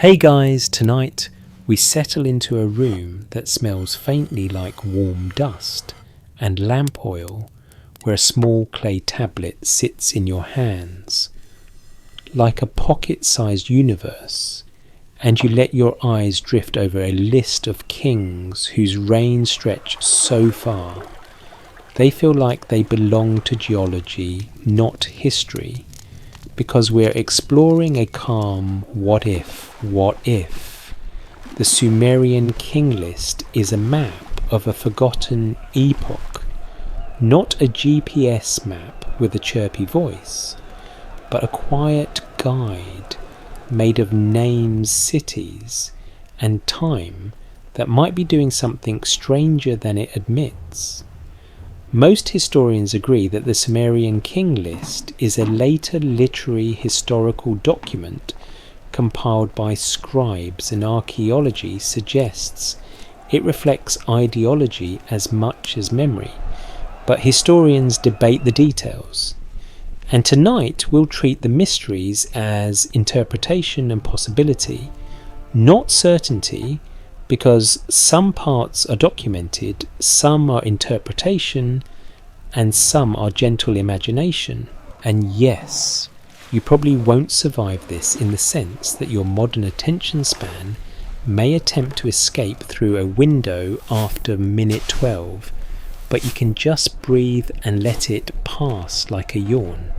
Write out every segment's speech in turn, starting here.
Hey guys, tonight we settle into a room that smells faintly like warm dust and lamp oil, where a small clay tablet sits in your hands, like a pocket-sized universe, and you let your eyes drift over a list of kings whose reigns stretch so far. They feel like they belong to geology, not history, because we're exploring a calm what if. The Sumerian King List is a map of a forgotten epoch, not a GPS map with a chirpy voice, but a quiet guide made of names, cities, and time that might be doing something stranger than it admits. Most historians agree that the Sumerian King List is a later literary historical document compiled by scribes, and archaeology suggests it reflects ideology as much as memory, but historians debate the details. And tonight we'll treat the mysteries as interpretation and possibility, not certainty, because some parts are documented, some are interpretation, and some are gentle imagination. And yes, you probably won't survive this, in the sense that your modern attention span may attempt to escape through a window after minute 12, but you can just breathe and let it pass like a yawn.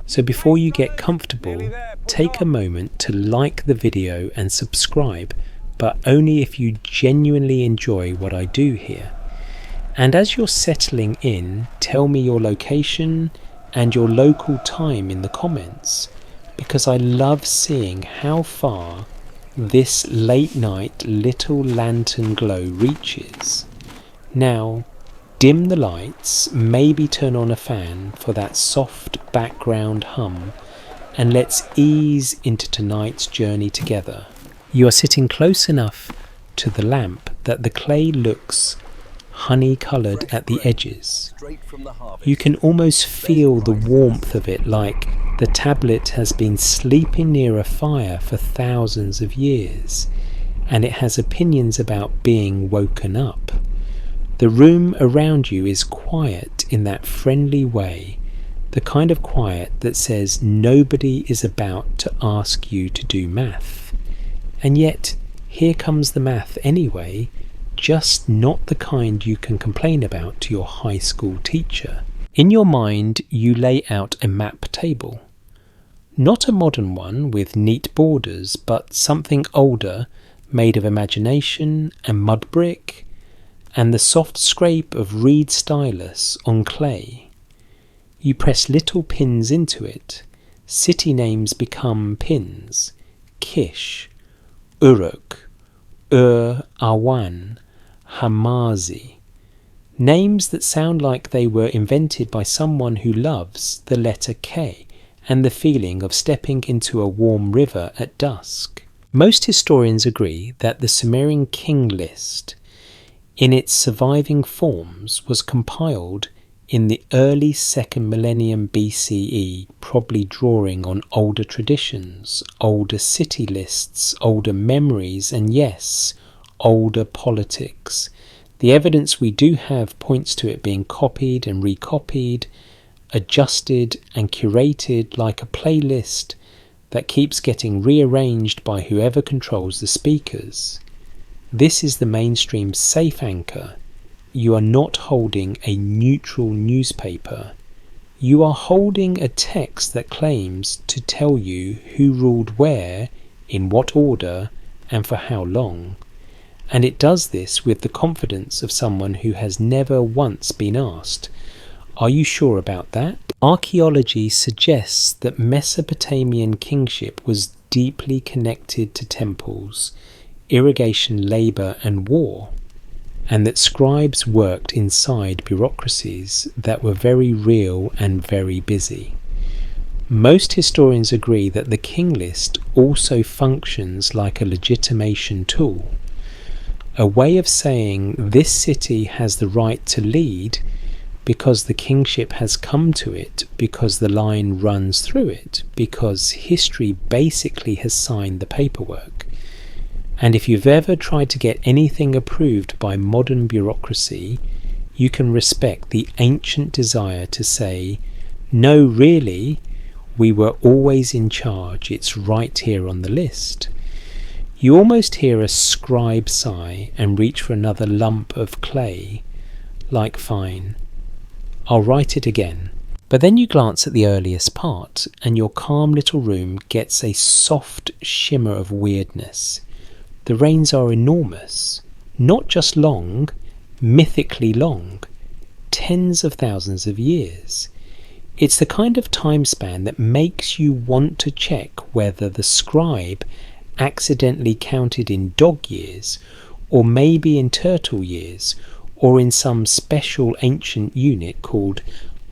So before you get comfortable, take a moment to like the video and subscribe, but only if you genuinely enjoy what I do here. And as you're settling in, tell me your location and your local time in the comments, because I love seeing how far this late night little lantern glow reaches. Now, dim the lights, maybe turn on a fan for that soft background hum, and let's ease into tonight's journey together. You are sitting close enough to the lamp that the clay looks honey-coloured at the edges. You can almost feel the warmth of it, like the tablet has been sleeping near a fire for thousands of years, and it has opinions about being woken up. The room around you is quiet in that friendly way, the kind of quiet that says nobody is about to ask you to do math. And yet, here comes the math anyway, just not the kind you can complain about to your high school teacher. In your mind, you lay out a map table. Not a modern one with neat borders, but something older, made of imagination and mud brick, and the soft scrape of reed stylus on clay. You press little pins into it. City names become pins. Kish, Uruk, Awan, Hamazi. Names that sound like they were invented by someone who loves the letter K and the feeling of stepping into a warm river at dusk. Most historians agree that the Sumerian King List, in its surviving forms, was compiled in the early 2nd millennium BCE, probably drawing on older traditions, older city lists, older memories, and yes, older politics. The evidence we do have points to it being copied and recopied, adjusted and curated like a playlist that keeps getting rearranged by whoever controls the speakers. This is the mainstream safe anchor. You are not holding a neutral newspaper. You are holding a text that claims to tell you who ruled where, in what order, and for how long. And it does this with the confidence of someone who has never once been asked, "Are you sure about that?" Archaeology suggests that Mesopotamian kingship was deeply connected to temples, irrigation, labour and war, and that scribes worked inside bureaucracies that were very real and very busy. Most historians agree that the King List also functions like a legitimation tool, a way of saying this city has the right to lead because the kingship has come to it, because the line runs through it, because history basically has signed the paperwork. And if you've ever tried to get anything approved by modern bureaucracy, you can respect the ancient desire to say, no, really, we were always in charge, it's right here on the list. You almost hear a scribe sigh and reach for another lump of clay, like, fine, I'll write it again. But then you glance at the earliest part, and your calm little room gets a soft shimmer of weirdness. The reigns are enormous, not just long, mythically long, tens of thousands of years. It's the kind of time span that makes you want to check whether the scribe accidentally counted in dog years, or maybe in turtle years, or in some special ancient unit called,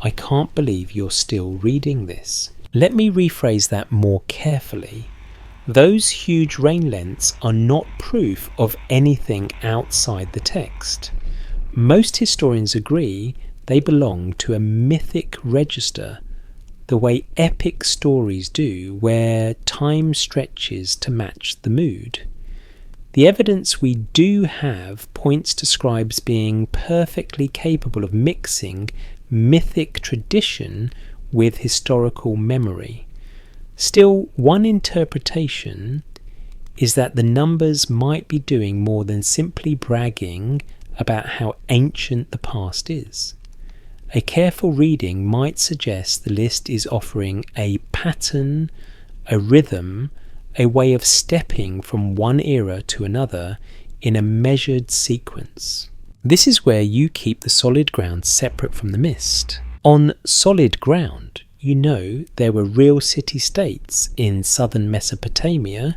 I can't believe you're still reading this. Let me rephrase that more carefully. Those huge reign lengths are not proof of anything outside the text. Most historians agree they belong to a mythic register, the way epic stories do, where time stretches to match the mood. The evidence we do have points to scribes being perfectly capable of mixing mythic tradition with historical memory. Still, one interpretation is that the numbers might be doing more than simply bragging about how ancient the past is. A careful reading might suggest the list is offering a pattern, a rhythm, a way of stepping from one era to another in a measured sequence. This is where you keep the solid ground separate from the mist. On solid ground, you know there were real city-states in southern Mesopotamia,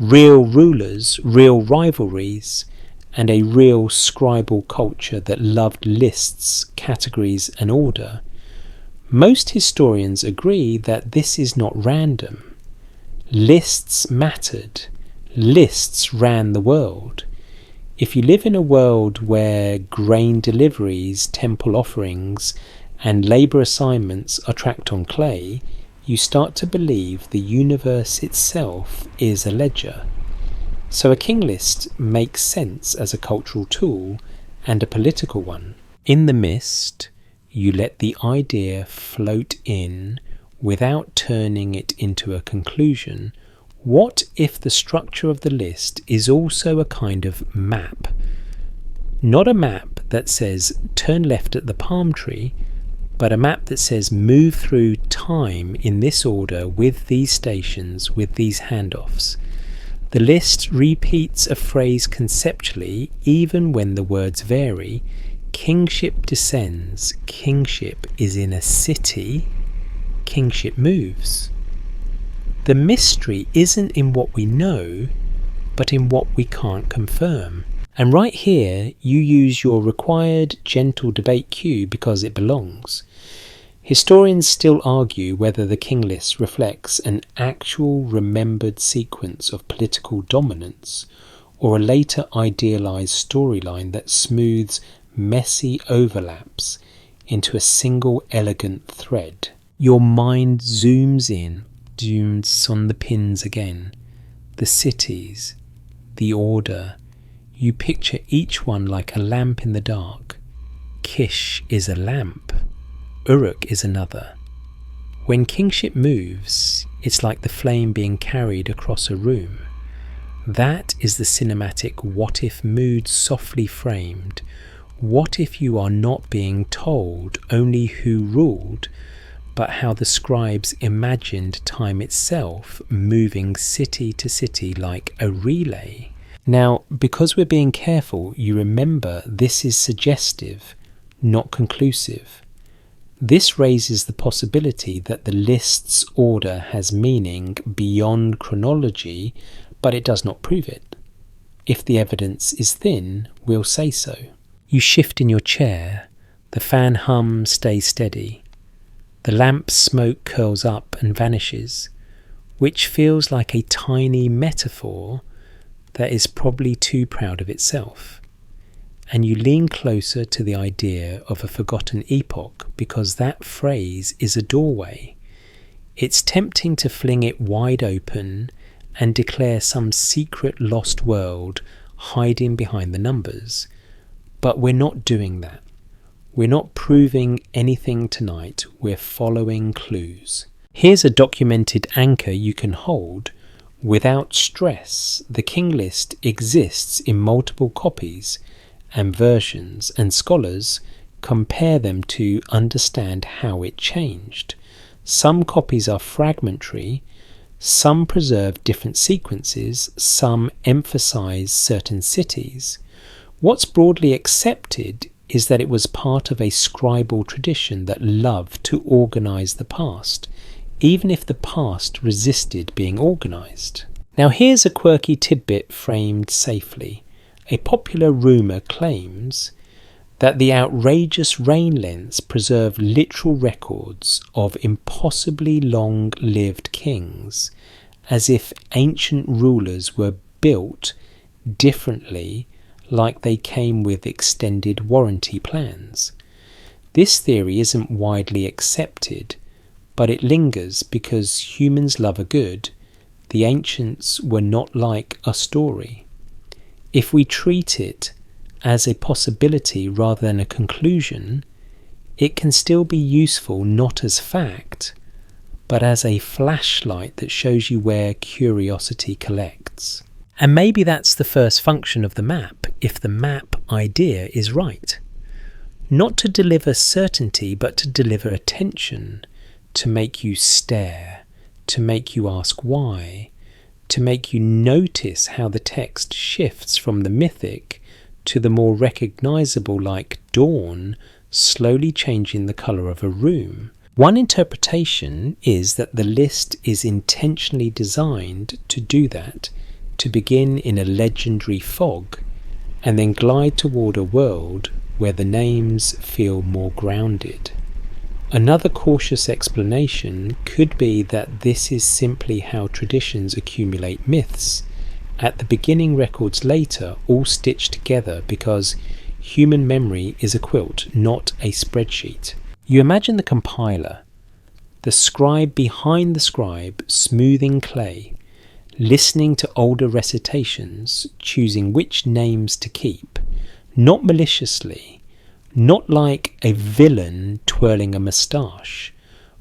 real rulers, real rivalries, and a real scribal culture that loved lists, categories, and order. Most historians agree that this is not random. Lists mattered. Lists ran the world. If you live in a world where grain deliveries, temple offerings, and labour assignments are tracked on clay, you start to believe the universe itself is a ledger. So a king list makes sense as a cultural tool and a political one. In the mist, you let the idea float in without turning it into a conclusion. What if the structure of the list is also a kind of map? Not a map that says turn left at the palm tree, but a map that says move through time in this order with these stations, with these handoffs. The list repeats a phrase conceptually even when the words vary. Kingship descends, kingship is in a city, kingship moves. The mystery isn't in what we know, but in what we can't confirm. And right here, you use your required gentle debate cue because it belongs. Historians still argue whether the king list reflects an actual remembered sequence of political dominance or a later idealised storyline that smooths messy overlaps into a single elegant thread. Your mind zooms in, zooms on the pins again, the cities, the order. You picture each one like a lamp in the dark. Kish is a lamp. Uruk is another. When kingship moves, it's like the flame being carried across a room. That is the cinematic what-if mood softly framed. What if you are not being told only who ruled, but how the scribes imagined time itself moving city to city like a relay? Now, because we're being careful, you remember this is suggestive, not conclusive. This raises the possibility that the list's order has meaning beyond chronology, but it does not prove it. If the evidence is thin, we'll say so. You shift in your chair, the fan hum stays steady. The lamp's smoke curls up and vanishes, which feels like a tiny metaphor that is probably too proud of itself. and you lean closer to the idea of a forgotten epoch because that phrase is a doorway. It's tempting to fling it wide open and declare some secret lost world hiding behind the numbers. But we're not doing that. We're not proving anything tonight, we're following clues. Here's a documented anchor you can hold without stress. The King List exists in multiple copies and versions, and scholars compare them to understand how it changed. Some copies are fragmentary, some preserve different sequences, some emphasize certain cities. What's broadly accepted is that it was part of a scribal tradition that loved to organize the past, even if the past resisted being organized. Now here's a quirky tidbit framed safely. A popular rumour claims that the outrageous reign lengths preserve literal records of impossibly long-lived kings, as if ancient rulers were built differently, like they came with extended warranty plans. This theory isn't widely accepted, but it lingers because humans love a good. The ancients were not like a story. If we treat it as a possibility rather than a conclusion, it can still be useful not as fact, but as a flashlight that shows you where curiosity collects. And maybe that's the first function of the map, if the map idea is right. Not to deliver certainty, but to deliver attention, to make you stare, to make you ask why, to make you notice how the text shifts from the mythic to the more recognisable, like dawn, slowly changing the colour of a room. One interpretation is that the list is intentionally designed to do that, to begin in a legendary fog, and then glide toward a world where the names feel more grounded. Another cautious explanation could be that this is simply how traditions accumulate myths, at the beginning, records later, all stitched together because human memory is a quilt, not a spreadsheet. You imagine the compiler, the scribe behind the scribe, smoothing clay, listening to older recitations, choosing which names to keep, not maliciously, not like a villain twirling a moustache,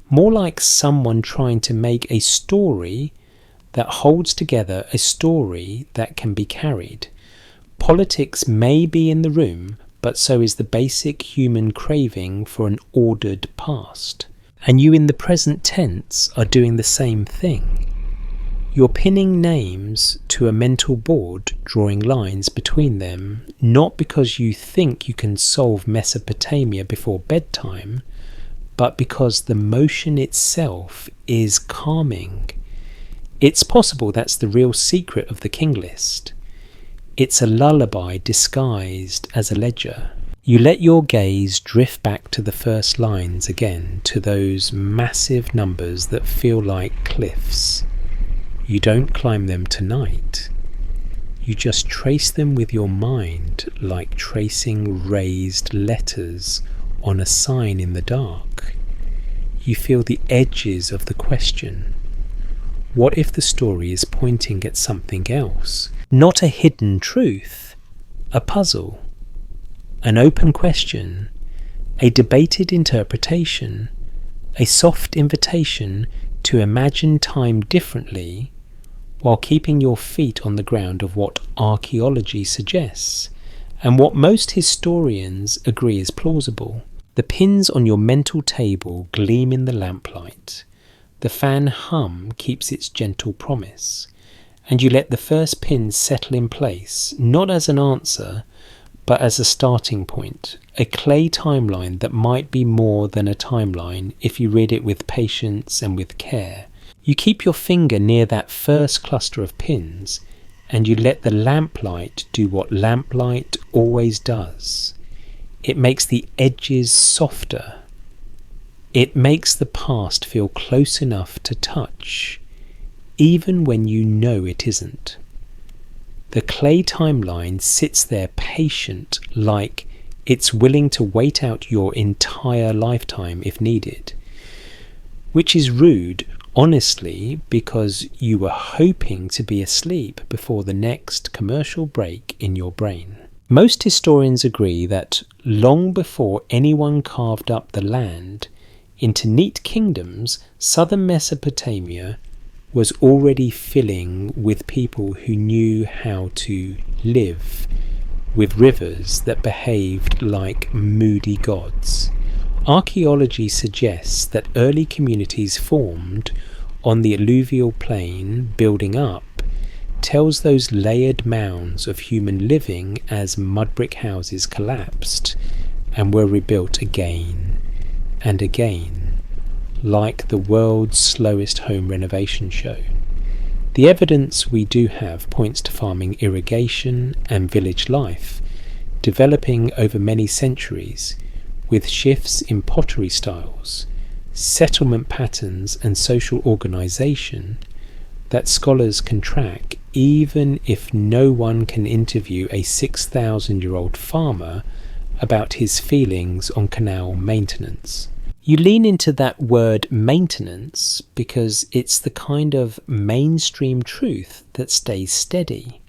more like someone trying to make a story that holds together, a story that can be carried. Politics may be in the room, but so is the basic human craving for an ordered past. And you in the present tense are doing the same thing. You're pinning names to a mental board, drawing lines between them, not because you think you can solve Mesopotamia before bedtime, but because the motion itself is calming. It's possible that's the real secret of the King List. It's a lullaby disguised as a ledger. You let your gaze drift back to the first lines again, to those massive numbers that feel like cliffs. You don't climb them tonight. You just trace them with your mind, like tracing raised letters on a sign in the dark. You feel the edges of the question. What if the story is pointing at something else? Not a hidden truth, a puzzle, an open question, a debated interpretation, a soft invitation to imagine time differently, while keeping your feet on the ground of what archaeology suggests, and what most historians agree is plausible. The pins on your mental table gleam in the lamplight. The fan hum keeps its gentle promise, and you let the first pin settle in place, not as an answer, but as a starting point, a clay timeline that might be more than a timeline if you read it with patience and with care. You keep your finger near that first cluster of pins, and you let the lamplight do what lamplight always does. It makes the edges softer. It makes the past feel close enough to touch, even when you know it isn't. The clay timeline sits there patient, like it's willing to wait out your entire lifetime if needed. Which is rude, honestly, because you were hoping to be asleep before the next commercial break in your brain. Most historians agree that long before anyone carved up the land into neat kingdoms, southern Mesopotamia was already filling with people who knew how to live, with rivers that behaved like moody gods. Archaeology suggests that early communities formed on the alluvial plain building up, tells those layered mounds of human living as mud brick houses collapsed and were rebuilt again and again, like the world's slowest home renovation show. The evidence we do have points to farming, irrigation and village life developing over many centuries, with shifts in pottery styles, settlement patterns and social organisation that scholars can track, even if no one can interview a 6,000-year-old farmer about his feelings on canal maintenance. You lean into that word maintenance because it's the kind of mainstream truth that stays steady.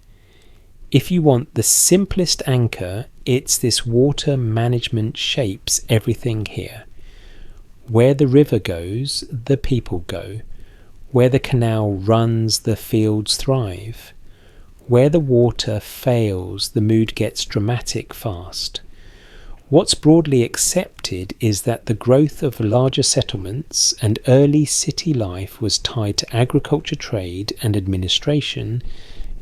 If you want the simplest anchor, it's this: water management shapes everything here. Where the river goes, the people go. Where the canal runs, the fields thrive. Where the water fails, the mood gets dramatic fast. What's broadly accepted is that the growth of larger settlements and early city life was tied to agriculture, trade and administration,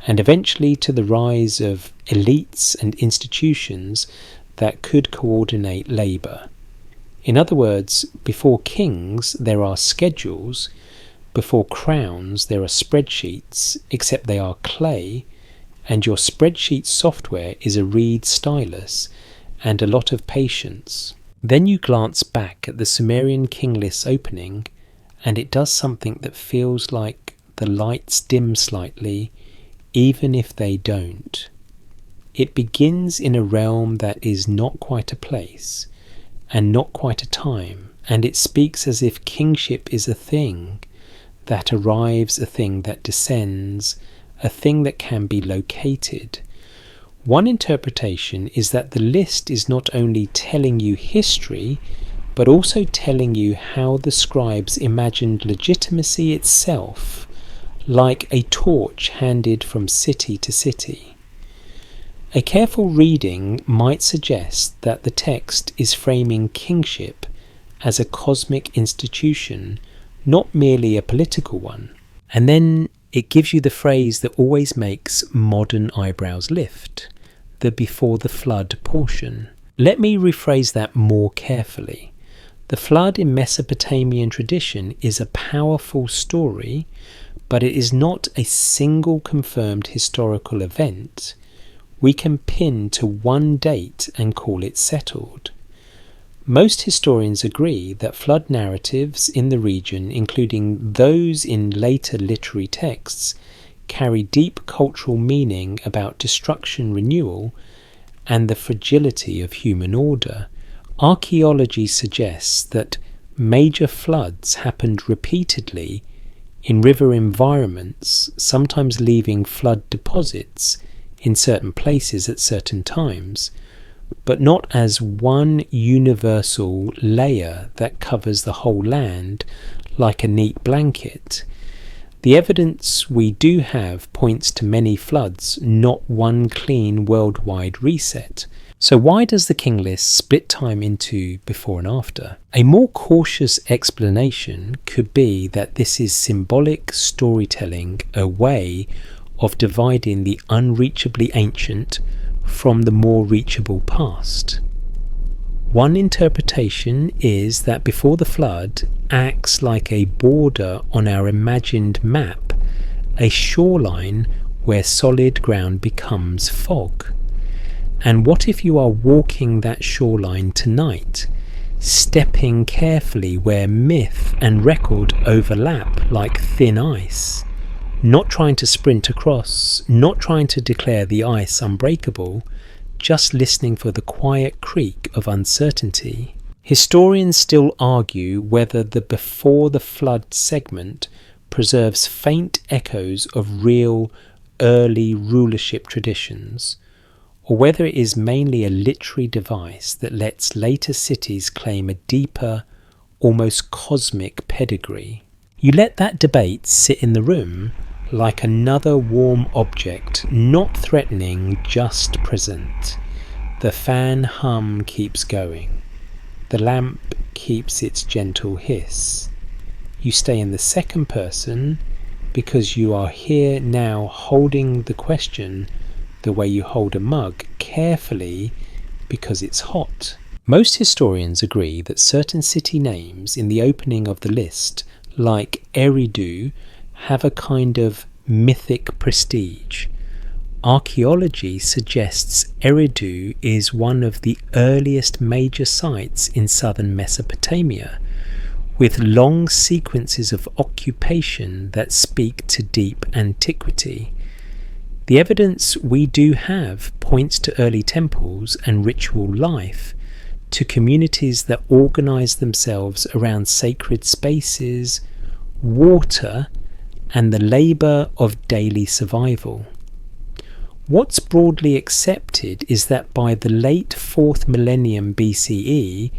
and eventually to the rise of elites and institutions that could coordinate labour. In other words, before kings there are schedules, before crowns there are spreadsheets, except they are clay, and your spreadsheet software is a reed stylus and a lot of patience. Then you glance back at the Sumerian King List opening, and it does something that feels like the lights dim slightly, even if they don't. It begins in a realm that is not quite a place, and not quite a time, and it speaks as if kingship is a thing that arrives, a thing that descends, a thing that can be located. One interpretation is that the list is not only telling you history, but also telling you how the scribes imagined legitimacy itself, like a torch handed from city to city. A careful reading might suggest that the text is framing kingship as a cosmic institution, not merely a political one. And then it gives you the phrase that always makes modern eyebrows lift: the before the flood portion. Let me rephrase that more carefully. The flood in Mesopotamian tradition is a powerful story, but it is not a single confirmed historical event we can pin to one date and call it settled. Most historians agree that flood narratives in the region, including those in later literary texts, carry deep cultural meaning about destruction, renewal, and the fragility of human order. Archaeology suggests that major floods happened repeatedly in river environments, sometimes leaving flood deposits in certain places at certain times, but not as one universal layer that covers the whole land like a neat blanket. The evidence we do have points to many floods, not one clean worldwide reset. So why does the King List split time into before and after? A more cautious explanation could be that this is symbolic storytelling, a way of dividing the unreachably ancient from the more reachable past. One interpretation is that before the flood acts like a border on our imagined map, a shoreline where solid ground becomes fog. And what if you are walking that shoreline tonight, stepping carefully where myth and record overlap like thin ice? not trying to sprint across, not trying to declare the ice unbreakable, just listening for the quiet creak of uncertainty. Historians still argue whether the before the flood segment preserves faint echoes of real early rulership traditions, or whether it is mainly a literary device that lets later cities claim a deeper, almost cosmic pedigree. You let that debate sit in the room like another warm object, not threatening, just present. The fan hum keeps going. The lamp keeps its gentle hiss. You stay in the second person because you are here now, holding the question the way you hold a mug, carefully because it's hot. Most historians agree that certain city names in the opening of the list, like Eridu, have a kind of mythic prestige. Archaeology suggests Eridu is one of the earliest major sites in southern Mesopotamia, with long sequences of occupation that speak to deep antiquity. The evidence we do have points to early temples and ritual life, to communities that organize themselves around sacred spaces, water, and the labor of daily survival. What's broadly accepted is that by the late 4th millennium BCE,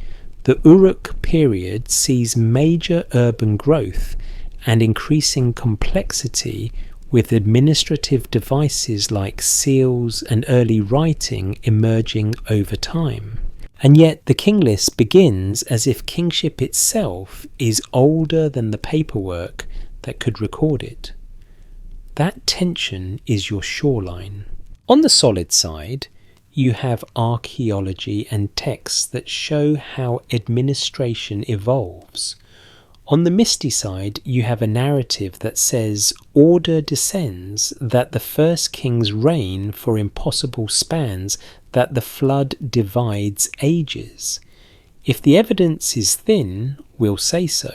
the Uruk period sees major urban growth and increasing complexity, with administrative devices like seals and early writing emerging over time. And yet the King List begins as if kingship itself is older than the paperwork that could record it. That tension is your shoreline. On the solid side, you have archaeology and texts that show how administration evolves. On the misty side, you have a narrative that says order descends, that the first kings reign for impossible spans, that the flood divides ages. If the evidence is thin, we'll say so.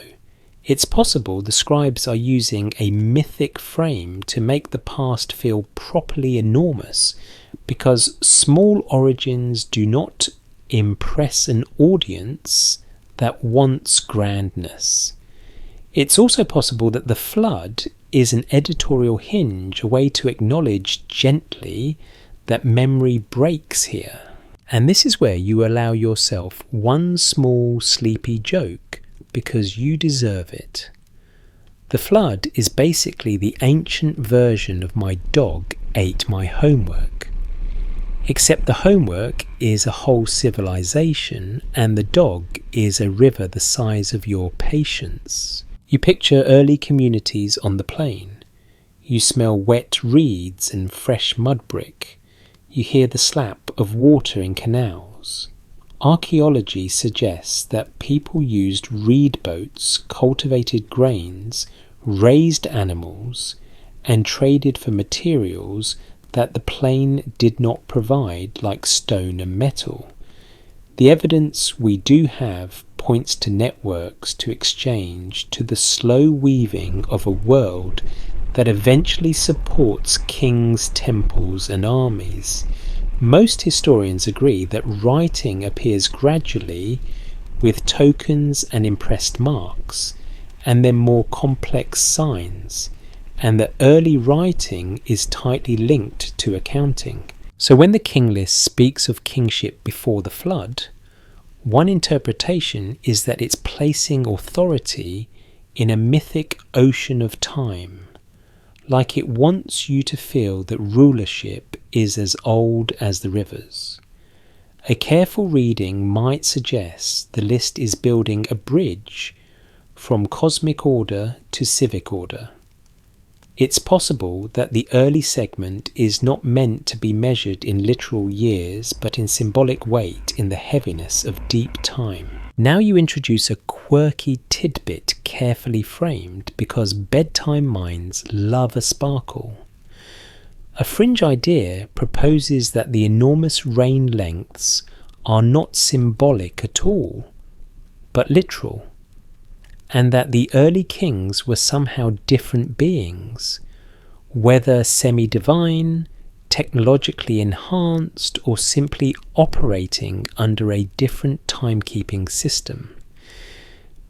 It's possible the scribes are using a mythic frame to make the past feel properly enormous, because small origins do not impress an audience that wants grandness. It's also possible that the flood is an editorial hinge, a way to acknowledge gently that memory breaks here. And this is where you allow yourself one small sleepy joke because you deserve it. The flood is basically the ancient version of my dog ate my homework. Except the homework is a whole civilization and the dog is a river the size of your patience. You picture early communities on the plain. You smell wet reeds and fresh mud brick. You hear the slap of water in canals. Archaeology suggests that people used reed boats, cultivated grains, raised animals, and traded for materials that the plain did not provide, like stone and metal. The evidence we do have points to networks, to exchange, to the slow weaving of a world that eventually supports kings, temples, and armies. Most historians agree that writing appears gradually with tokens and impressed marks, and then more complex signs, and that early writing is tightly linked to accounting. So when the King List speaks of kingship before the flood, one interpretation is that it's placing authority in a mythic ocean of time, like it wants you to feel that rulership is as old as the rivers. A careful reading might suggest the list is building a bridge from cosmic order to civic order. It's possible that the early segment is not meant to be measured in literal years, but in symbolic weight, in the heaviness of deep time. Now you introduce a quirky tidbit carefully framed, because bedtime minds love a sparkle. A fringe idea proposes that the enormous reign lengths are not symbolic at all, but literal, and that the early kings were somehow different beings, whether semi-divine, technologically enhanced, or simply operating under a different timekeeping system.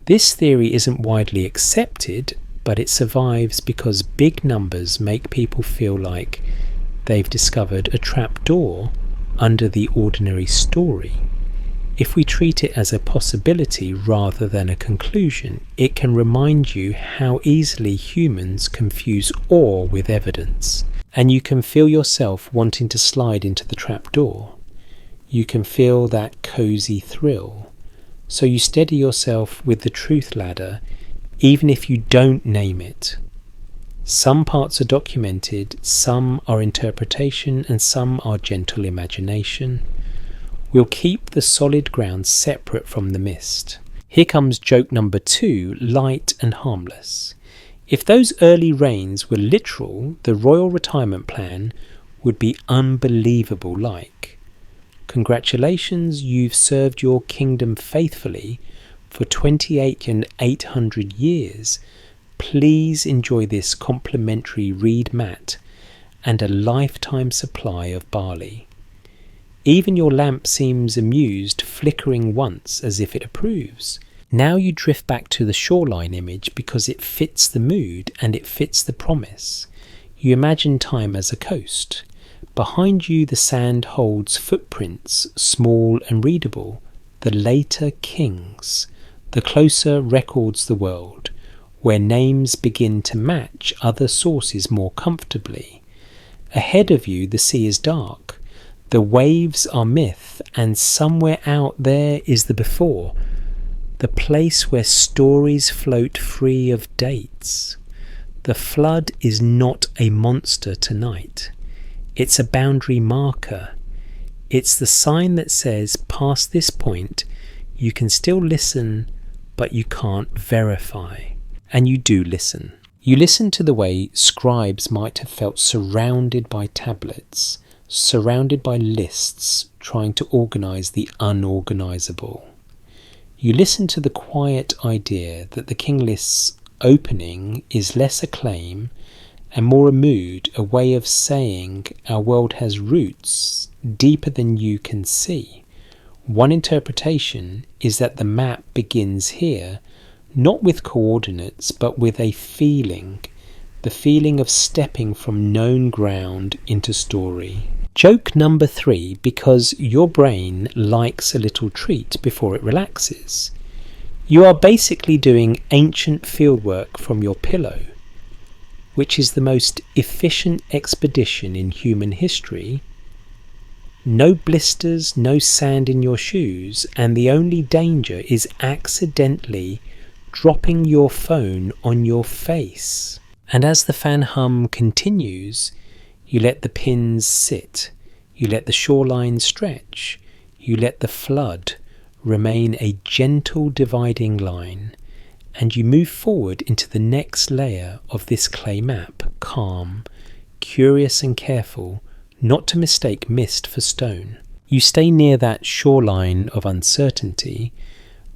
This theory isn't widely accepted, but it survives because big numbers make people feel like they've discovered a trapdoor under the ordinary story. If we treat it as a possibility rather than a conclusion, it can remind you how easily humans confuse awe with evidence. And you can feel yourself wanting to slide into the trapdoor. You can feel that cozy thrill. So you steady yourself with the truth ladder, even if you don't name it. Some parts are documented, some are interpretation, and some are gentle imagination. We'll keep the solid ground separate from the mist. Here comes joke number 2, light and harmless. If those early rains were literal, the royal retirement plan would be unbelievable like. Congratulations, you've served your kingdom faithfully for 28 and 800 years. Please enjoy this complimentary reed mat and a lifetime supply of barley. Even your lamp seems amused, flickering once as if it approves. Now you drift back to the shoreline image because it fits the mood and it fits the promise. You imagine time as a coast. Behind you the sand holds footprints, small and readable, the later kings. The closer records the world, where names begin to match other sources more comfortably. Ahead of you the sea is dark. The waves are myth, and somewhere out there is the before, the place where stories float free of dates. The flood is not a monster tonight. It's a boundary marker. It's the sign that says, past this point, you can still listen, but you can't verify. And you do listen. You listen to the way scribes might have felt surrounded by tablets, surrounded by lists, trying to organize the unorganizable. You listen to the quiet idea that the King List's opening is less a claim and more a mood, a way of saying our world has roots deeper than you can see. One interpretation is that the map begins here, not with coordinates, but with a feeling, the feeling of stepping from known ground into story. Joke number 3, because your brain likes a little treat before it relaxes. You are basically doing ancient fieldwork from your pillow, which is the most efficient expedition in human history. No blisters, no sand in your shoes, and the only danger is accidentally dropping your phone on your face. And as the fan hum continues, you let the pins sit, you let the shoreline stretch, you let the flood remain a gentle dividing line, and you move forward into the next layer of this clay map, calm, curious and careful, not to mistake mist for stone. You stay near that shoreline of uncertainty,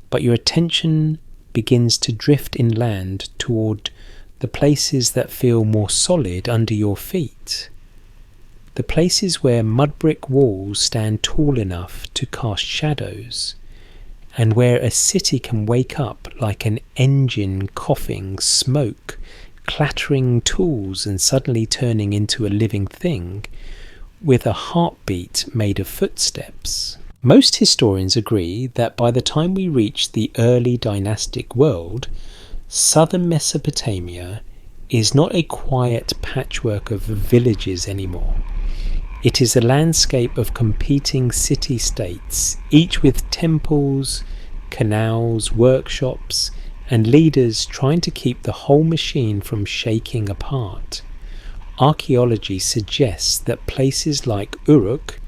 but your attention begins to drift inland toward the places that feel more solid under your feet. The places where mud brick walls stand tall enough to cast shadows, and where a city can wake up like an engine coughing smoke, clattering tools and suddenly turning into a living thing, with a heartbeat made of footsteps. Most historians agree that by the time we reach the early dynastic world, southern Mesopotamia is not a quiet patchwork of villages anymore. It is a landscape of competing city-states, each with temples, canals, workshops, and leaders trying to keep the whole machine from shaking apart. Archaeology suggests that places like Uruk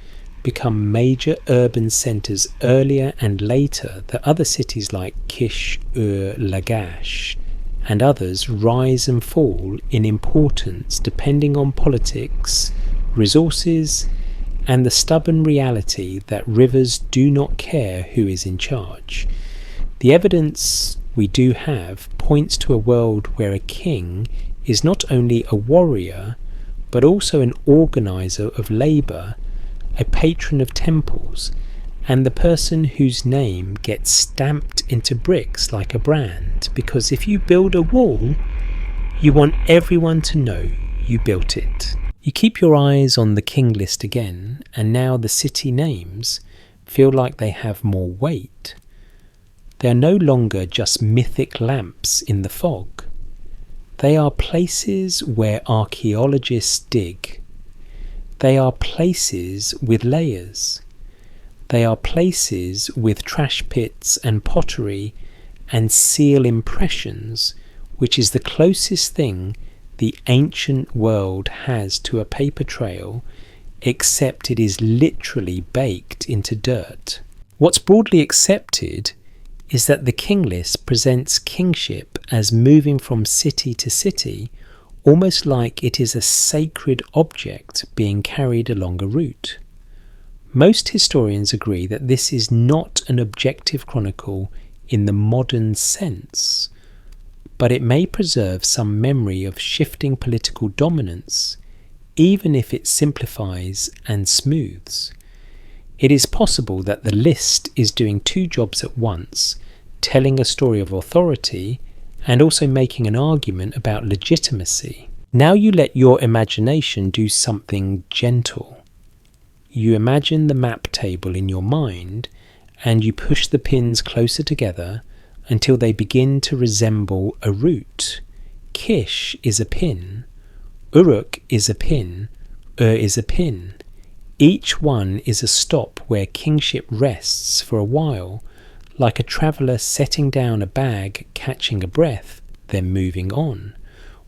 become major urban centres earlier and later than other cities like Kish, Lagash, and others rise and fall in importance depending on politics, resources, and the stubborn reality that rivers do not care who is in charge. The evidence we do have points to a world where a king is not only a warrior, but also an organizer of labor, a patron of temples, and the person whose name gets stamped into bricks like a brand, because if you build a wall, you want everyone to know you built it. You keep your eyes on the King List again, and now the city names feel like they have more weight. They are no longer just mythic lamps in the fog. They are places where archaeologists dig. They are places with layers. They are places with trash pits and pottery and seal impressions, which is the closest thing the ancient world has to a paper trail, except it is literally baked into dirt. What's broadly accepted is that the King List presents kingship as moving from city to city, almost like it is a sacred object being carried along a route. Most historians agree that this is not an objective chronicle in the modern sense, but it may preserve some memory of shifting political dominance, even if it simplifies and smooths. It is possible that the list is doing two jobs at once, telling a story of authority and also making an argument about legitimacy. Now you let your imagination do something gentle. You imagine the map table in your mind and you push the pins closer together until they begin to resemble a route. Kish is a pin, Uruk is a pin, is a pin. Each one is a stop where kingship rests for a while, like a traveller setting down a bag, catching a breath, then moving on.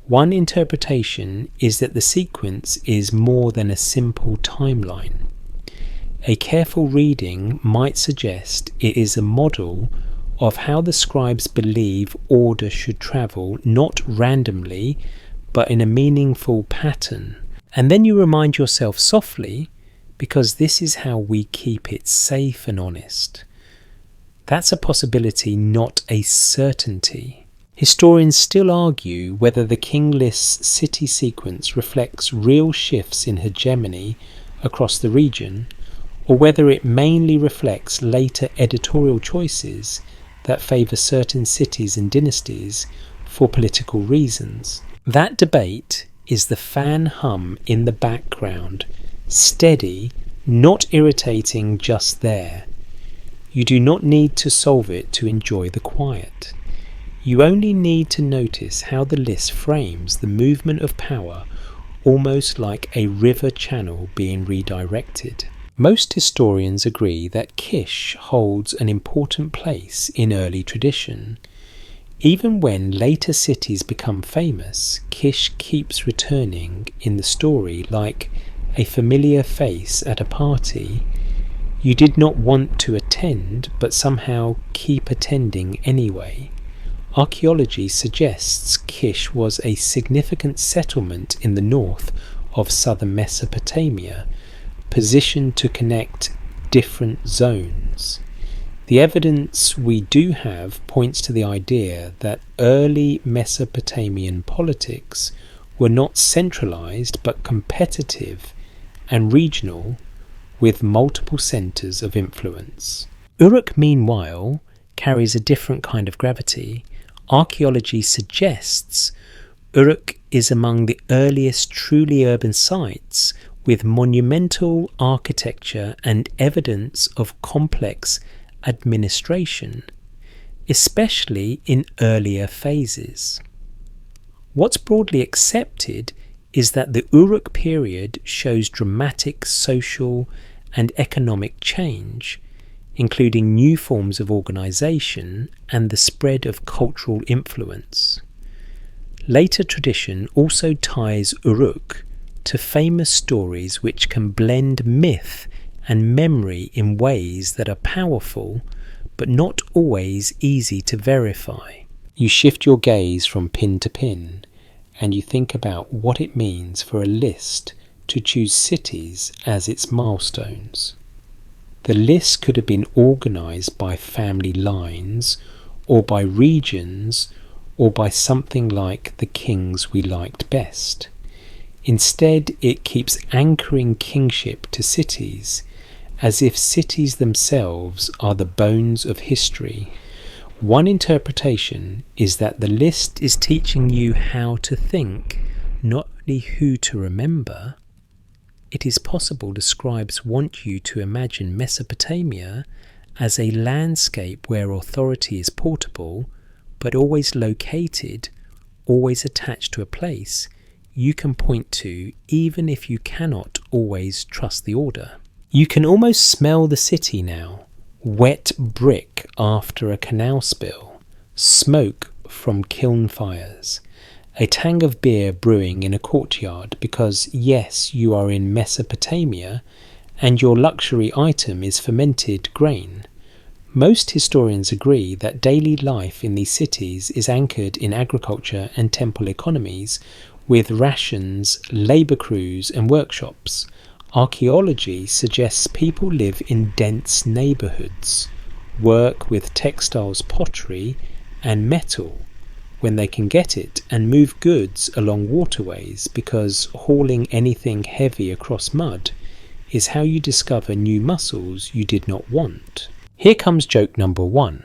One interpretation is that the sequence is more than a simple timeline. A careful reading might suggest it is a model of how the scribes believe order should travel, not randomly, but in a meaningful pattern. And then you remind yourself softly, because this is how we keep it safe and honest. That's a possibility, not a certainty. Historians still argue whether the King List's city sequence reflects real shifts in hegemony across the region, or whether it mainly reflects later editorial choices that favour certain cities and dynasties for political reasons. That debate is the fan hum in the background, steady, not irritating, just there. You do not need to solve it to enjoy the quiet. You only need to notice how the list frames the movement of power, almost like a river channel being redirected. Most historians agree that Kish holds an important place in early tradition. Even when later cities become famous, Kish keeps returning in the story like a familiar face at a party you did not want to attend but somehow keep attending anyway. Archaeology suggests Kish was a significant settlement in the north of southern Mesopotamia, positioned to connect different zones. The evidence we do have points to the idea that early Mesopotamian politics were not centralized but competitive and regional, with multiple centers of influence. Uruk, meanwhile, carries a different kind of gravity. Archaeology suggests Uruk is among the earliest truly urban sites, with monumental architecture and evidence of complex administration, especially in earlier phases. What's broadly accepted is that the Uruk period shows dramatic social and economic change, including new forms of organisation and the spread of cultural influence. Later tradition also ties Uruk to famous stories which can blend myth and memory in ways that are powerful but not always easy to verify. You shift your gaze from pin to pin and you think about what it means for a list to choose cities as its milestones. The list could have been organised by family lines or by regions or by something like the kings we liked best. Instead, it keeps anchoring kingship to cities, as if cities themselves are the bones of history. One interpretation is that the list is teaching you how to think, not only who to remember. It is possible the scribes want you to imagine Mesopotamia as a landscape where authority is portable, but always located, always attached to a place you can point to, even if you cannot always trust the order. You can almost smell the city now. Wet brick after a canal spill, smoke from kiln fires, a tang of beer brewing in a courtyard because, yes, you are in Mesopotamia and your luxury item is fermented grain. Most historians agree that daily life in these cities is anchored in agriculture and temple economies, with rations, labour crews and workshops. Archaeology suggests people live in dense neighbourhoods, work with textiles, pottery and metal when they can get it, and move goods along waterways, because hauling anything heavy across mud is how you discover new muscles you did not want. Here comes joke number 1,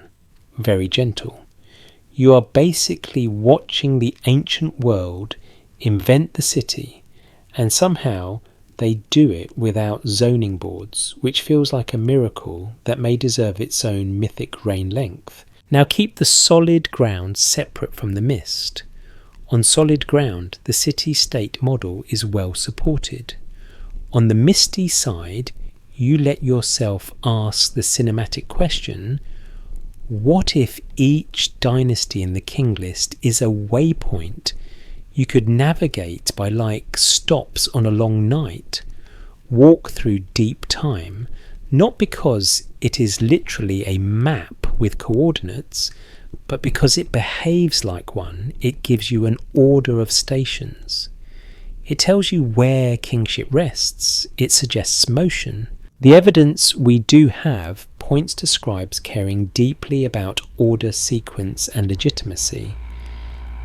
very gentle. You are basically watching the ancient world invent the city, and somehow they do it without zoning boards, which feels like a miracle that may deserve its own mythic reign length. Now keep the solid ground separate from the mist. On solid ground, the city-state model is well supported. On the misty side, you let yourself ask the cinematic question, what if each dynasty in the King List is a waypoint you could navigate by, like stops on a long night, walk through deep time, not because it is literally a map with coordinates, but because it behaves like one. It gives you an order of stations. It tells you where kingship rests. It suggests motion. The evidence we do have points to scribes caring deeply about order, sequence and legitimacy.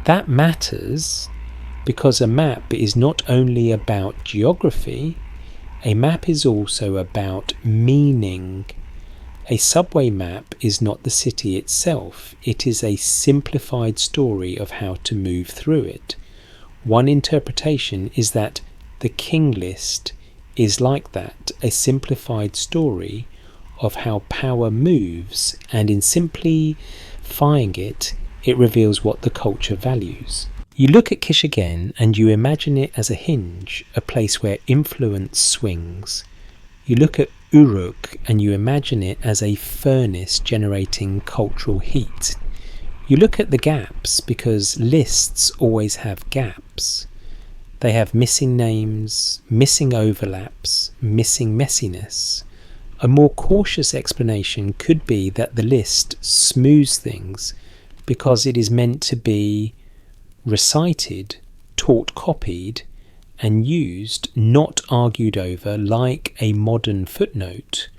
That matters because a map is not only about geography, a map is also about meaning. A subway map is not the city itself, it is a simplified story of how to move through it. One interpretation is that the King List is like that, a simplified story of how power moves, and in simplifying it, it reveals what the culture values. You look at Kish again and you imagine it as a hinge, a place where influence swings. You look at Uruk and you imagine it as a furnace generating cultural heat. You look at the gaps because lists always have gaps. They have missing names, missing overlaps, missing messiness. A more cautious explanation could be that the list smooths things because it is meant to be recited, taught, copied, and used, not argued over like a modern footnote.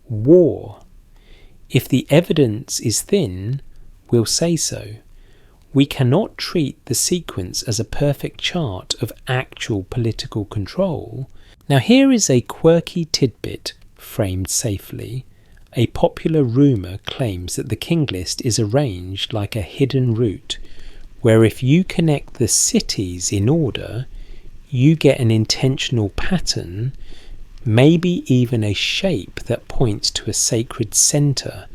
War. If the evidence is thin, we'll say so. We cannot treat the sequence as a perfect chart of actual political control. Now here is a quirky tidbit framed safely. A popular rumour claims that the King List is arranged like a hidden route, where if you connect the cities in order, you get an intentional pattern, maybe even a shape that points to a sacred centre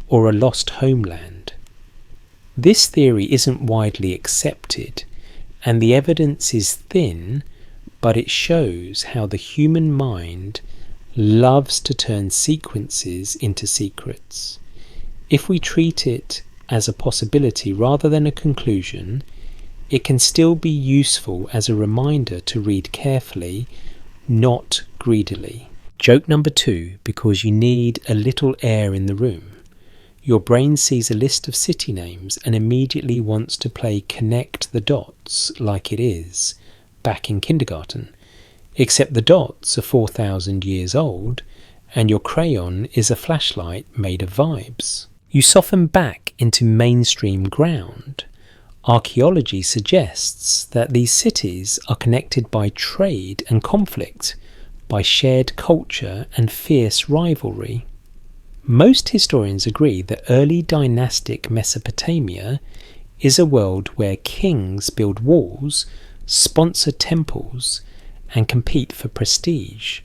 or a lost homeland. This theory isn't widely accepted, and the evidence is thin, but it shows how the human mind loves to turn sequences into secrets. If we treat it as a possibility rather than a conclusion, it can still be useful as a reminder to read carefully, not greedily. Joke number 2, because you need a little air in the room. Your brain sees a list of city names and immediately wants to play connect the dots like it is back in kindergarten, except the dots are 4,000 years old and your crayon is a flashlight made of vibes. You soften back into mainstream ground. Archaeology suggests that these cities are connected by trade and conflict, by shared culture and fierce rivalry. Most historians agree that early dynastic Mesopotamia is a world where kings build walls, sponsor temples, and compete for prestige.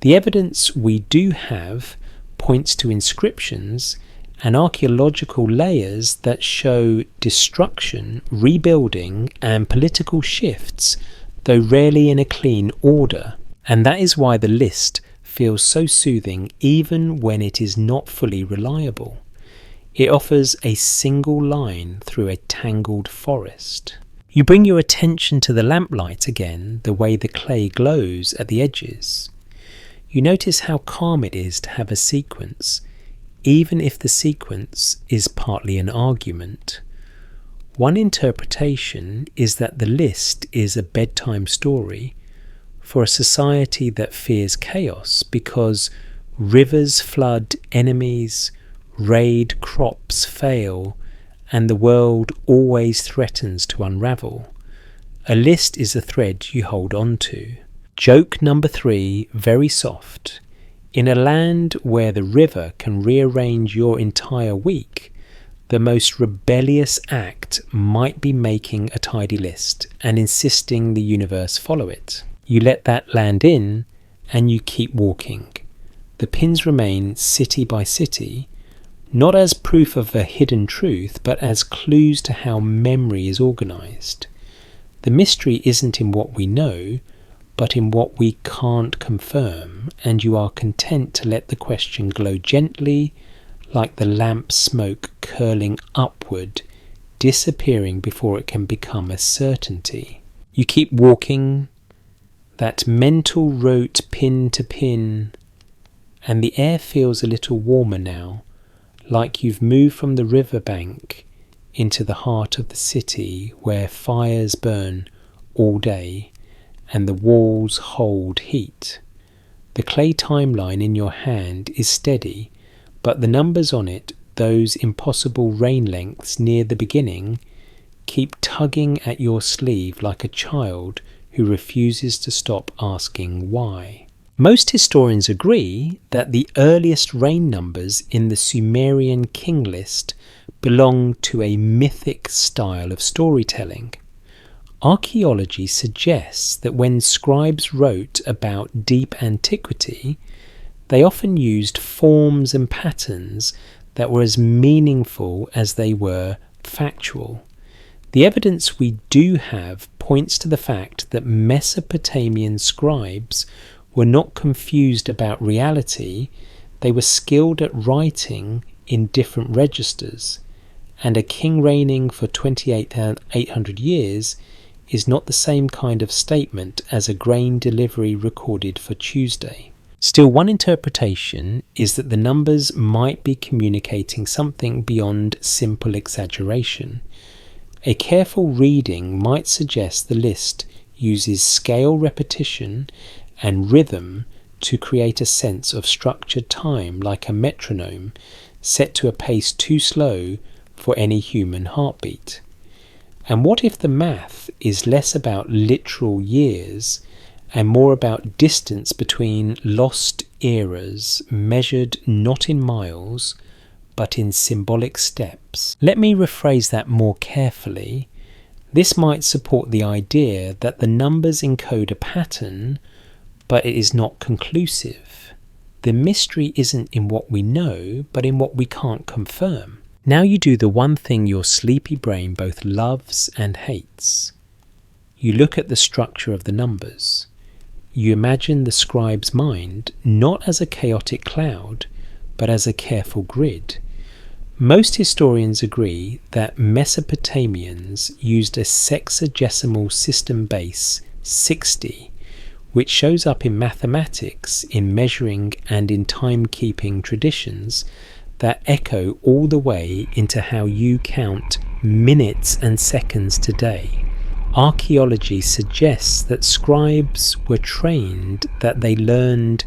The evidence we do have points to inscriptions and archaeological layers that show destruction, rebuilding, and political shifts, though rarely in a clean order. And that is why the list feels so soothing even when it is not fully reliable. It offers a single line through a tangled forest. You bring your attention to the lamplight again, the way the clay glows at the edges. You notice how calm it is to have a sequence, even if the sequence is partly an argument. One interpretation is that the list is a bedtime story for a society that fears chaos because rivers flood enemies, raid crops fail, and the world always threatens to unravel. A list is a thread you hold on to. Joke number 3, very soft. In a land where the river can rearrange your entire week, the most rebellious act might be making a tidy list and insisting the universe follow it. You let that land in and you keep walking. The pins remain city by city, not as proof of a hidden truth, but as clues to how memory is organised. The mystery isn't in what we know, but in what we can't confirm, and you are content to let the question glow gently, like the lamp smoke curling upward, disappearing before it can become a certainty. You keep walking, that mental rote pin to pin, and the air feels a little warmer now, like you've moved from the riverbank into the heart of the city where fires burn all day and the walls hold heat. The clay timeline in your hand is steady, but the numbers on it, those impossible rain lengths near the beginning, keep tugging at your sleeve like a child who refuses to stop asking why. Most historians agree that the earliest rain numbers in the Sumerian King List belong to a mythic style of storytelling. Archaeology suggests that when scribes wrote about deep antiquity, they often used forms and patterns that were as meaningful as they were factual. The evidence we do have points to the fact that Mesopotamian scribes were not confused about reality, they were skilled at writing in different registers, and a king reigning for 2800 years is not the same kind of statement as a grain delivery recorded for Tuesday. Still, one interpretation is that the numbers might be communicating something beyond simple exaggeration. A careful reading might suggest the list uses scale repetition and rhythm to create a sense of structured time, like a metronome set to a pace too slow for any human heartbeat. And what if the math is less about literal years and more about distance between lost eras, measured not in miles but in symbolic steps? Let me rephrase that more carefully. This might support the idea that the numbers encode a pattern, but it is not conclusive. The mystery isn't in what we know, but in what we can't confirm. Now you do the one thing your sleepy brain both loves and hates. You look at the structure of the numbers. You imagine the scribe's mind not as a chaotic cloud, but as a careful grid. Most historians agree that Mesopotamians used a sexagesimal system base 60, which shows up in mathematics, in measuring and in timekeeping traditions that echo all the way into how you count minutes and seconds today. Archaeology suggests that scribes were trained, that they learned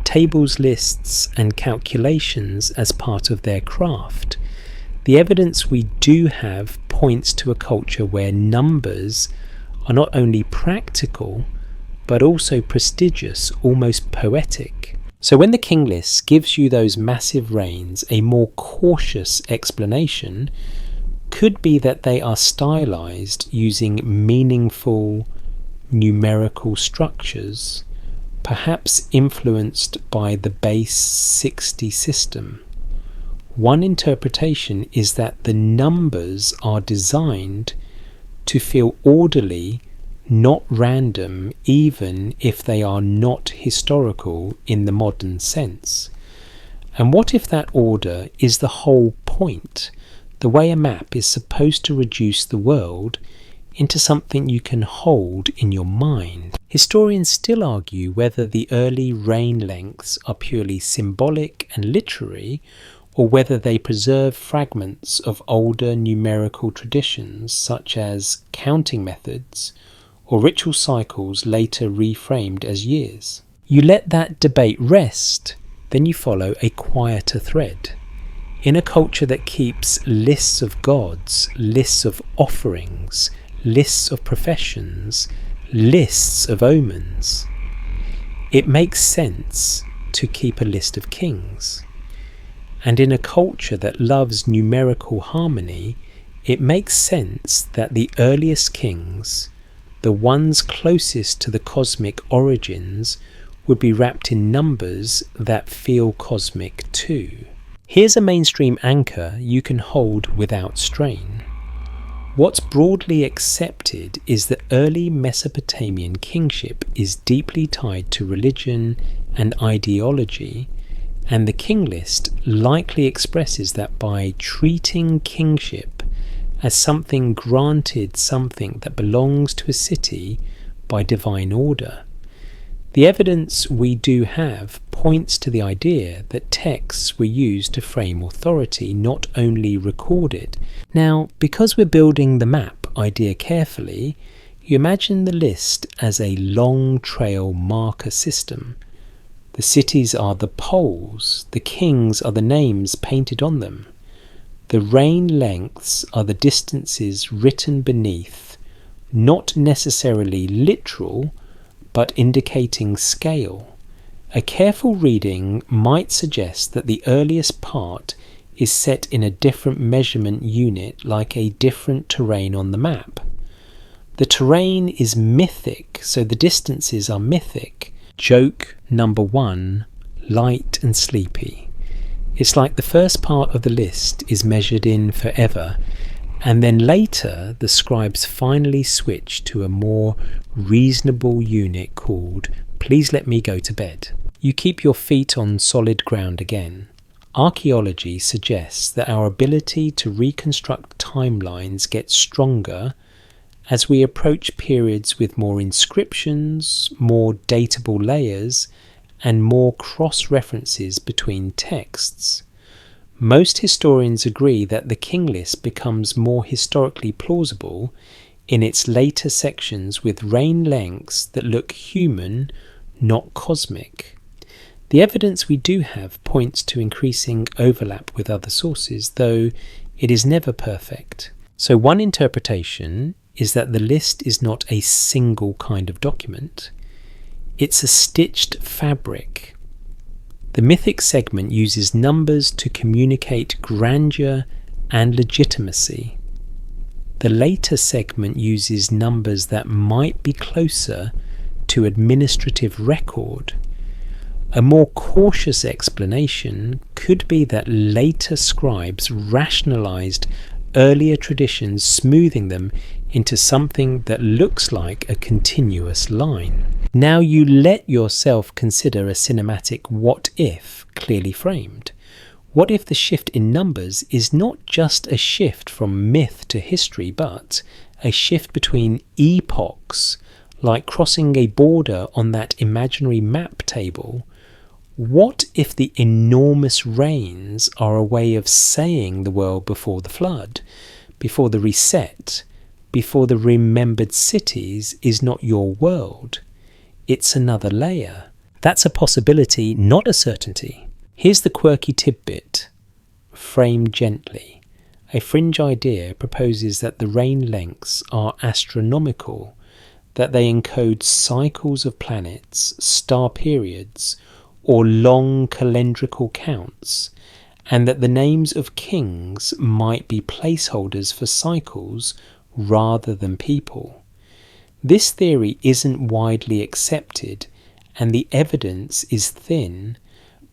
tables, lists, and calculations as part of their craft. The evidence we do have points to a culture where numbers are not only practical, but also prestigious, almost poetic. So when the King List gives you those massive reigns, a more cautious explanation could be that they are stylized using meaningful numerical structures, perhaps influenced by the base 60 system. One interpretation is that the numbers are designed to feel orderly, not random, even if they are not historical in the modern sense. And what if that order is the whole point? The way a map is supposed to reduce the world into something you can hold in your mind. Historians still argue whether the early reign lengths are purely symbolic and literary, or whether they preserve fragments of older numerical traditions such as counting methods or ritual cycles later reframed as years. You let that debate rest, then you follow a quieter thread. In a culture that keeps lists of gods, lists of offerings, lists of professions, lists of omens, it makes sense to keep a list of kings. And in a culture that loves numerical harmony, it makes sense that the earliest kings, the ones closest to the cosmic origins, would be wrapped in numbers that feel cosmic too. Here's a mainstream anchor you can hold without strain. What's broadly accepted is that early Mesopotamian kingship is deeply tied to religion and ideology, and the King List likely expresses that by treating kingship as something granted, something that belongs to a city by divine order. The evidence we do have points to the idea that texts were used to frame authority, not only recorded. Now, because we're building the map idea carefully, you imagine the list as a long trail marker system. The cities are the poles, the kings are the names painted on them. The reign lengths are the distances written beneath, not necessarily literal, but indicating scale. A careful reading might suggest that the earliest part is set in a different measurement unit, like a different terrain on the map. The terrain is mythic, so the distances are mythic. Joke number 1, light and sleepy. It's like the first part of the list is measured in forever, and then later the scribes finally switch to a more reasonable unit called "please let me go to bed." You keep your feet on solid ground again. Archaeology suggests that our ability to reconstruct timelines gets stronger as we approach periods with more inscriptions, more datable layers, and more cross-references between texts. Most historians agree that the King List becomes more historically plausible in its later sections with reign lengths that look human, not cosmic. The evidence we do have points to increasing overlap with other sources, though it is never perfect. So one interpretation is that the list is not a single kind of document. It's a stitched fabric. The mythic segment uses numbers to communicate grandeur and legitimacy. The later segment uses numbers that might be closer to administrative record. A more cautious explanation could be that later scribes rationalized earlier traditions, smoothing them into something that looks like a continuous line. Now you let yourself consider a cinematic what if clearly framed. What if the shift in numbers is not just a shift from myth to history, but a shift between epochs, like crossing a border on that imaginary map table? What if the enormous reigns are a way of saying the world before the flood, before the reset, before the remembered cities is not your world? It's another layer. That's a possibility, not a certainty. Here's the quirky tidbit, framed gently. A fringe idea proposes that the rain lengths are astronomical, that they encode cycles of planets, star periods, or long calendrical counts, and that the names of kings might be placeholders for cycles rather than people. This theory isn't widely accepted, and the evidence is thin,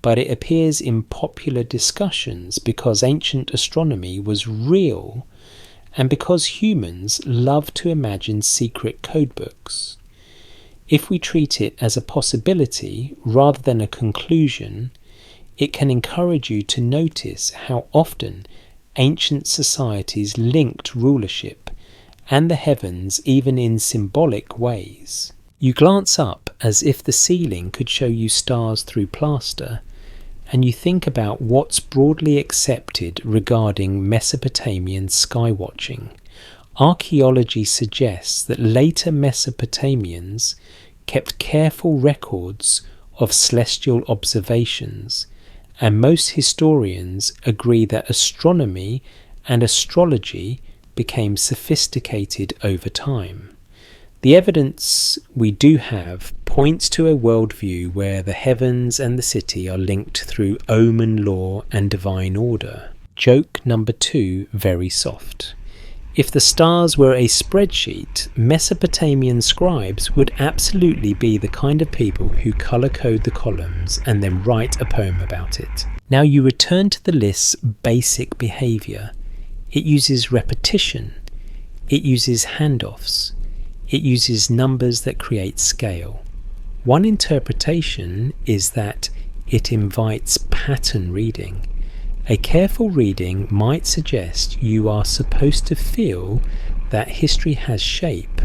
but it appears in popular discussions because ancient astronomy was real and because humans love to imagine secret codebooks. If we treat it as a possibility rather than a conclusion, it can encourage you to notice how often ancient societies linked rulership and the heavens even in symbolic ways. You glance up as if the ceiling could show you stars through plaster, and you think about what's broadly accepted regarding Mesopotamian skywatching. Archaeology suggests that later Mesopotamians kept careful records of celestial observations, and most historians agree that astronomy and astrology became sophisticated over time. The evidence we do have points to a worldview where the heavens and the city are linked through omen law and divine order. Joke number 2, very soft. If the stars were a spreadsheet, Mesopotamian scribes would absolutely be the kind of people who colour code the columns and then write a poem about it. Now you return to the list's basic behaviour. It uses repetition. It uses handoffs. It uses numbers that create scale. One interpretation is that it invites pattern reading. A careful reading might suggest you are supposed to feel that history has shape,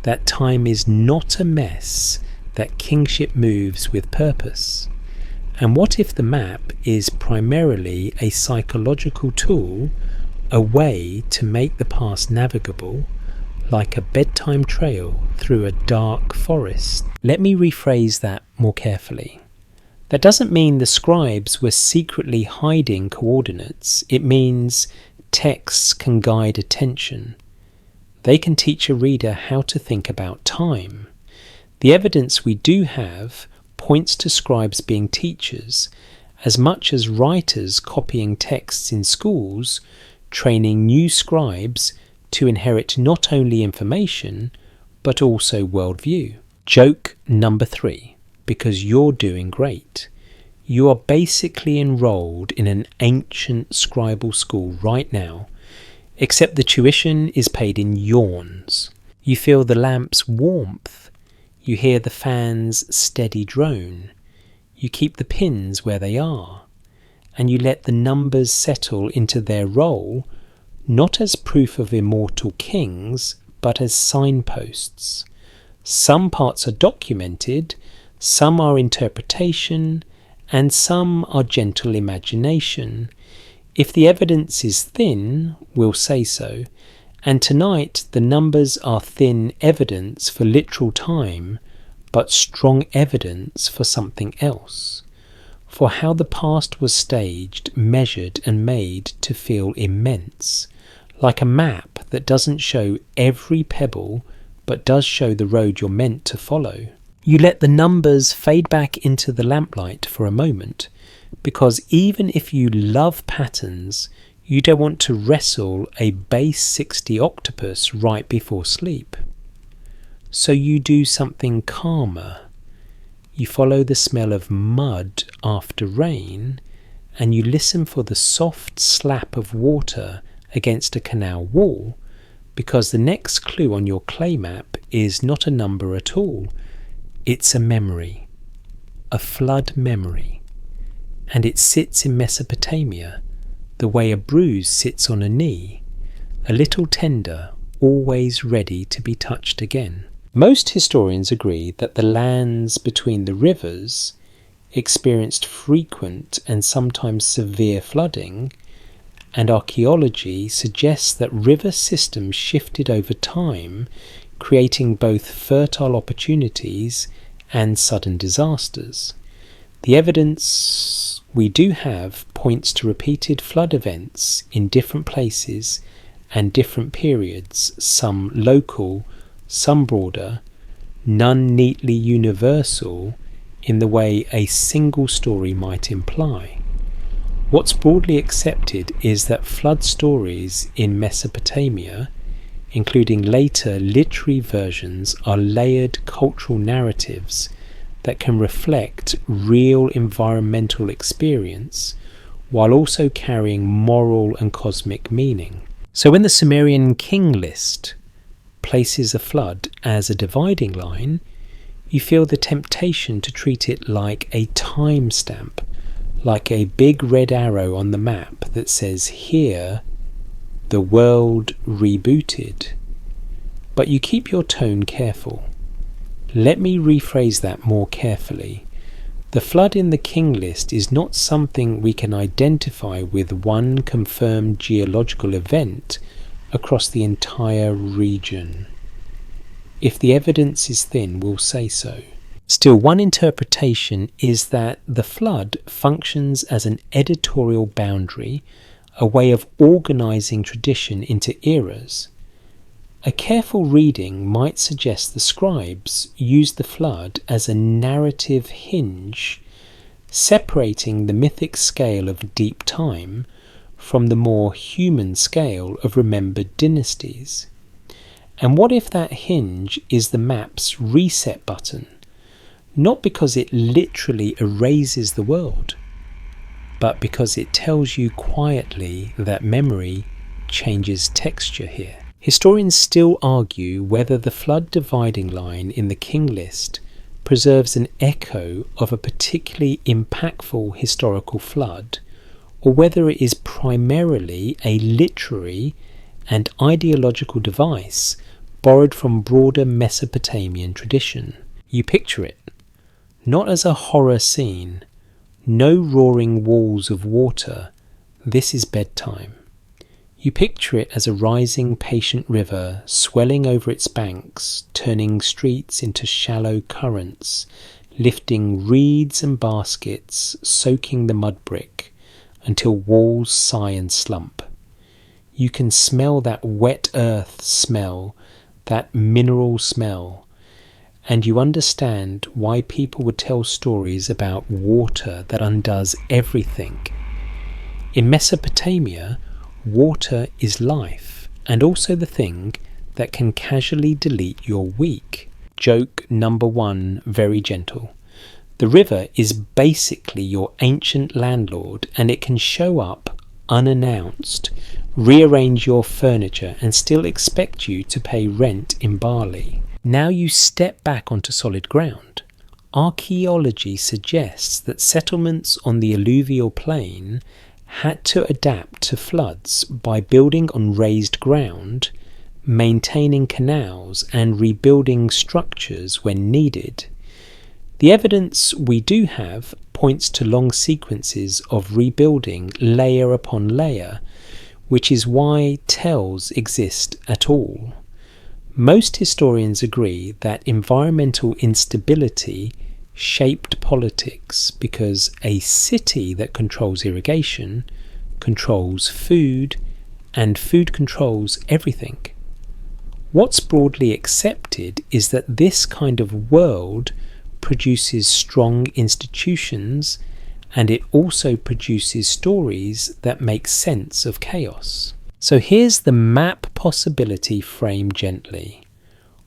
that time is not a mess, that kingship moves with purpose. And what if the map is primarily a psychological tool, a way to make the past navigable, like a bedtime trail through a dark forest? Let me rephrase that more carefully. That doesn't mean the scribes were secretly hiding coordinates. It means texts can guide attention. They can teach a reader how to think about time. The evidence we do have points to scribes being teachers, as much as writers copying texts in schools, training new scribes to inherit not only information, but also worldview. Joke number 3, because you're doing great. You are basically enrolled in an ancient scribal school right now, except the tuition is paid in yawns. You feel the lamp's warmth. You hear the fan's steady drone. You keep the pins where they are, and you let the numbers settle into their role, not as proof of immortal kings, but as signposts. Some parts are documented, some are interpretation, and some are gentle imagination. If the evidence is thin, we'll say so, and tonight the numbers are thin evidence for literal time, but strong evidence for something else, for how the past was staged, measured and made to feel immense, like a map that doesn't show every pebble, but does show the road you're meant to follow. You let the numbers fade back into the lamplight for a moment, because even if you love patterns, you don't want to wrestle a base 60 octopus right before sleep. So you do something calmer. You follow the smell of mud after rain, and you listen for the soft slap of water against a canal wall, because the next clue on your clay map is not a number at all. It's a memory, a flood memory, and it sits in Mesopotamia, the way a bruise sits on a knee, a little tender, always ready to be touched again. Most historians agree that the lands between the rivers experienced frequent and sometimes severe flooding, and archaeology suggests that river systems shifted over time, creating both fertile opportunities and sudden disasters. The evidence we do have points to repeated flood events in different places and different periods, some local, some broader, none neatly universal in the way a single story might imply. What's broadly accepted is that flood stories in Mesopotamia, including later literary versions, are layered cultural narratives that can reflect real environmental experience while also carrying moral and cosmic meaning. So when the Sumerian King List places a flood as a dividing line, you feel the temptation to treat it like a timestamp, like a big red arrow on the map that says, "Here, the world rebooted." But you keep your tone careful. Let me rephrase that more carefully. The flood in the King List is not something we can identify with one confirmed geological event across the entire region. If the evidence is thin, we'll say so. Still, one interpretation is that the flood functions as an editorial boundary, a way of organising tradition into eras. A careful reading might suggest the scribes used the flood as a narrative hinge, separating the mythic scale of deep time from the more human scale of remembered dynasties. And what if that hinge is the map's reset button? Not because it literally erases the world, but because it tells you quietly that memory changes texture here. Historians still argue whether the flood dividing line in the King List preserves an echo of a particularly impactful historical flood, or whether it is primarily a literary and ideological device borrowed from broader Mesopotamian tradition. You picture it, not as a horror scene, no roaring walls of water, this is bedtime. You picture it as a rising patient river swelling over its banks, turning streets into shallow currents, lifting reeds and baskets, soaking the mud brick, until walls sigh and slump. You can smell that wet earth smell, that mineral smell, and you understand why people would tell stories about water that undoes everything. In Mesopotamia, water is life, and also the thing that can casually delete your week. Joke number one, very gentle. The river is basically your ancient landlord, and it can show up unannounced, rearrange your furniture, and still expect you to pay rent in barley. Now you step back onto solid ground. Archaeology suggests that settlements on the alluvial plain had to adapt to floods by building on raised ground, maintaining canals, and rebuilding structures when needed. The evidence we do have points to long sequences of rebuilding layer upon layer, which is why tells exist at all. Most historians agree that environmental instability shaped politics because a city that controls irrigation controls food, and food controls everything. What's broadly accepted is that this kind of world produces strong institutions, and it also produces stories that make sense of chaos. So here's the map possibility framed gently.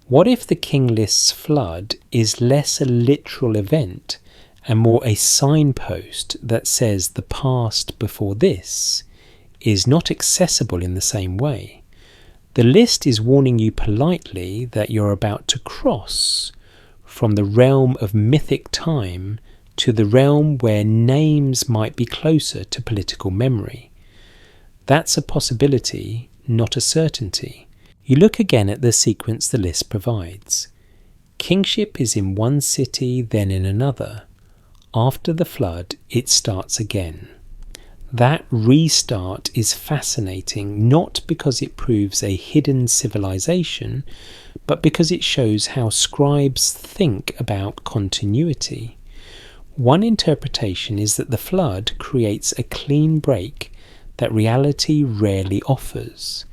What if the King List's flood is less a literal event and more a signpost that says the past before this is not accessible in the same way? The list is warning you politely that you're about to cross from the realm of mythic time to the realm where names might be closer to political memory. That's a possibility, not a certainty. You look again at the sequence the list provides. Kingship is in one city, then in another. After the flood, it starts again. That restart is fascinating, not because it proves a hidden civilization, but because it shows how scribes think about continuity. One interpretation is that the flood creates a clean break that reality rarely offers.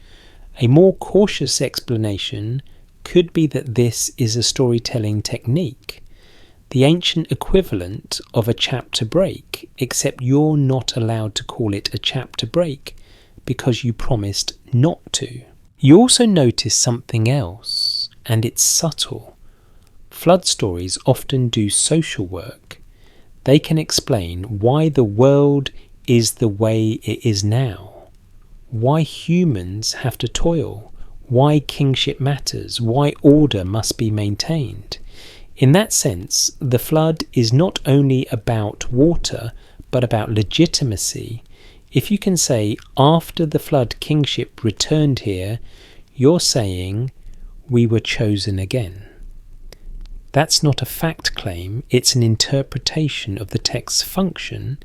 A more cautious explanation could be that this is a storytelling technique, the ancient equivalent of a chapter break, except you're not allowed to call it a chapter break because you promised not to. You also notice something else, and it's subtle. Flood stories often do social work. They can explain why the world is the way it is now, why humans have to toil, why kingship matters, why order must be maintained. In that sense, the flood is not only about water, but about legitimacy. If you can say, after the flood kingship returned here, you're saying, we were chosen again. That's not a fact claim, it's an interpretation of the text's function,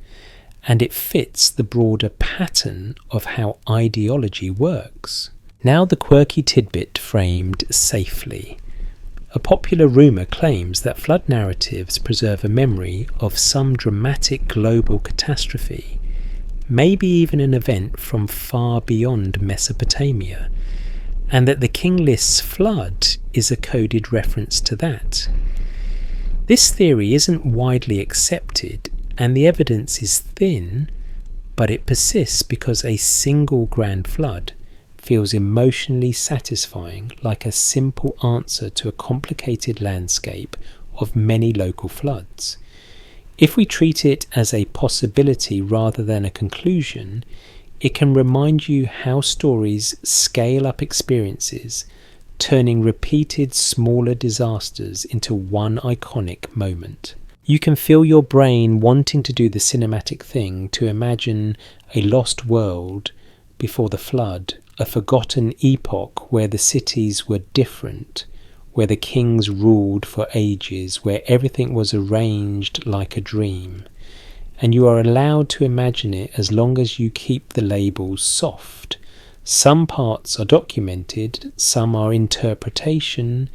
and it fits the broader pattern of how ideology works. Now the quirky tidbit framed safely. A popular rumour claims that flood narratives preserve a memory of some dramatic global catastrophe, maybe even an event from far beyond Mesopotamia, and that the King List's flood is a coded reference to that. This theory isn't widely accepted, and the evidence is thin, but it persists because a single grand flood feels emotionally satisfying, like a simple answer to a complicated landscape of many local floods. If we treat it as a possibility rather than a conclusion, it can remind you how stories scale up experiences, turning repeated smaller disasters into one iconic moment. You can feel your brain wanting to do the cinematic thing to imagine a lost world before the flood, a forgotten epoch where the cities were different, where the kings ruled for ages, where everything was arranged like a dream. And you are allowed to imagine it as long as you keep the labels soft. Some parts are documented, some are interpretation,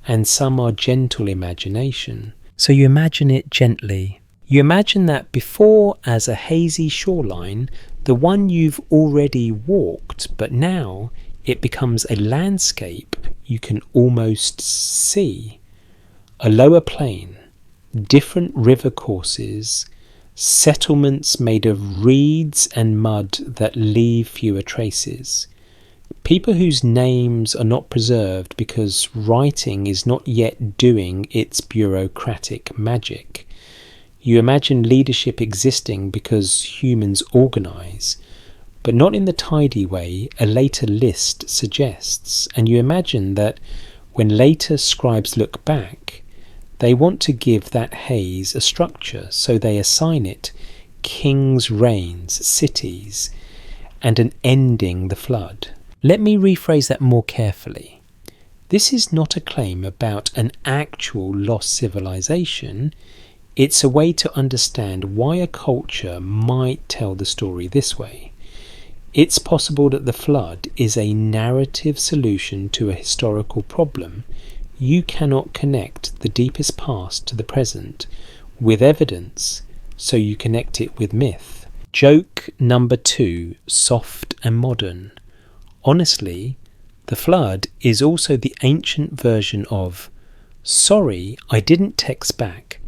and some are gentle imagination. So you imagine it gently. You imagine that before as a hazy shoreline, the one you've already walked, but now it becomes a landscape you can almost see. A lower plain, different river courses, settlements made of reeds and mud that leave fewer traces. People whose names are not preserved because writing is not yet doing its bureaucratic magic. You imagine leadership existing because humans organise, but not in the tidy way a later list suggests, and you imagine that when later scribes look back, they want to give that haze a structure, so they assign it kings' reigns, cities, and an ending the flood. Let me rephrase that more carefully. This is not a claim about an actual lost civilization. It's a way to understand why a culture might tell the story this way. It's possible that the flood is a narrative solution to a historical problem. You cannot connect the deepest past to the present with evidence, so you connect it with myth. Joke number 2, soft and modern. Honestly, the flood is also the ancient version of, sorry, I didn't text back.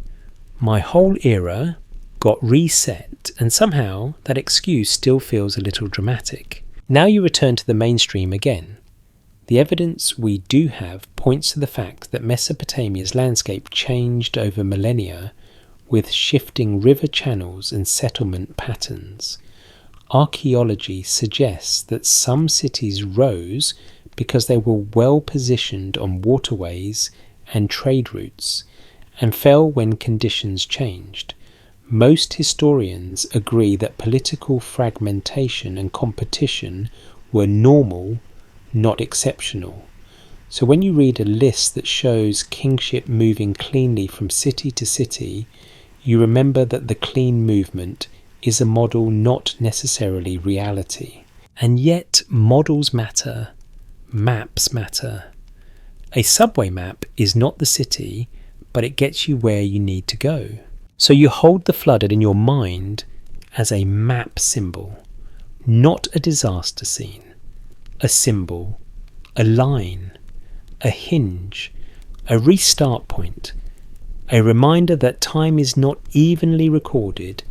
My whole era got reset, and somehow that excuse still feels a little dramatic. Now you return to the mainstream again. The evidence we do have points to the fact that Mesopotamia's landscape changed over millennia with shifting river channels and settlement patterns. Archaeology suggests that some cities rose because they were well positioned on waterways and trade routes, and fell when conditions changed. Most historians agree that political fragmentation and competition were normal, not exceptional. So when you read a list that shows kingship moving cleanly from city to city, you remember that the clean movement is a model, not necessarily reality. And yet models matter, maps matter. A subway map is not the city, but it gets you where you need to go. So you hold the flood in your mind as a map symbol, not a disaster scene, a symbol, a line, a hinge, a restart point, a reminder that time is not evenly recorded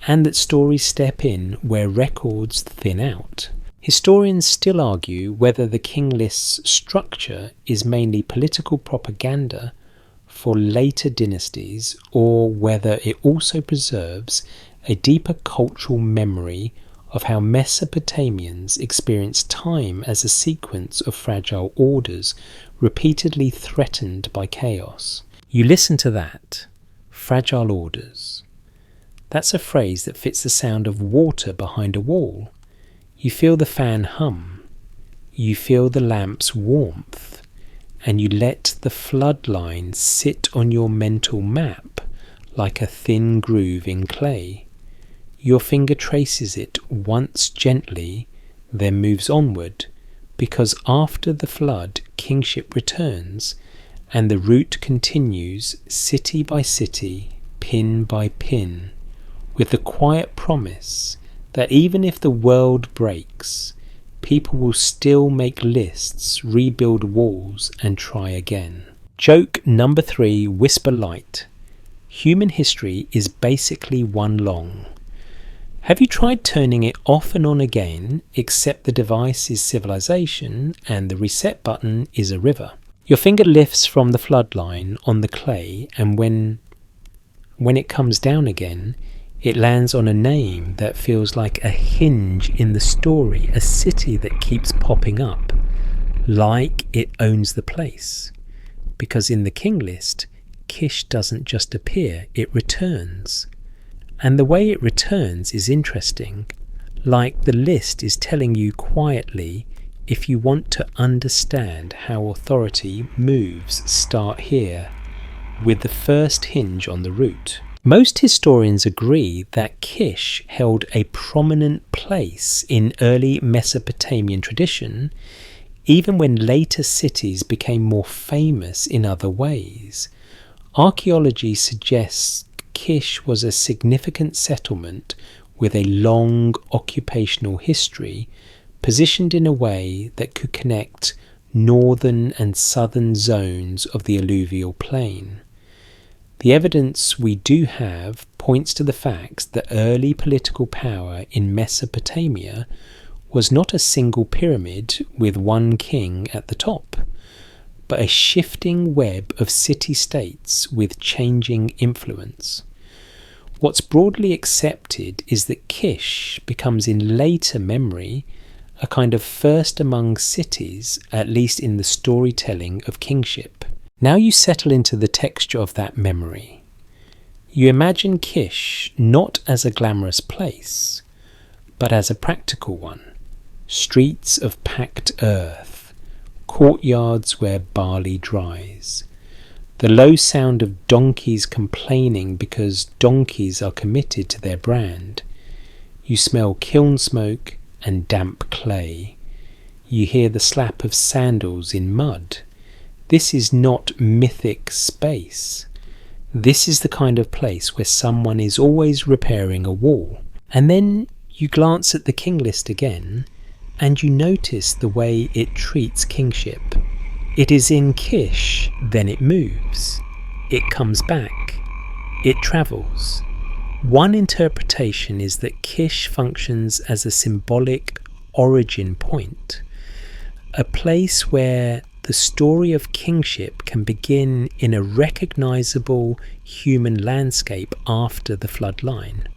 and that stories step in where records thin out. Historians still argue whether the King List's structure is mainly political propaganda for later dynasties or whether it also preserves a deeper cultural memory of how Mesopotamians experienced time as a sequence of fragile orders repeatedly threatened by chaos. You listen to that, fragile orders. That's a phrase that fits the sound of water behind a wall. You feel the fan hum, you feel the lamp's warmth, and you let the flood line sit on your mental map like a thin groove in clay. Your finger traces it once gently, then moves onward, because after the flood, kingship returns, and the route continues city by city, pin by pin, with the quiet promise that even if the world breaks, people will still make lists, rebuild walls, and try again. Joke number 3, whisper light. Human history is basically one long. Have you tried turning it off and on again, except the device is civilization and the reset button is a river? Your finger lifts from the flood line on the clay, and when it comes down again, it lands on a name that feels like a hinge in the story, a city that keeps popping up, like it owns the place. Because in the King List, Kish doesn't just appear, it returns. And the way it returns is interesting, like the list is telling you quietly, if you want to understand how authority moves, start here, with the first hinge on the route. Most historians agree that Kish held a prominent place in early Mesopotamian tradition, even when later cities became more famous in other ways. Archaeology suggests Kish was a significant settlement with a long occupational history, positioned in a way that could connect northern and southern zones of the alluvial plain. The evidence we do have points to the fact that early political power in Mesopotamia was not a single pyramid with one king at the top, but a shifting web of city-states with changing influence. What's broadly accepted is that Kish becomes in later memory a kind of first among cities, at least in the storytelling of kingship. Now you settle into the texture of that memory. You imagine Kish not as a glamorous place, but as a practical one. Streets of packed earth, courtyards where barley dries, the low sound of donkeys complaining because donkeys are committed to their brand. You smell kiln smoke and damp clay. You hear the slap of sandals in mud. This is not mythic space. This is the kind of place where someone is always repairing a wall. And then you glance at the King List again, and you notice the way it treats kingship. It is in Kish, then it moves. It comes back. It travels. One interpretation is that Kish functions as a symbolic origin point, a place where the story of kingship can begin in a recognizable human landscape after the flood line.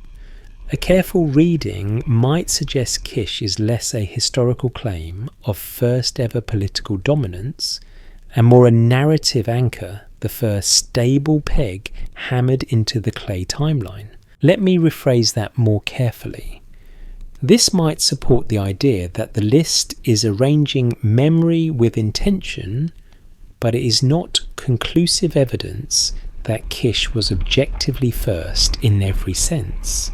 A careful reading might suggest Kish is less a historical claim of first ever political dominance and more a narrative anchor, the first stable peg hammered into the clay timeline. Let me rephrase that more carefully. This might support the idea that the list is arranging memory with intention, but it is not conclusive evidence that Kish was objectively first in every sense.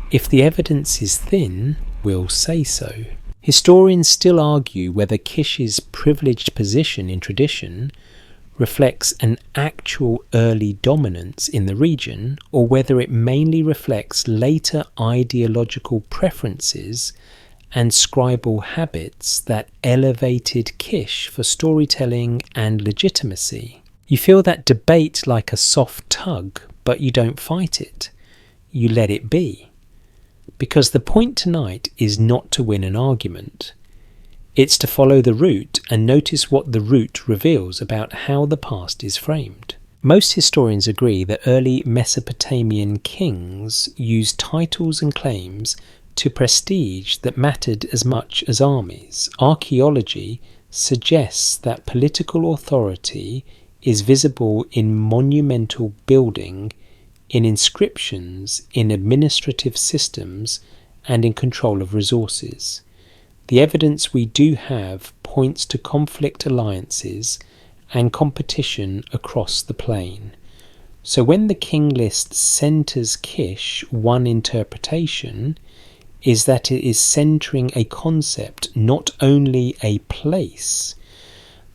If the evidence is thin, we'll say so. Historians still argue whether Kish's privileged position in tradition reflects an actual early dominance in the region, or whether it mainly reflects later ideological preferences and scribal habits that elevated Kish for storytelling and legitimacy. You feel that debate like a soft tug, but you don't fight it. You let it be. Because the point tonight is not to win an argument. It's to follow the route and notice what the route reveals about how the past is framed. Most historians agree that early Mesopotamian kings used titles and claims to prestige that mattered as much as armies. Archaeology suggests that political authority is visible in monumental building, in inscriptions, in administrative systems, and in control of resources. The evidence we do have points to conflict alliances and competition across the plain. So when the King List centres Kish, one interpretation is that it is centering a concept, not only a place,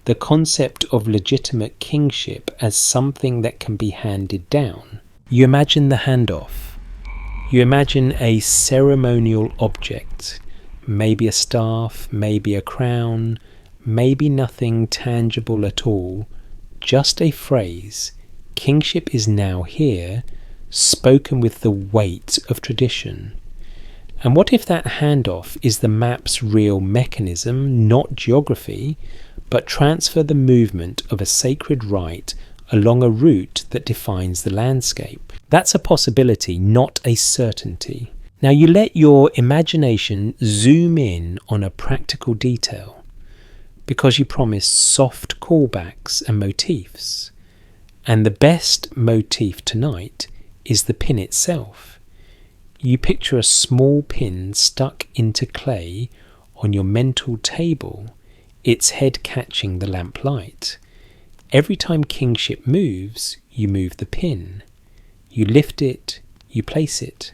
the concept of legitimate kingship as something that can be handed down. You imagine the handoff. You imagine a ceremonial object, maybe a staff, maybe a crown, maybe nothing tangible at all, just a phrase, kingship is now here, spoken with the weight of tradition. And what if that handoff is the map's real mechanism, not geography, but transfer the movement of a sacred rite along a route that defines the landscape? That's a possibility, not a certainty. Now you let your imagination zoom in on a practical detail, because you promise soft callbacks and motifs. And the best motif tonight is the pin itself. You picture a small pin stuck into clay on your mental table, its head catching the lamplight. Every time kingship moves, you move the pin. You lift it, you place it.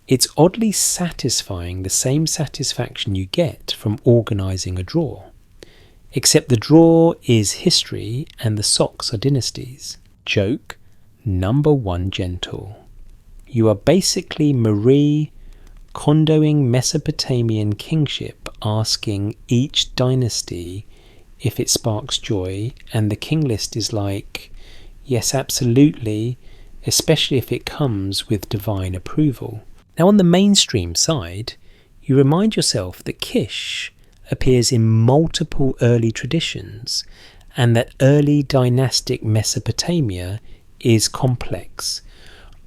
It's oddly satisfying, the same satisfaction you get from organising a drawer. Except the drawer is history and the socks are dynasties. Joke number 1 gentle. You are basically Marie Kondoing Mesopotamian kingship, asking each dynasty if it sparks joy, and the King List is like, yes, absolutely, especially if it comes with divine approval. Now on the mainstream side, you remind yourself that Kish appears in multiple early traditions, and that early dynastic Mesopotamia is complex.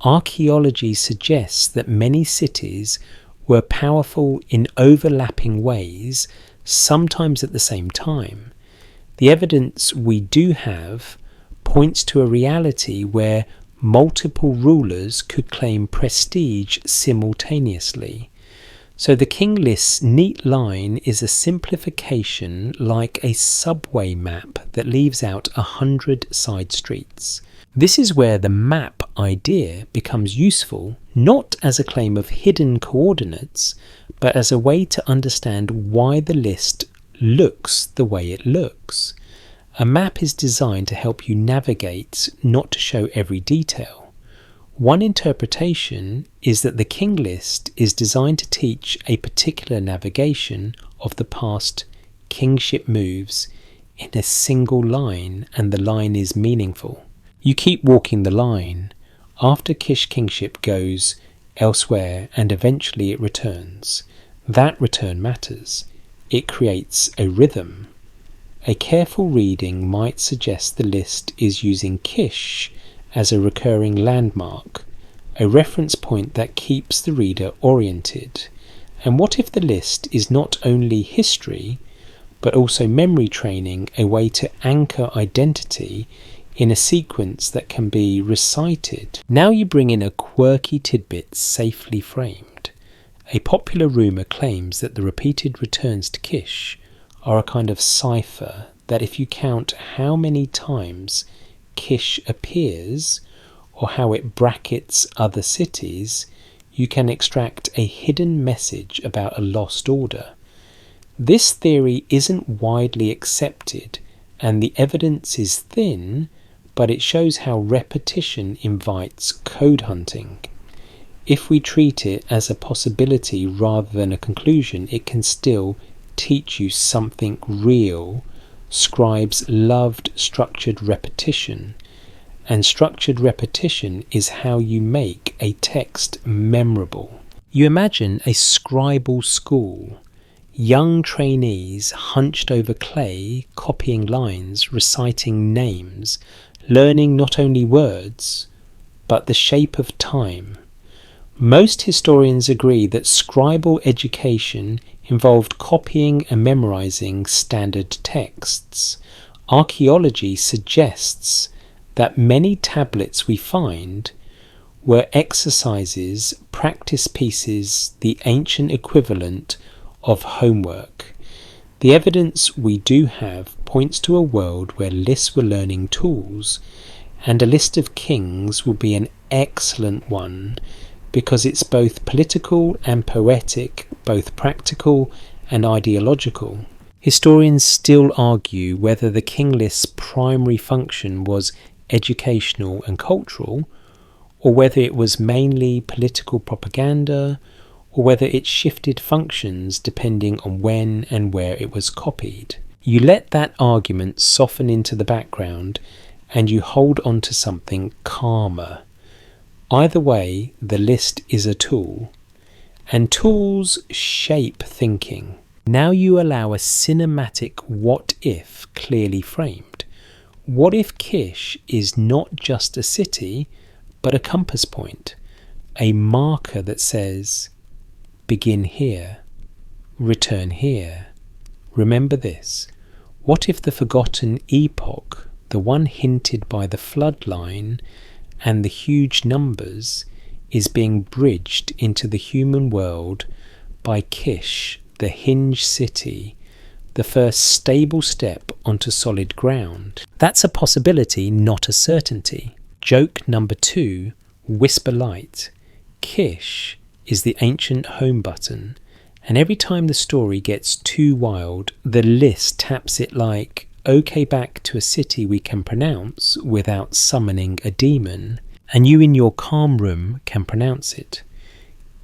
Archaeology suggests that many cities were powerful in overlapping ways, sometimes at the same time. The evidence we do have points to a reality where multiple rulers could claim prestige simultaneously. So the King List's neat line is a simplification like a subway map that leaves out 100 side streets. This is where the map idea becomes useful, not as a claim of hidden coordinates, but as a way to understand why the list looks the way it looks. A map is designed to help you navigate, not to show every detail. One interpretation is that the King List is designed to teach a particular navigation of the past kingship moves in a single line, and the line is meaningful. You keep walking the line. After Kish kingship goes elsewhere and eventually it returns. That return matters. It creates a rhythm. A careful reading might suggest the list is using Kish as a recurring landmark, a reference point that keeps the reader oriented. And what if the list is not only history, but also memory training, a way to anchor identity in a sequence that can be recited? Now you bring in a quirky tidbit safely framed. A popular rumour claims that the repeated returns to Kish are a kind of cipher, that if you count how many times Kish appears, or how it brackets other cities, you can extract a hidden message about a lost order. This theory isn't widely accepted, and the evidence is thin, but it shows how repetition invites code hunting. If we treat it as a possibility rather than a conclusion, it can still teach you something real. Scribes loved structured repetition, and structured repetition is how you make a text memorable. You imagine a scribal school, young trainees hunched over clay, copying lines, reciting names, learning not only words, but the shape of time. Most historians agree that scribal education involved copying and memorizing standard texts. Archaeology suggests that many tablets we find were exercises, practice pieces, the ancient equivalent of homework. The evidence we do have points to a world where lists were learning tools, and a list of kings will be an excellent one because it's both political and poetic, both practical and ideological. Historians still argue whether the king list's primary function was educational and cultural, or whether it was mainly political propaganda, or whether it shifted functions depending on when and where it was copied. You let that argument soften into the background and you hold on to something calmer. Either way, the list is a tool, and tools shape thinking. Now you allow a cinematic what if clearly framed. What if Kish is not just a city, but a compass point, a marker that says, begin here, return here, remember this? What if the forgotten epoch, the one hinted by the flood line and the huge numbers, is being bridged into the human world by Kish, the hinge city, the first stable step onto solid ground? That's a possibility, not a certainty. Joke number 2, whisper light. Kish is the ancient home button, and every time the story gets too wild, the list taps it like, okay, back to a city we can pronounce without summoning a demon, and you in your calm room can pronounce it.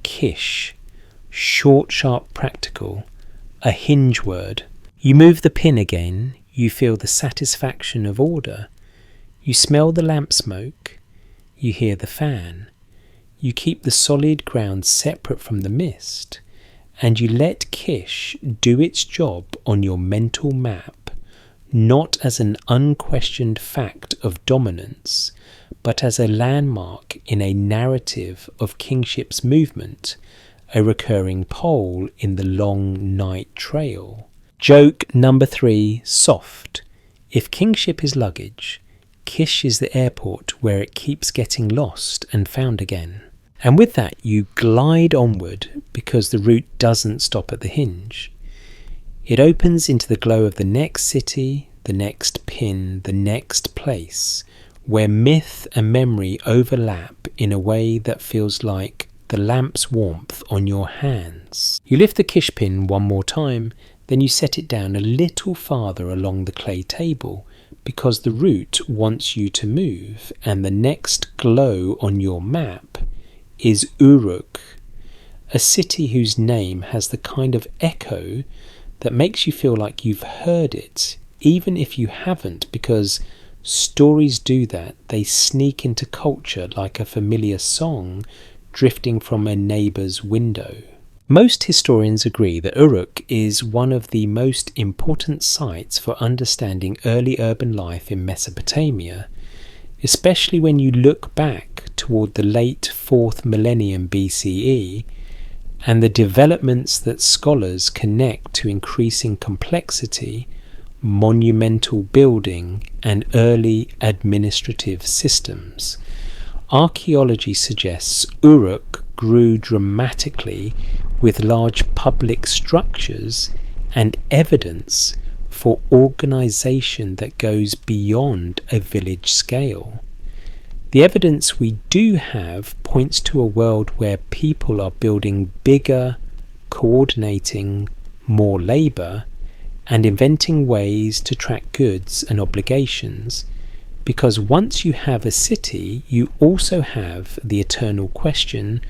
Kish, short, sharp, practical, a hinge word. You move the pin again, you feel the satisfaction of order. You smell the lamp smoke, you hear the fan. You keep the solid ground separate from the mist, and you let Kish do its job on your mental map, not as an unquestioned fact of dominance, but as a landmark in a narrative of kingship's movement, a recurring pole in the long night trail. Joke number 3, soft. If kingship is luggage, Kish is the airport where it keeps getting lost and found again. And with that you glide onward because the route doesn't stop at the hinge. It opens into the glow of the next city, the next pin, the next place, where myth and memory overlap in a way that feels like the lamp's warmth on your hands. You lift the Kish pin one more time, then you set it down a little farther along the clay table because the route wants you to move, and the next glow on your map is Uruk, a city whose name has the kind of echo that makes you feel like you've heard it, even if you haven't, because stories do that. They sneak into culture like a familiar song drifting from a neighbour's window. Most historians agree that Uruk is one of the most important sites for understanding early urban life in Mesopotamia, especially when you look back toward the late 4th millennium BCE and the developments that scholars connect to increasing complexity, monumental building, and early administrative systems. Archaeology suggests Uruk grew dramatically with large public structures and evidence for organisation that goes beyond a village scale. The evidence we do have points to a world where people are building bigger, coordinating more labour, and inventing ways to track goods and obligations, because once you have a city, you also have the eternal question,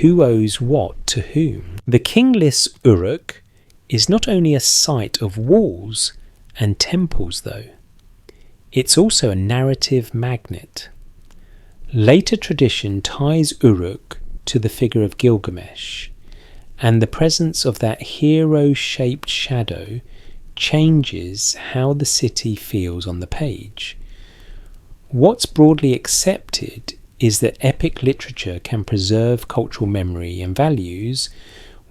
who owes what to whom? The King List Uruk is not only a site of walls and temples though, it's also a narrative magnet. Later tradition ties Uruk to the figure of Gilgamesh, and the presence of that hero-shaped shadow changes how the city feels on the page. What's broadly accepted is that epic literature can preserve cultural memory and values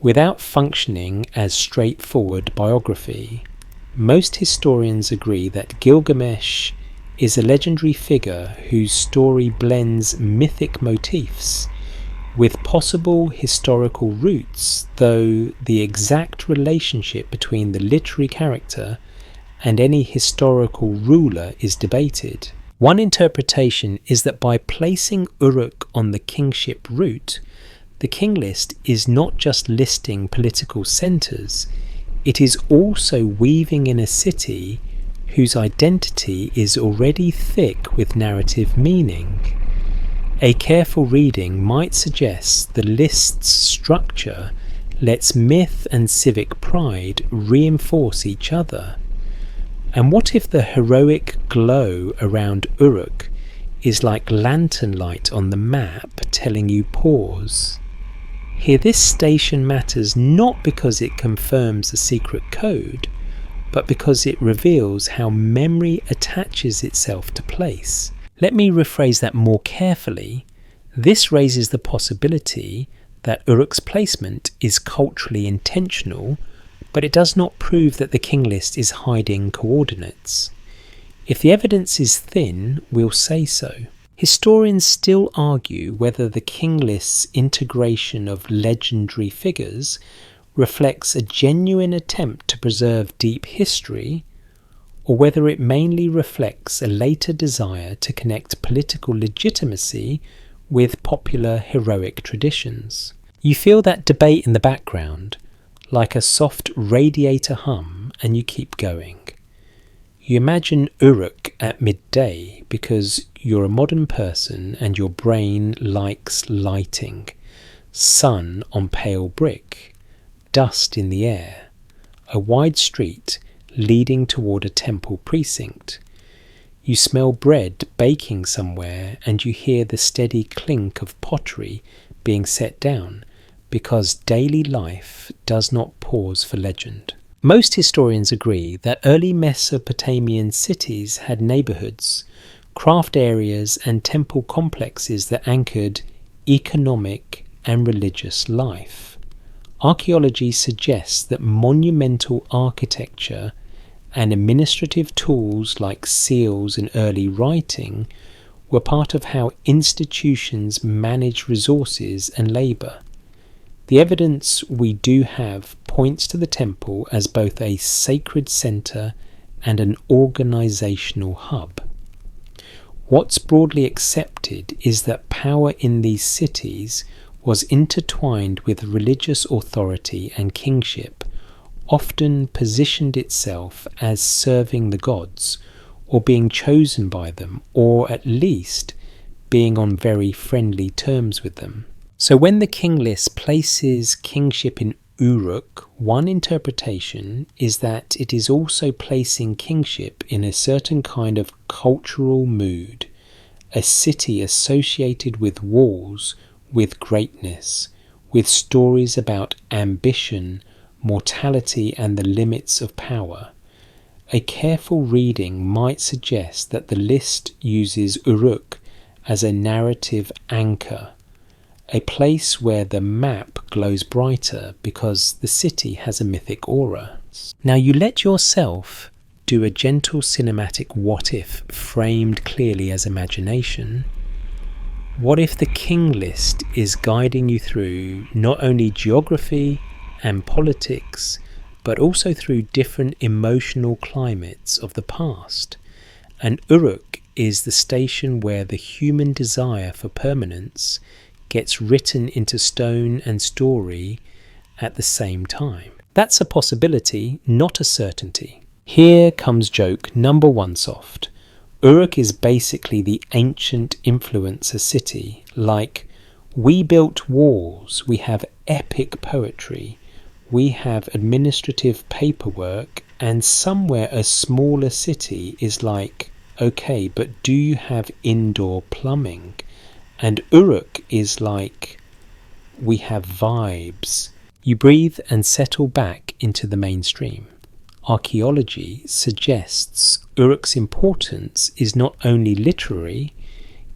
without functioning as straightforward biography. Most historians agree that Gilgamesh is a legendary figure whose story blends mythic motifs with possible historical roots, though the exact relationship between the literary character and any historical ruler is debated. One interpretation is that by placing Uruk on the kingship route, the King List is not just listing political centres, it is also weaving in a city whose identity is already thick with narrative meaning. A careful reading might suggest the list's structure lets myth and civic pride reinforce each other. And what if the heroic glow around Uruk is like lantern light on the map telling you pause? Here this station matters not because it confirms a secret code, but because it reveals how memory attaches itself to place. Let me rephrase that more carefully. This raises the possibility that Uruk's placement is culturally intentional, but it does not prove that the King List is hiding coordinates. If the evidence is thin, we'll say so. Historians still argue whether the King List's integration of legendary figures reflects a genuine attempt to preserve deep history, or whether it mainly reflects a later desire to connect political legitimacy with popular heroic traditions. You feel that debate in the background, like a soft radiator hum, and you keep going. You imagine Uruk at midday because you're a modern person and your brain likes lighting, sun on pale brick, dust in the air, a wide street leading toward a temple precinct. You smell bread baking somewhere and you hear the steady clink of pottery being set down, because daily life does not pause for legend. Most historians agree that early Mesopotamian cities had neighbourhoods, craft areas and temple complexes that anchored economic and religious life. Archaeology suggests that monumental architecture and administrative tools like seals and early writing were part of how institutions managed resources and labour. The evidence we do have points to the temple as both a sacred centre and an organisational hub. What's broadly accepted is that power in these cities was intertwined with religious authority and kingship, often positioned itself as serving the gods, or being chosen by them, or at least being on very friendly terms with them. So when the King List places kingship in Uruk, one interpretation is that it is also placing kingship in a certain kind of cultural mood, a city associated with walls, with greatness, with stories about ambition, mortality and the limits of power. A careful reading might suggest that the list uses Uruk as a narrative anchor, a place where the map glows brighter because the city has a mythic aura. Now you let yourself do a gentle cinematic what-if framed clearly as imagination. What if the King List is guiding you through not only geography and politics, but also through different emotional climates of the past? And Uruk is the station where the human desire for permanence gets written into stone and story at the same time. That's a possibility, not a certainty. Here comes joke number 1 soft. Uruk is basically the ancient influencer city, like, we built walls, we have epic poetry, we have administrative paperwork, and somewhere a smaller city is like, okay, but do you have indoor plumbing? And Uruk is like, we have vibes. You breathe and settle back into the mainstream. Archaeology suggests Uruk's importance is not only literary,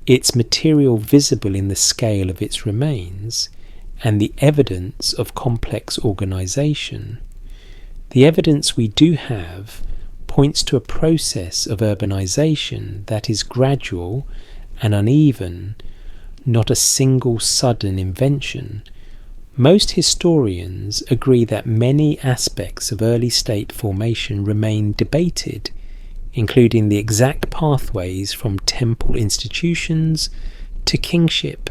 its material visible in the scale of its remains, and the evidence of complex organisation. The evidence we do have points to a process of urbanisation that is gradual and uneven, not a single sudden invention. Most historians agree that many aspects of early state formation remain debated, including the exact pathways from temple institutions to kingship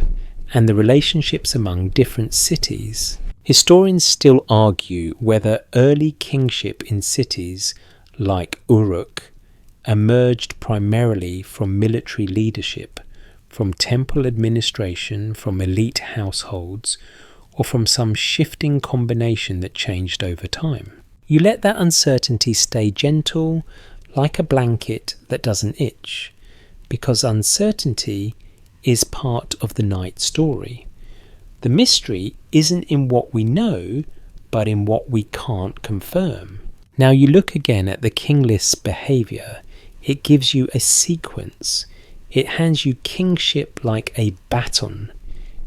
and the relationships among different cities. Historians still argue whether early kingship in cities like Uruk emerged primarily from military leadership, from temple administration, from elite households, or from some shifting combination that changed over time. You let that uncertainty stay gentle, like a blanket that doesn't itch, because uncertainty is part of the night story. The mystery isn't in what we know, but in what we can't confirm. Now you look again at the King List's behaviour. It gives you a sequence. It hands you kingship like a baton.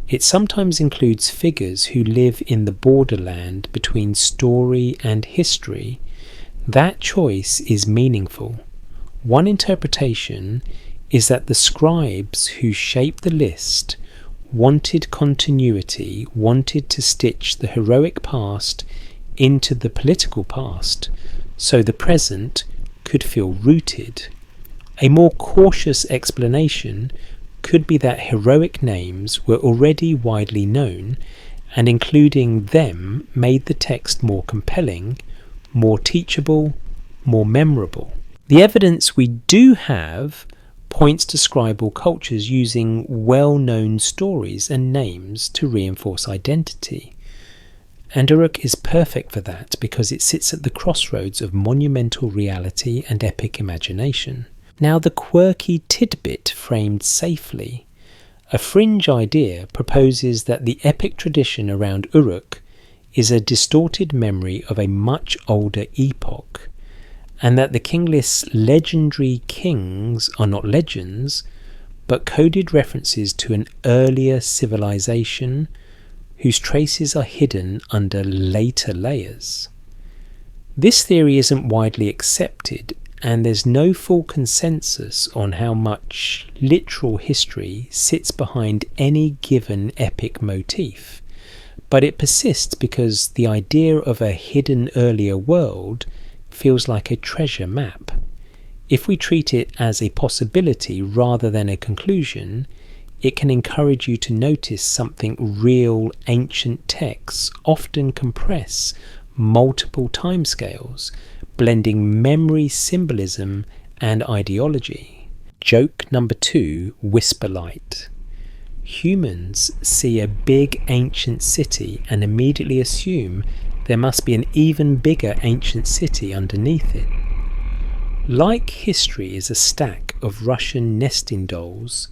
It sometimes includes figures who live in the borderland between story and history. That choice is meaningful. One interpretation is that the scribes who shaped the list wanted continuity, wanted to stitch the heroic past into the political past, so the present could feel rooted. A more cautious explanation could be that heroic names were already widely known, and including them made the text more compelling, more teachable, more memorable. The evidence we do have points to scribal cultures using well-known stories and names to reinforce identity. And Uruk is perfect for that because it sits at the crossroads of monumental reality and epic imagination. Now the quirky tidbit framed safely. A fringe idea proposes that the epic tradition around Uruk is a distorted memory of a much older epoch, and that the King List's legendary kings are not legends, but coded references to an earlier civilization whose traces are hidden under later layers. This theory isn't widely accepted, and there's no full consensus on how much literal history sits behind any given epic motif, but it persists because the idea of a hidden earlier world feels like a treasure map. If we treat it as a possibility rather than a conclusion, it can encourage you to notice something real. Ancient texts often compress multiple timescales, blending memory, symbolism, and ideology. Joke number 2, whisper light. Humans see a big ancient city and immediately assume there must be an even bigger ancient city underneath it. Like history is a stack of Russian nesting dolls,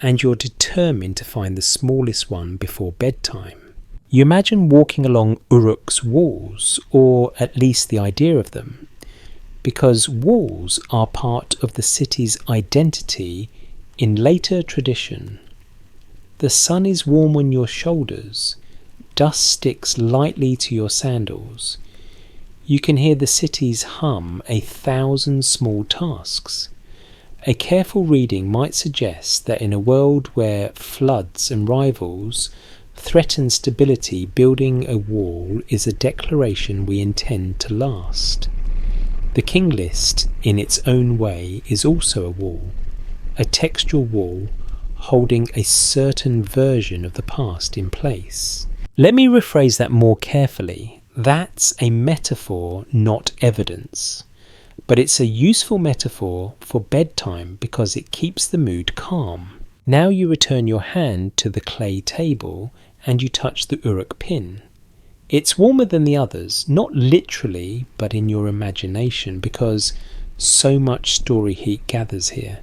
and you're determined to find the smallest one before bedtime. You imagine walking along Uruk's walls, or at least the idea of them, because walls are part of the city's identity in later tradition. The sun is warm on your shoulders, dust sticks lightly to your sandals. You can hear the city's hum 1,000 small tasks. A careful reading might suggest that in a world where floods and rivals threaten stability, building a wall is a declaration we intend to last. The King List, in its own way, is also a wall, a textual wall holding a certain version of the past in place. Let me rephrase that more carefully. that's a metaphor, not evidence. But it's a useful metaphor for bedtime because it keeps the mood calm. Now you return your hand to the clay table and you touch the Uruk pin. It's warmer than the others, not literally, but in your imagination, because so much story heat gathers here.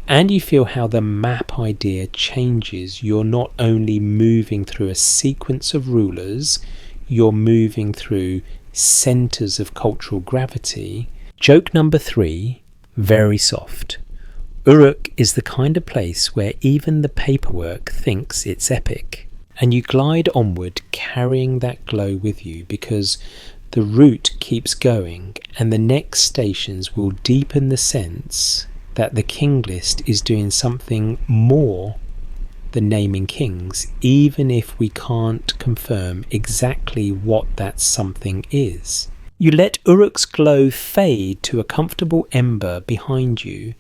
And you feel how the map idea changes. You're not only moving through a sequence of rulers, you're moving through centres of cultural gravity. Joke number 3, very soft. Uruk is the kind of place where even the paperwork thinks it's epic. And you glide onward carrying that glow with you because the route keeps going and the next stations will deepen the sense that the King List is doing something more than naming kings, even if we can't confirm exactly what that something is. You let Uruk's glow fade to a comfortable ember behind you,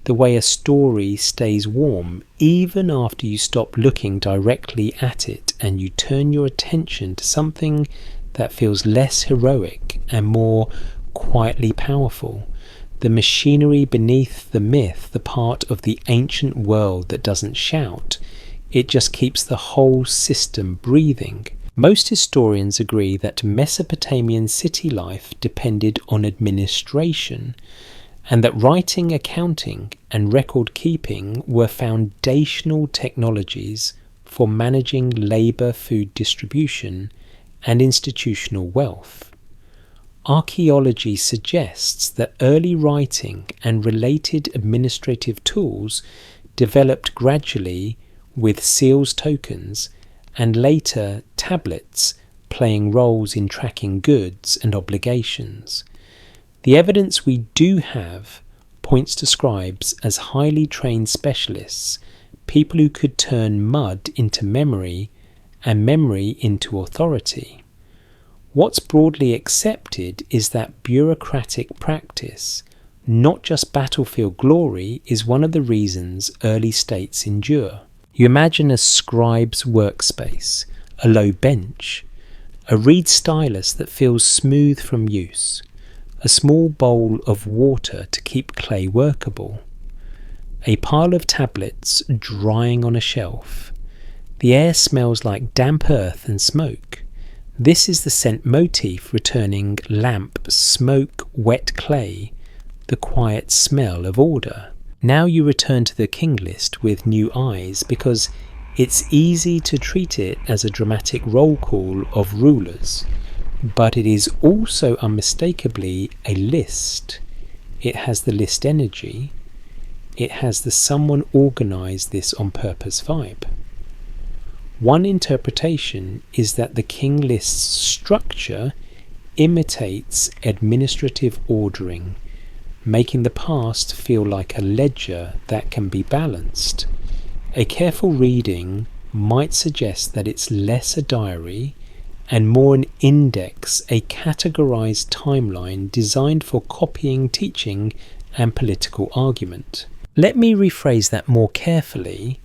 the way a story stays warm even after you stop looking directly at it and you turn your attention to something that feels less heroic and more quietly powerful. The machinery beneath the myth, the part of the ancient world that doesn't shout. It just keeps the whole system breathing. Most historians agree that Mesopotamian city life depended on administration, and that writing, accounting, and record keeping were foundational technologies for managing labour, food distribution, and institutional wealth. Archaeology suggests that early writing and related administrative tools developed gradually with seals tokens and later tablets playing roles in tracking goods and obligations. The evidence we do have points to scribes as highly trained specialists, people who could turn mud into memory and memory into authority. What's broadly accepted is that bureaucratic practice, not just battlefield glory, is one of the reasons early states endure. You imagine a scribe's workspace, a low bench, a reed stylus that feels smooth from use, a small bowl of water to keep clay workable, a pile of tablets drying on a shelf. The air smells like damp earth and smoke. This is the scent motif returning: lamp, smoke, wet clay, the quiet smell of order. Now you return to the King List with new eyes because it's easy to treat it as a dramatic roll call of rulers, but it is also unmistakably a list. It has the list energy. It has the someone organised this on purpose vibe. One interpretation is that the King List's structure imitates administrative ordering, making the past feel like a ledger that can be balanced. A careful reading might suggest that it's less a diary and more an index, a categorized timeline designed for copying, teaching, and political argument. Let me rephrase that more carefully.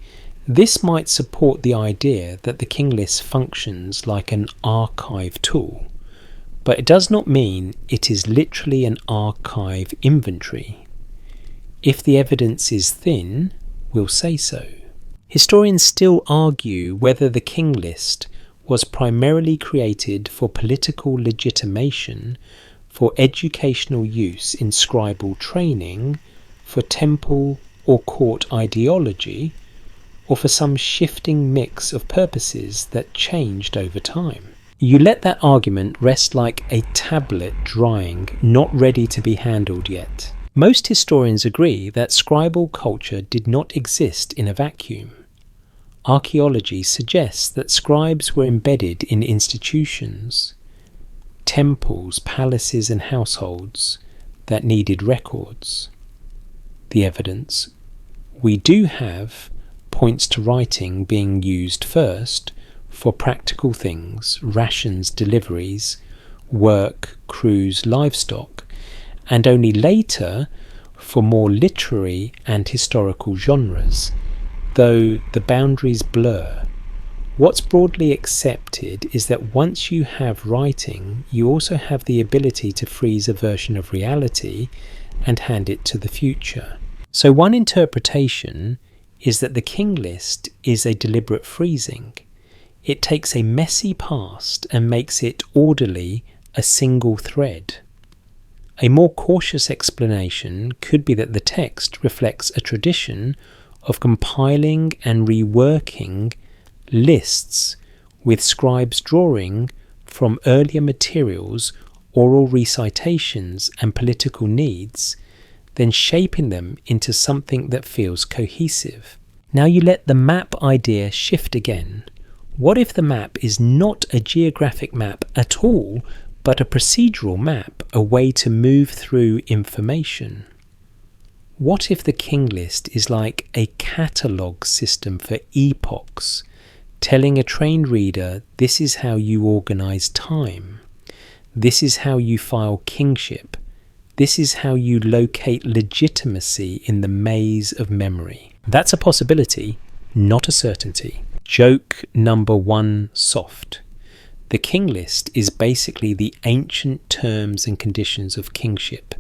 This might support the idea that the King List functions like an archive tool, but it does not mean it is literally an archive inventory. If the evidence is thin, we'll say so. Historians still argue whether the King List was primarily created for political legitimation, for educational use in scribal training, for temple or court ideology, or for some shifting mix of purposes that changed over time. You let that argument rest like a tablet drying, not ready to be handled yet. Most historians agree that scribal culture did not exist in a vacuum. Archaeology suggests that scribes were embedded in institutions, temples, palaces, and households that needed records. The evidence we do have points to writing being used first for practical things, rations, deliveries, work, crews, livestock, and only later for more literary and historical genres, though the boundaries blur. What's broadly accepted is that once you have writing, you also have the ability to freeze a version of reality and hand it to the future. So one interpretation is that the King List is a deliberate freezing. It takes a messy past and makes it orderly, a single thread. A more cautious explanation could be that the text reflects a tradition of compiling and reworking lists, with scribes drawing from earlier materials, oral recitations and political needs, then shaping them into something that feels cohesive. Now you let the map idea shift again. What if the map is not a geographic map at all, but a procedural map, a way to move through information? What if the King List is like a catalogue system for epochs, telling a trained reader, this is how you organise time, this is how you file kingship, this is how you locate legitimacy in the maze of memory? That's a possibility, not a certainty. Joke number 1 soft. The King List is basically the ancient terms and conditions of kingship,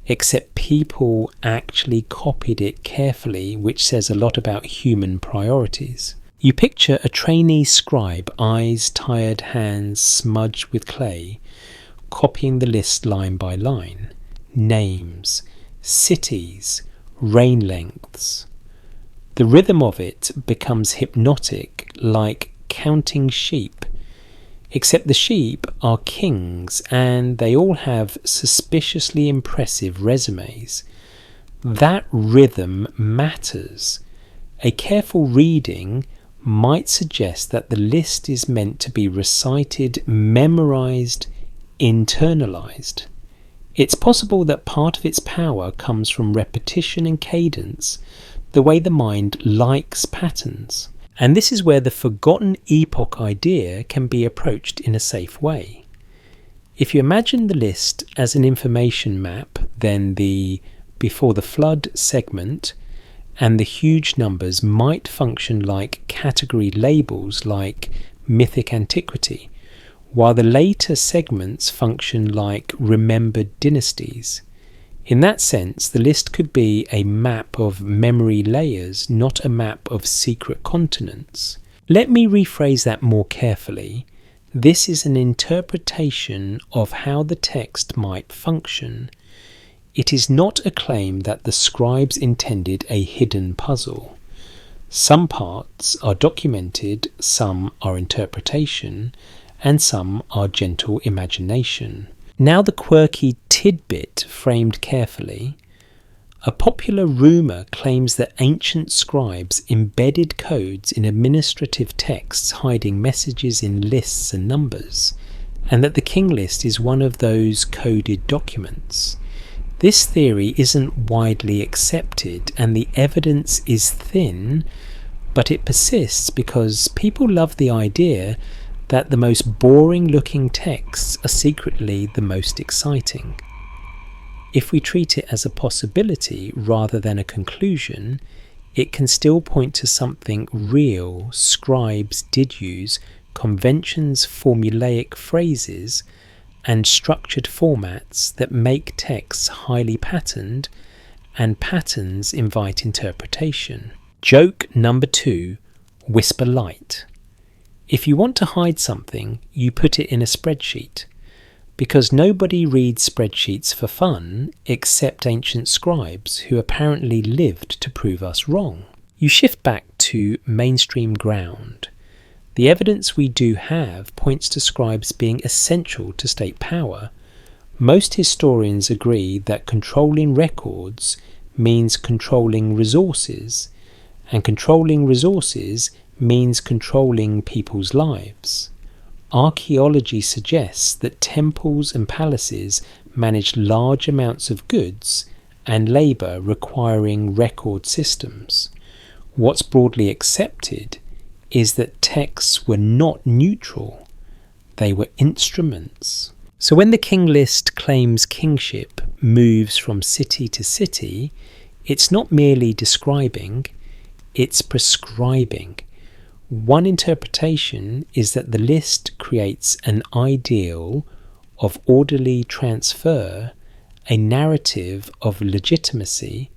except people actually copied it carefully, which says a lot about human priorities. You picture a trainee scribe, eyes tired, hands smudged with clay, copying the list line by line. Names, cities, reign lengths. The rhythm of it becomes hypnotic, like counting sheep, except the sheep are kings and they all have suspiciously impressive resumes. That rhythm matters. A careful reading might suggest that the list is meant to be recited, memorized, internalized. It's possible that part of its power comes from repetition and cadence, the way the mind likes patterns. And this is where the forgotten epoch idea can be approached in a safe way. If you imagine the list as an information map, then the before the flood segment and the huge numbers might function like category labels like mythic antiquity, while the later segments function like remembered dynasties. In that sense, the list could be a map of memory layers, not a map of secret continents. Let me rephrase that more carefully. This is an interpretation of how the text might function. It is not a claim that the scribes intended a hidden puzzle. Some parts are documented, some are interpretation, and some are gentle imagination. Now the quirky tidbit framed carefully. A popular rumour claims that ancient scribes embedded codes in administrative texts hiding messages in lists and numbers, and that the King List is one of those coded documents. This theory isn't widely accepted and the evidence is thin, but it persists because people love the idea that the most boring looking texts are secretly the most exciting. If we treat it as a possibility rather than a conclusion, it can still point to something real. Scribes did use conventions, formulaic phrases, and structured formats that make texts highly patterned, and patterns invite interpretation. Joke number 2, whisper light. If you want to hide something, you put it in a spreadsheet, because nobody reads spreadsheets for fun except ancient scribes who apparently lived to prove us wrong. You shift back to mainstream ground. The evidence we do have points to scribes being essential to state power. Most historians agree that controlling records means controlling resources, and controlling resources means controlling people's lives. Archaeology suggests that temples and palaces managed large amounts of goods and labour requiring record systems. What's broadly accepted is that texts were not neutral, they were instruments. So when the King List claims kingship moves from city to city, it's not merely describing, it's prescribing. One interpretation is that the list creates an ideal of orderly transfer, a narrative of legitimacy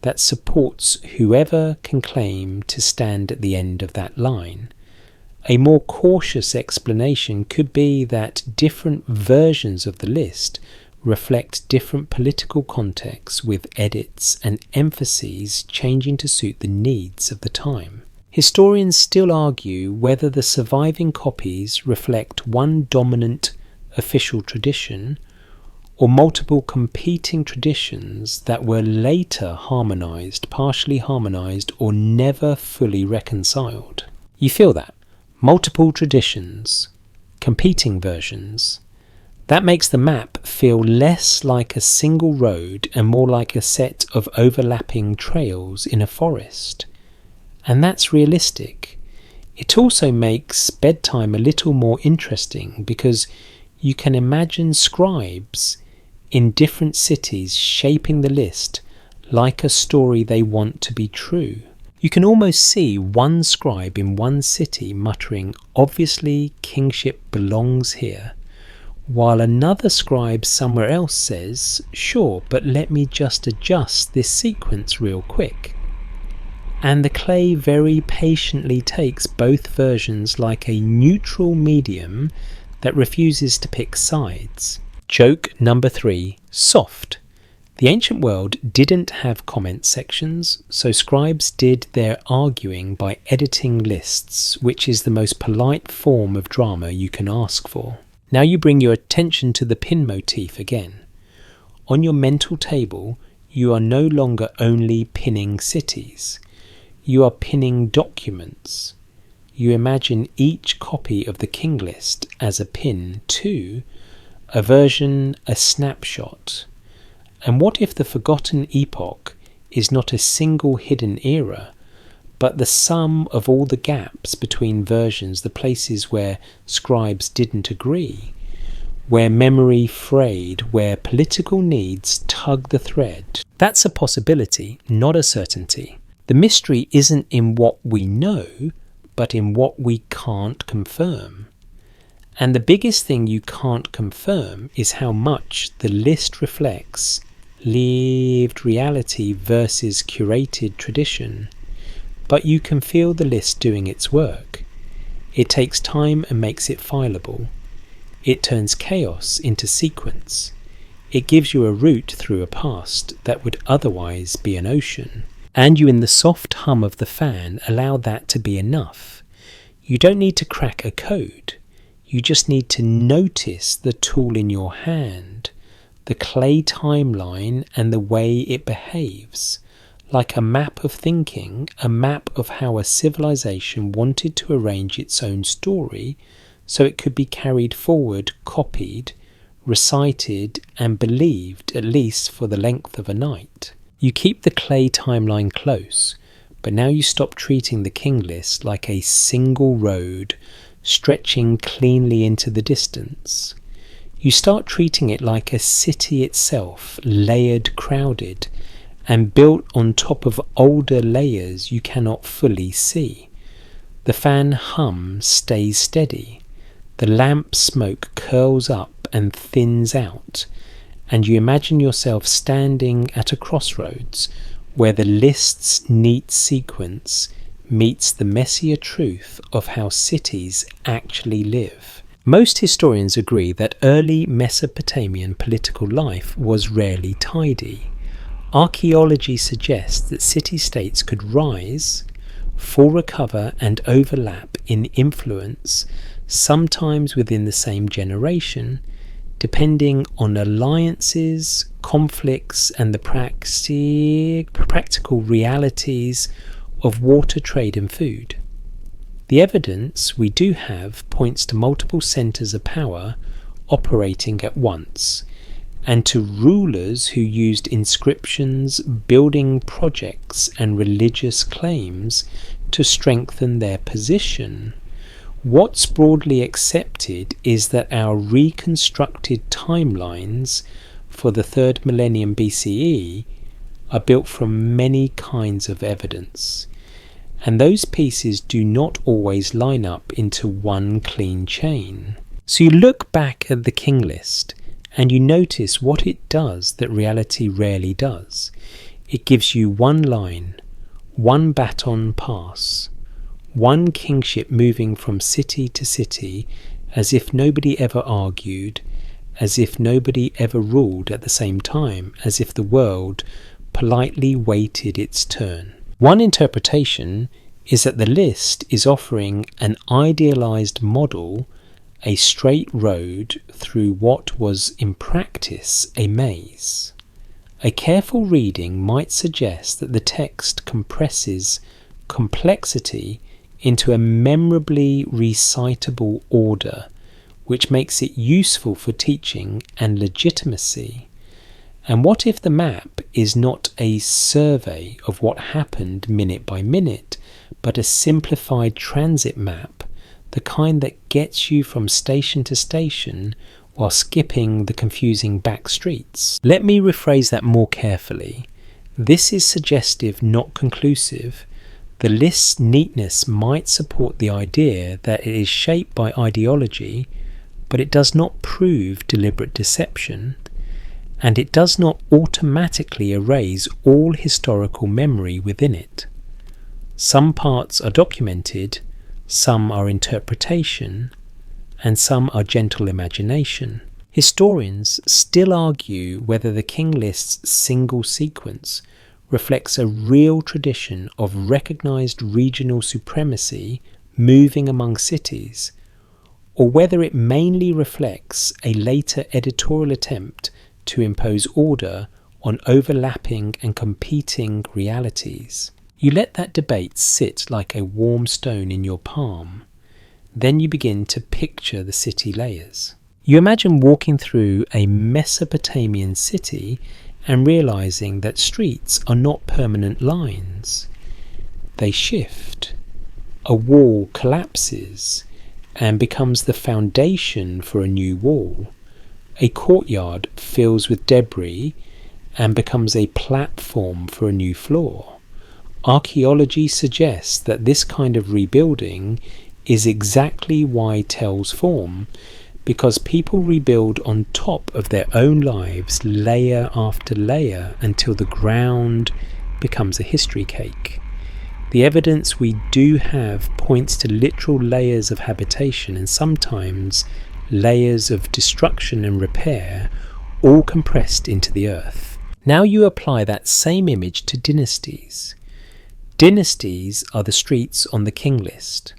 that supports whoever can claim to stand at the end of that line. A more cautious explanation could be that different versions of the list reflect different political contexts, with edits and emphases changing to suit the needs of the time. Historians still argue whether the surviving copies reflect one dominant official tradition or multiple competing traditions that were later harmonized, partially harmonized, or never fully reconciled. You feel that? Multiple traditions, competing versions. That makes the map feel less like a single road and more like a set of overlapping trails in a forest. And that's realistic. It also makes bedtime a little more interesting because you can imagine scribes in different cities shaping the list like a story they want to be true. You can almost see one scribe in one city muttering, "Obviously kingship belongs here," while another scribe somewhere else says, "Sure, but let me just adjust this sequence real quick." And the clay very patiently takes both versions like a neutral medium that refuses to pick sides. Joke number 3. Soft. The ancient world didn't have comment sections, so scribes did their arguing by editing lists, which is the most polite form of drama you can ask for. Now you bring your attention to the pin motif again. On your mental table, you are no longer only pinning cities. You are pinning documents. You imagine each copy of the King List as a pin to a version, a snapshot. And what if the forgotten epoch is not a single hidden era, but the sum of all the gaps between versions, the places where scribes didn't agree, where memory frayed, where political needs tug the thread? That's a possibility, not a certainty. The mystery isn't in what we know, but in what we can't confirm. And the biggest thing you can't confirm is how much the list reflects lived reality versus curated tradition. But you can feel the list doing its work. It takes time and makes it fileable. It turns chaos into sequence. It gives you a route through a past that would otherwise be an ocean. And you, in the soft hum of the fan, allow that to be enough. You don't need to crack a code. You just need to notice the tool in your hand, the clay timeline and the way it behaves. Like a map of thinking, a map of how a civilization wanted to arrange its own story so it could be carried forward, copied, recited and believed, at least for the length of a night. You keep the clay timeline close, but now you stop treating the King List like a single road stretching cleanly into the distance. You start treating it like a city itself, layered, crowded, and built on top of older layers you cannot fully see. The fan hum stays steady. The lamp smoke curls up and thins out, and you imagine yourself standing at a crossroads where the list's neat sequence meets the messier truth of how cities actually live. Most historians agree that early Mesopotamian political life was rarely tidy. Archaeology suggests that city-states could rise, full recover and overlap in influence, sometimes within the same generation, depending on alliances, conflicts and the practical realities of water, trade and food. The evidence we do have points to multiple centres of power operating at once, and to rulers who used inscriptions, building projects and religious claims to strengthen their position. What's broadly accepted is that our reconstructed timelines for the 3rd millennium BCE are built from many kinds of evidence. and those pieces do not always line up into one clean chain. So you look back at the King List and you notice what it does that reality rarely does. It gives you one line, one baton pass, one kingship moving from city to city, as if nobody ever argued, as if nobody ever ruled at the same time, as if the world politely waited its turn. One interpretation is that the list is offering an idealized model, a straight road through what was in practice a maze. A careful reading might suggest that the text compresses complexity into a memorably recitable order, which makes it useful for teaching and legitimacy. And what if the map is not a survey of what happened minute by minute, but a simplified transit map, the kind that gets you from station to station while skipping the confusing back streets? Let me rephrase that more carefully. This is suggestive, not conclusive. The list's neatness might support the idea that it is shaped by ideology, but it does not prove deliberate deception, and it does not automatically erase all historical memory within it. Some parts are documented, some are interpretation, and some are gentle imagination. Historians still argue whether the King List's single sequence reflects a real tradition of recognized regional supremacy moving among cities, or whether it mainly reflects a later editorial attempt to impose order on overlapping and competing realities. You let that debate sit like a warm stone in your palm. Then you begin to picture the city layers. You imagine walking through a Mesopotamian city and realizing that streets are not permanent lines. They shift. A wall collapses and becomes the foundation for a new wall. A courtyard fills with debris and becomes a platform for a new floor. Archaeology suggests that this kind of rebuilding is exactly why tales form, because people rebuild on top of their own lives layer after layer until the ground becomes a history cake. The evidence we do have points to literal layers of habitation and sometimes layers of destruction and repair, all compressed into the earth. Now you apply that same image to dynasties. Dynasties are the streets on the King List,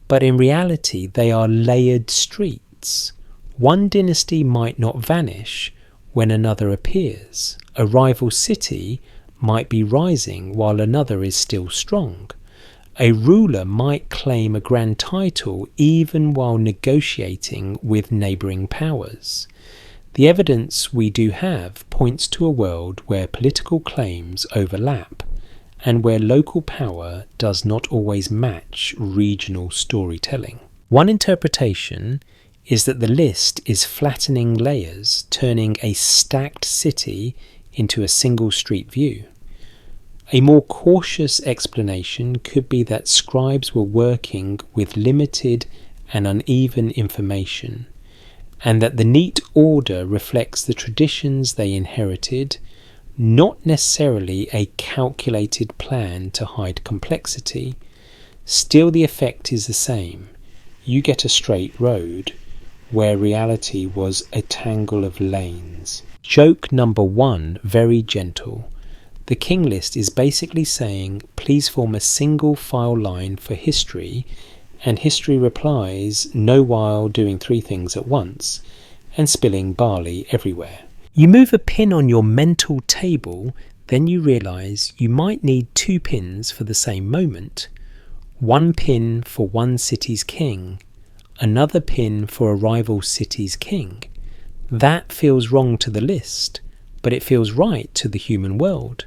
but in reality they are layered streets. One dynasty might not vanish when another appears. A rival city might be rising while another is still strong. A ruler might claim a grand title even while negotiating with neighbouring powers. The evidence we do have points to a world where political claims overlap and where local power does not always match regional storytelling. One interpretation is that the list is flattening layers, turning a stacked city into a single street view. A more cautious explanation could be that scribes were working with limited and uneven information, and that the neat order reflects the traditions they inherited, not necessarily a calculated plan to hide complexity. Still, the effect is the same. You get a straight road, where reality was a tangle of lanes. Joke number 1, very gentle. The King List is basically saying, please form a single file line for history, and history replies, no, while doing 3 things at once, and spilling barley everywhere. You move a pin on your mental table, then you realise you might need 2 pins for the same moment. 1 pin for one city's king, another pin for a rival city's king. That feels wrong to the list, but it feels right to the human world.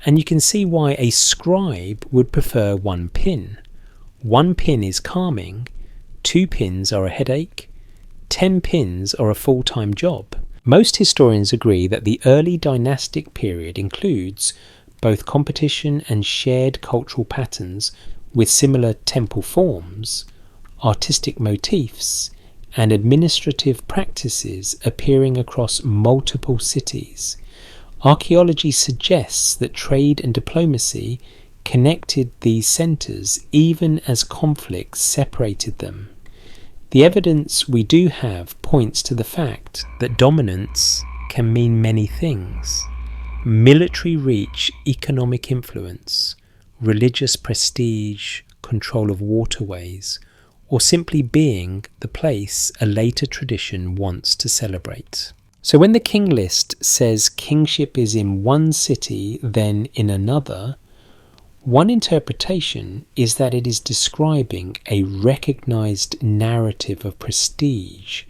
And you can see why a scribe would prefer 1 pin. 1 pin is calming, 2 pins are a headache, 10 pins are a full-time job. Most historians agree that the early dynastic period includes both competition and shared cultural patterns with similar temple forms, artistic motifs, and administrative practices appearing across multiple cities. Archaeology suggests that trade and diplomacy connected these centres even as conflicts separated them. The evidence we do have points to the fact that dominance can mean many things: military reach, economic influence, religious prestige, control of waterways, or simply being the place a later tradition wants to celebrate. So when the King List says kingship is in one city, then in another, one interpretation is that it is describing a recognised narrative of prestige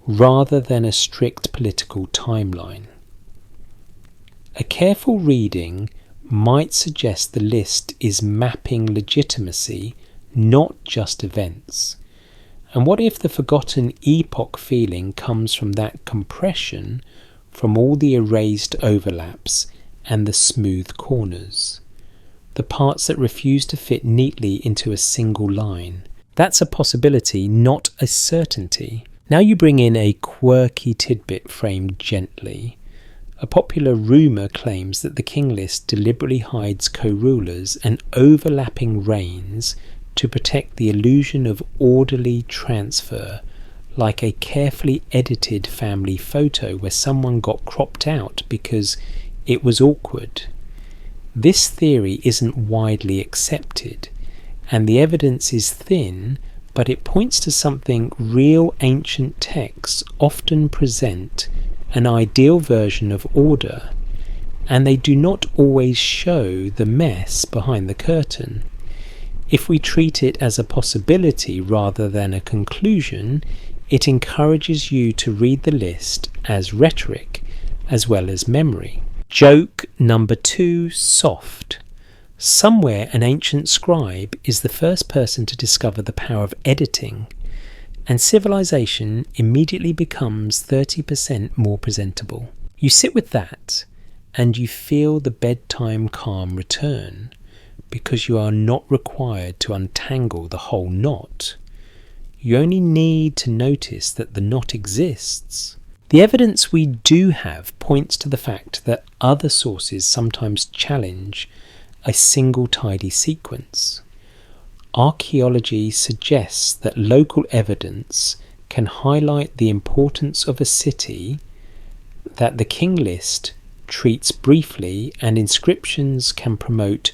rather than a strict political timeline. A careful reading might suggest the list is mapping legitimacy, not just events. And what if the forgotten epoch feeling comes from that compression, from all the erased overlaps and the smooth corners? The parts that refuse to fit neatly into a single line. That's a possibility, not a certainty. Now you bring in a quirky tidbit framed gently. A popular rumour claims that the King List deliberately hides co-rulers and overlapping reigns to protect the illusion of orderly transfer, like a carefully edited family photo where someone got cropped out because it was awkward. This theory isn't widely accepted, and the evidence is thin, but it points to something real ancient texts often present: an ideal version of order, and they do not always show the mess behind the curtain. If we treat it as a possibility rather than a conclusion, it encourages you to read the list as rhetoric as well as memory. Joke number 2, soft. Somewhere an ancient scribe is the first person to discover the power of editing, and civilization immediately becomes 30% more presentable. You sit with that, and you feel the bedtime calm return, because you are not required to untangle the whole knot. You only need to notice that the knot exists. The evidence we do have points to the fact that other sources sometimes challenge a single tidy sequence. Archaeology suggests that local evidence can highlight the importance of a city that the King List treats briefly, and inscriptions can promote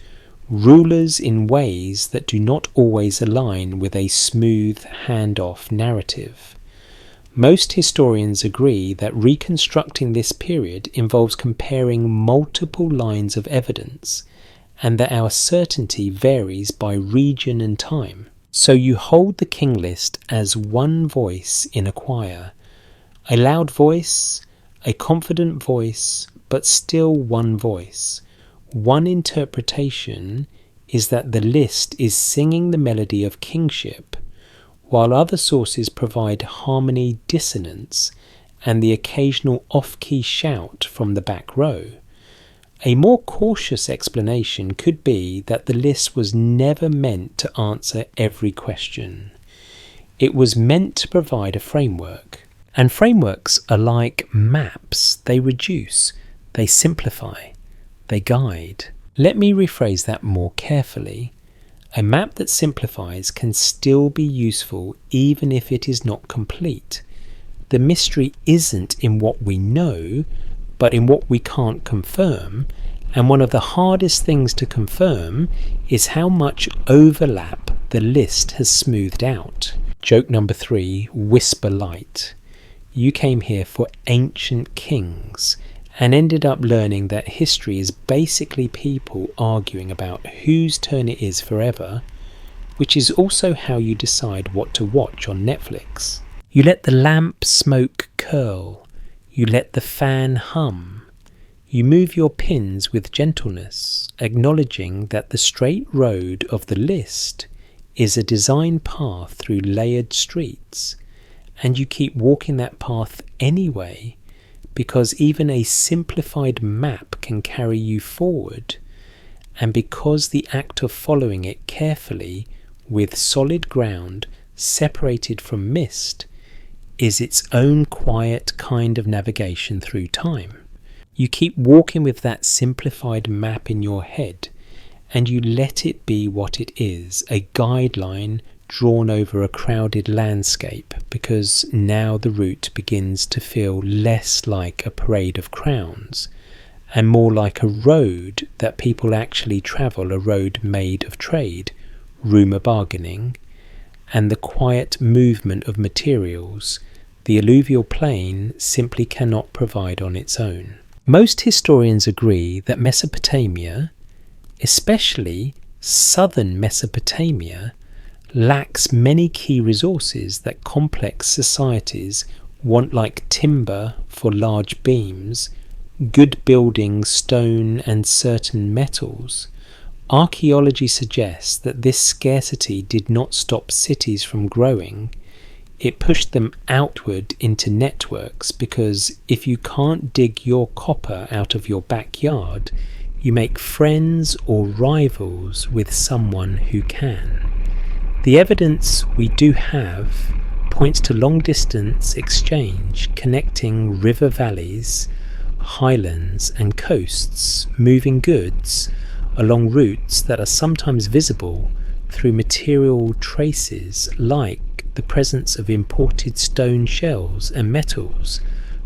rulers in ways that do not always align with a smooth handoff narrative. Most historians agree that reconstructing this period involves comparing multiple lines of evidence, and that our certainty varies by region and time. So you hold the King List as one voice in a choir, a loud voice, a confident voice, but still one voice. One interpretation is that the list is singing the melody of kingship, while other sources provide harmony dissonance and the occasional off-key shout from the back row. A more cautious explanation could be that the list was never meant to answer every question. It was meant to provide a framework. And frameworks are like maps. They reduce, they simplify, they guide. Let me rephrase that more carefully. A map that simplifies can still be useful even if it is not complete. The mystery isn't in what we know, but in what we can't confirm, and one of the hardest things to confirm is how much overlap the list has smoothed out. Joke number 3, whisper light. You came here for ancient kings and ended up learning that history is basically people arguing about whose turn it is forever, which is also how you decide what to watch on Netflix. You let the lamp smoke curl. You let the fan hum. You move your pins with gentleness, acknowledging that the straight road of the list is a design path through layered streets, and you keep walking that path anyway, because even a simplified map can carry you forward, and because the act of following it carefully with solid ground separated from mist is its own quiet kind of navigation through time. You keep walking with that simplified map in your head, and you let it be what it is, a guideline drawn over a crowded landscape, because now the route begins to feel less like a parade of crowns and more like a road that people actually travel, a road made of trade, rumour bargaining, and the quiet movement of materials the alluvial plain simply cannot provide on its own. Most historians agree that Mesopotamia, especially southern Mesopotamia, lacks many key resources that complex societies want, like timber for large beams, good building stone and certain metals. Archaeology suggests that this scarcity did not stop cities from growing. It pushed them outward into networks, because if you can't dig your copper out of your backyard, you make friends or rivals with someone who can. The evidence we do have points to long-distance exchange connecting river valleys, highlands and coasts, moving goods along routes that are sometimes visible through material traces like the presence of imported stone shells and metals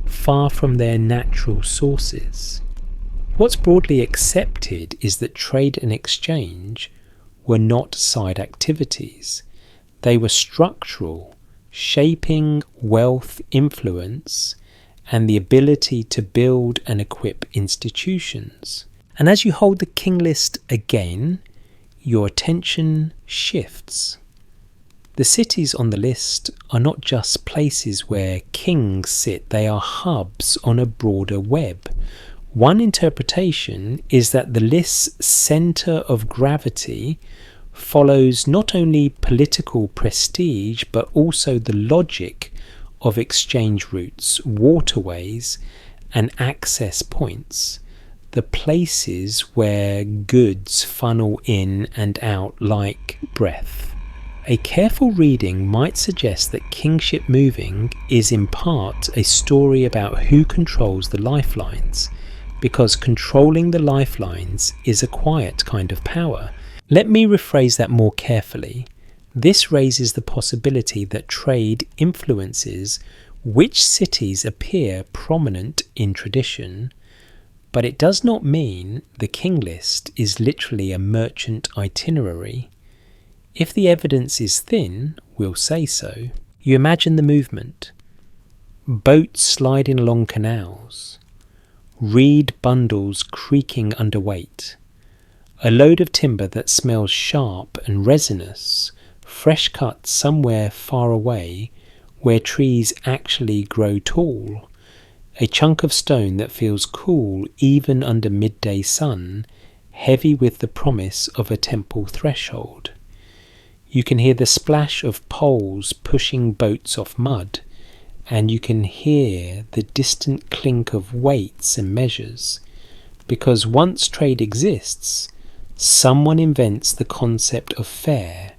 far from their natural sources. What's broadly accepted is that trade and exchange were not side activities. They were structural, shaping wealth, influence, and the ability to build and equip institutions. And as you hold the King List again, your attention shifts. The cities on the list are not just places where kings sit, they are hubs on a broader web. One interpretation is that the list's centre of gravity follows not only political prestige but also the logic of exchange routes, waterways and access points, the places where goods funnel in and out like breath. A careful reading might suggest that kingship moving is in part a story about who controls the lifelines, because controlling the lifelines is a quiet kind of power. Let me rephrase that more carefully. This raises the possibility that trade influences which cities appear prominent in tradition, but it does not mean the King List is literally a merchant itinerary. If the evidence is thin, we'll say so. You imagine the movement. Boats sliding along canals. Reed bundles creaking under weight. A load of timber that smells sharp and resinous, fresh cut somewhere far away where trees actually grow tall. A chunk of stone that feels cool even under midday sun, heavy with the promise of a temple threshold. You can hear the splash of poles pushing boats off mud, and you can hear the distant clink of weights and measures, because once trade exists, someone invents the concept of fair,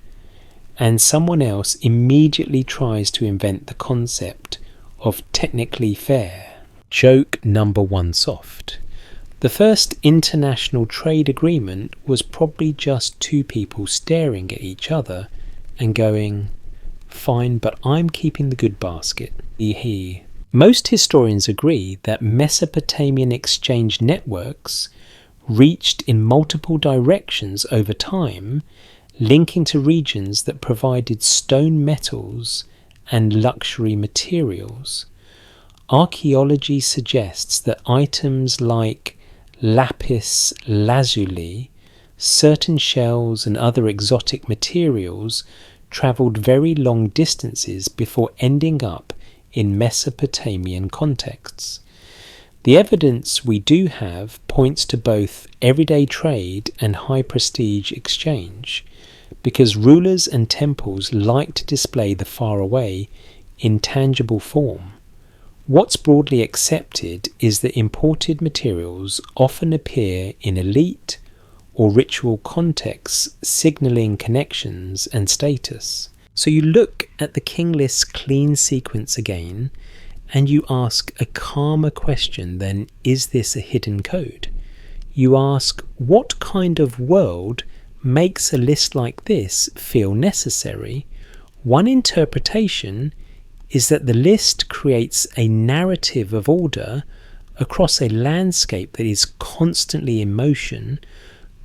and someone else immediately tries to invent the concept of technically fair. Joke number one soft. The first international trade agreement was probably just two people staring at each other and going, "Fine, but I'm keeping the good basket." Most historians agree that Mesopotamian exchange networks reached in multiple directions over time, linking to regions that provided stone metals and luxury materials. Archaeology suggests that items like lapis lazuli, certain shells and other exotic materials travelled very long distances before ending up in Mesopotamian contexts. The evidence we do have points to both everyday trade and high prestige exchange, because rulers and temples like to display the faraway in tangible form. What's broadly accepted is that imported materials often appear in elite or ritual contexts signalling connections and status. So you look at the king list's clean sequence again, and you ask a calmer question than, is this a hidden code? You ask, what kind of world makes a list like this feel necessary? One interpretation is that the list creates a narrative of order across a landscape that is constantly in motion,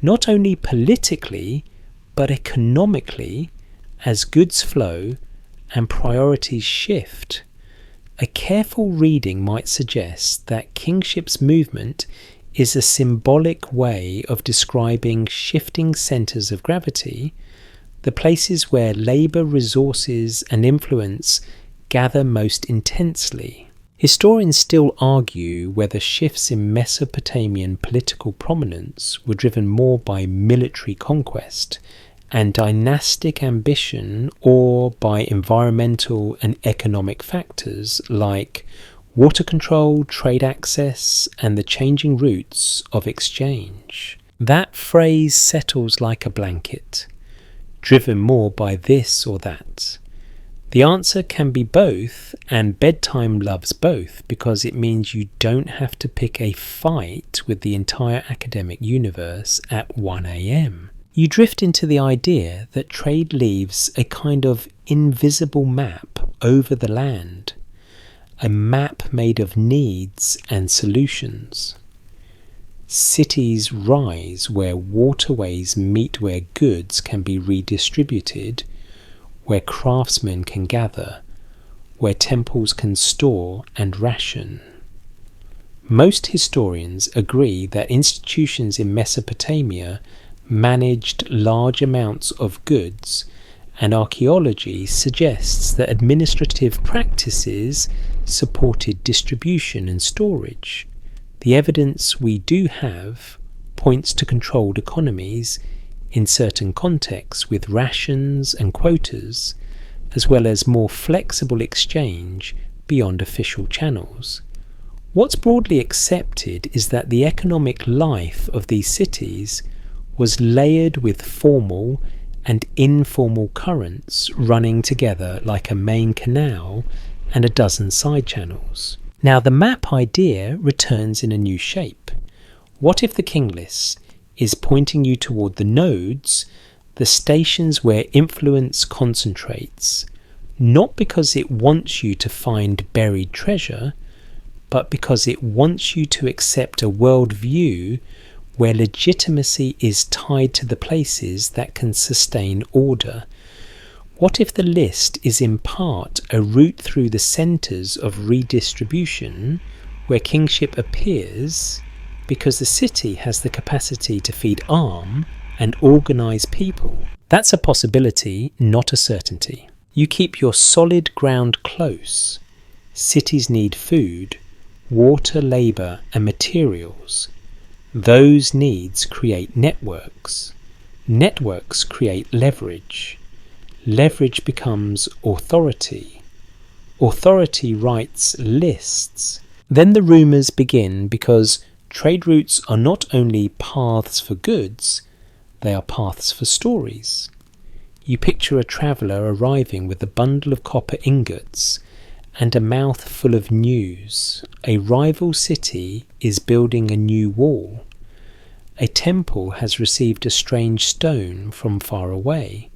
not only politically, but economically, as goods flow and priorities shift. A careful reading might suggest that kingship's movement is a symbolic way of describing shifting centres of gravity, the places where labour, resources and influence gather most intensely. Historians still argue whether shifts in Mesopotamian political prominence were driven more by military conquest and dynastic ambition, or by environmental and economic factors like water control, trade access, and the changing routes of exchange. That phrase settles like a blanket, driven more by this or that. The answer can be both, and bedtime loves both, because it means you don't have to pick a fight with the entire academic universe at 1 a.m. You drift into the idea that trade leaves a kind of invisible map over the land, a map made of needs and solutions. Cities rise where waterways meet, where goods can be redistributed, where craftsmen can gather, where temples can store and ration. Most historians agree that institutions in Mesopotamia managed large amounts of goods, and archaeology suggests that administrative practices supported distribution and storage. The evidence we do have points to controlled economies in certain contexts with rations and quotas, as well as more flexible exchange beyond official channels. What's broadly accepted is that the economic life of these cities was layered with formal and informal currents running together like a main canal and a dozen side channels. Now the map idea returns in a new shape. What if the king list is pointing you toward the nodes, the stations where influence concentrates, not because it wants you to find buried treasure, but because it wants you to accept a worldview where legitimacy is tied to the places that can sustain order? What if the list is in part a route through the centres of redistribution where kingship appears because the city has the capacity to feed arm and organise people? That's a possibility, not a certainty. You keep your solid ground close. Cities need food, water, labour and materials. Those needs create networks. Networks create leverage. Leverage becomes authority. Authority writes lists. Then the rumours begin, because trade routes are not only paths for goods, they are paths for stories. You picture a traveller arriving with a bundle of copper ingots and a mouth full of news. A rival city is building a new wall. A temple has received a strange stone from far away.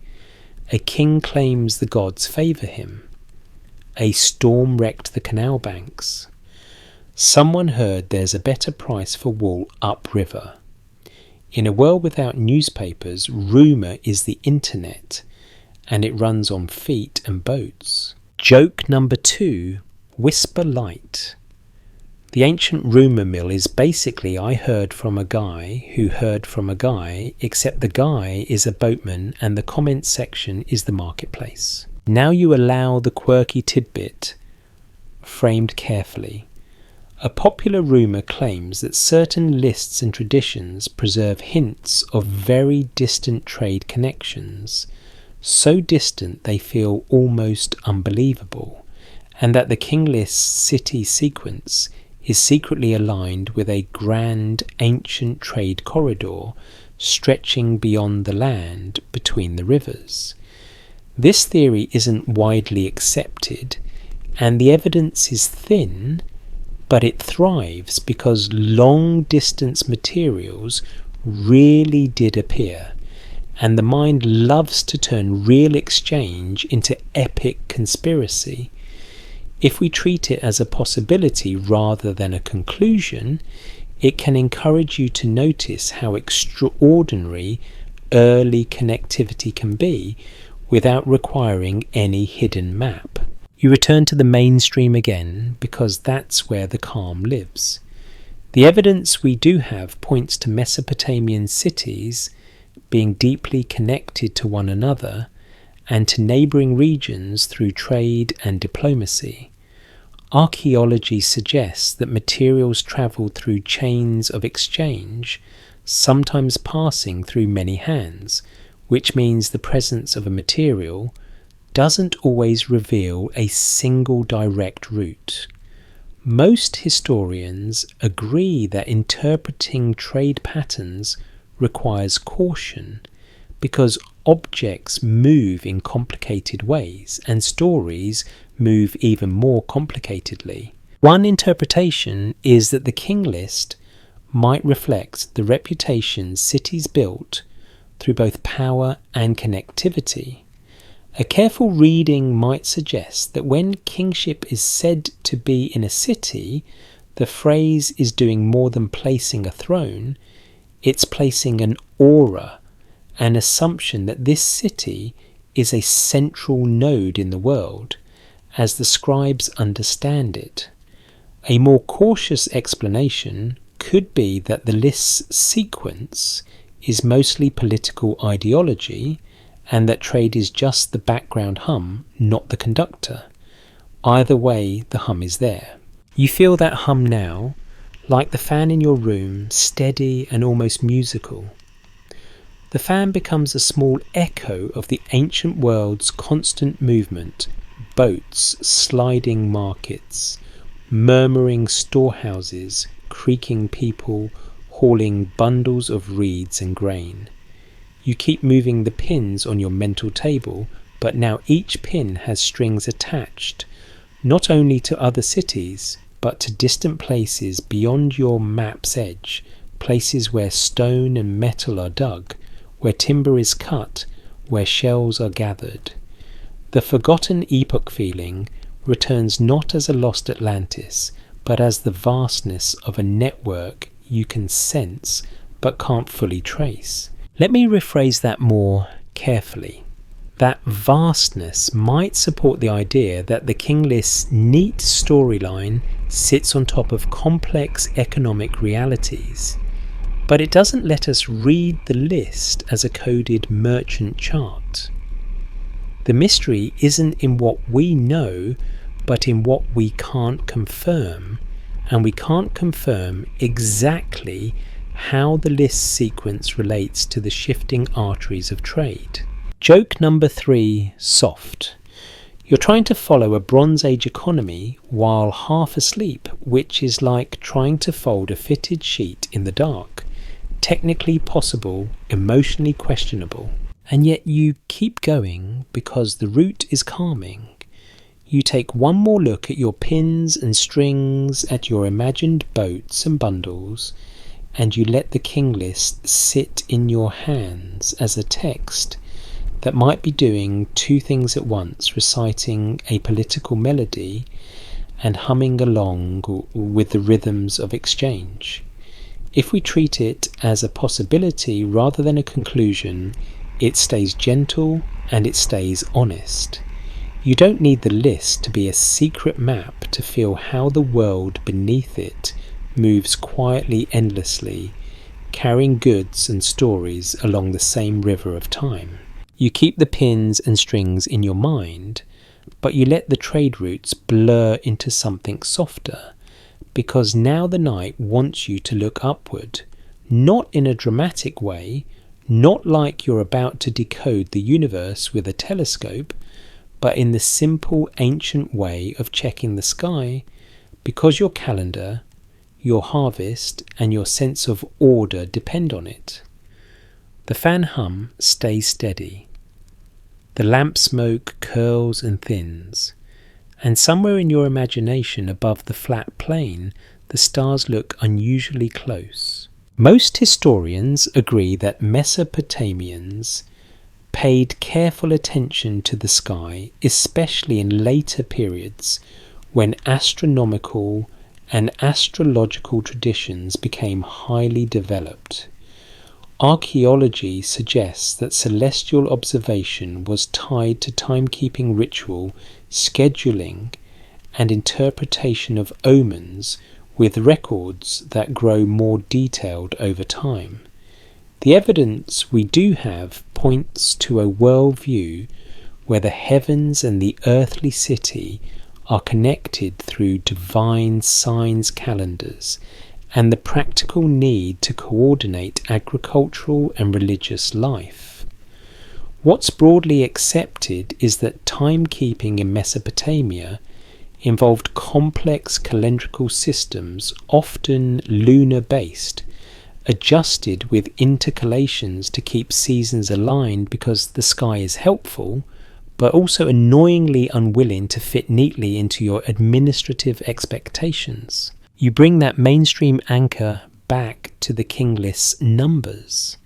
A king claims the gods favour him. A storm wrecked the canal banks. Someone heard there's a better price for wool upriver. In a world without newspapers, rumour is the internet, and it runs on feet and boats. Joke number 2, whisper light. The ancient rumour mill is basically I heard from a guy who heard from a guy, except the guy is a boatman and the comments section is the marketplace. Now you allow the quirky tidbit, framed carefully. A popular rumour claims that certain lists and traditions preserve hints of very distant trade connections, so distant they feel almost unbelievable, and that the king list's city sequence is secretly aligned with a grand ancient trade corridor stretching beyond the land between the rivers. This theory isn't widely accepted, and the evidence is thin, but it thrives because long-distance materials really did appear, and the mind loves to turn real exchange into epic conspiracy. If we treat it as a possibility rather than a conclusion, it can encourage you to notice how extraordinary early connectivity can be without requiring any hidden map. You return to the mainstream again because that's where the calm lives. The evidence we do have points to Mesopotamian cities being deeply connected to one another and to neighbouring regions through trade and diplomacy. Archaeology suggests that materials travelled through chains of exchange, sometimes passing through many hands, which means the presence of a material doesn't always reveal a single direct route. Most historians agree that interpreting trade patterns requires caution because objects move in complicated ways and stories move even more complicatedly. One interpretation is that the King List might reflect the reputation cities built through both power and connectivity. A careful reading might suggest that when kingship is said to be in a city, the phrase is doing more than placing a throne, it's placing an aura, an assumption that this city is a central node in the world, as the scribes understand it. A more cautious explanation could be that the list's sequence is mostly political ideology, and that trade is just the background hum, not the conductor. Either way, the hum is there. You feel that hum now, like the fan in your room, steady and almost musical. The fan becomes a small echo of the ancient world's constant movement, boats, sliding markets, murmuring storehouses, creaking people, hauling bundles of reeds and grain. You keep moving the pins on your mental table, but now each pin has strings attached, not only to other cities, but to distant places beyond your map's edge, places where stone and metal are dug, where timber is cut, where shells are gathered. The forgotten epoch feeling returns not as a lost Atlantis, but as the vastness of a network you can sense but can't fully trace. Let me rephrase that more carefully. That vastness might support the idea that the King List's neat storyline sits on top of complex economic realities, but it doesn't let us read the list as a coded merchant chart. The mystery isn't in what we know, but in what we can't confirm, and we can't confirm exactly how the list sequence relates to the shifting arteries of trade. Joke number 3, soft. You're trying to follow a Bronze Age economy while half asleep, which is like trying to fold a fitted sheet in the dark. Technically possible, emotionally questionable. And yet you keep going because the route is calming. You take one more look at your pins and strings, at your imagined boats and bundles, and you let the King List sit in your hands as a text that might be doing two things at once, reciting a political melody and humming along with the rhythms of exchange. If we treat it as a possibility rather than a conclusion, it stays gentle and it stays honest. You don't need the list to be a secret map to feel how the world beneath it moves quietly, endlessly, carrying goods and stories along the same river of time. You keep the pins and strings in your mind, but you let the trade routes blur into something softer, because now the night wants you to look upward, not in a dramatic way, not like you're about to decode the universe with a telescope, but in the simple ancient way of checking the sky, because your calendar, your harvest, and your sense of order depend on it. The fan hum stays steady. The lamp smoke curls and thins, and somewhere in your imagination above the flat plain, the stars look unusually close. Most historians agree that Mesopotamians paid careful attention to the sky, especially in later periods when astronomical and astrological traditions became highly developed. Archaeology suggests that celestial observation was tied to timekeeping ritual, scheduling, and interpretation of omens, with records that grow more detailed over time. The evidence we do have points to a worldview where the heavens and the earthly city are connected through divine signs calendars and the practical need to coordinate agricultural and religious life. What's broadly accepted is that timekeeping in Mesopotamia involved complex calendrical systems, often lunar-based, adjusted with intercalations to keep seasons aligned because the sky is helpful, but also annoyingly unwilling to fit neatly into your administrative expectations. You bring that mainstream anchor back to the King List's numbers.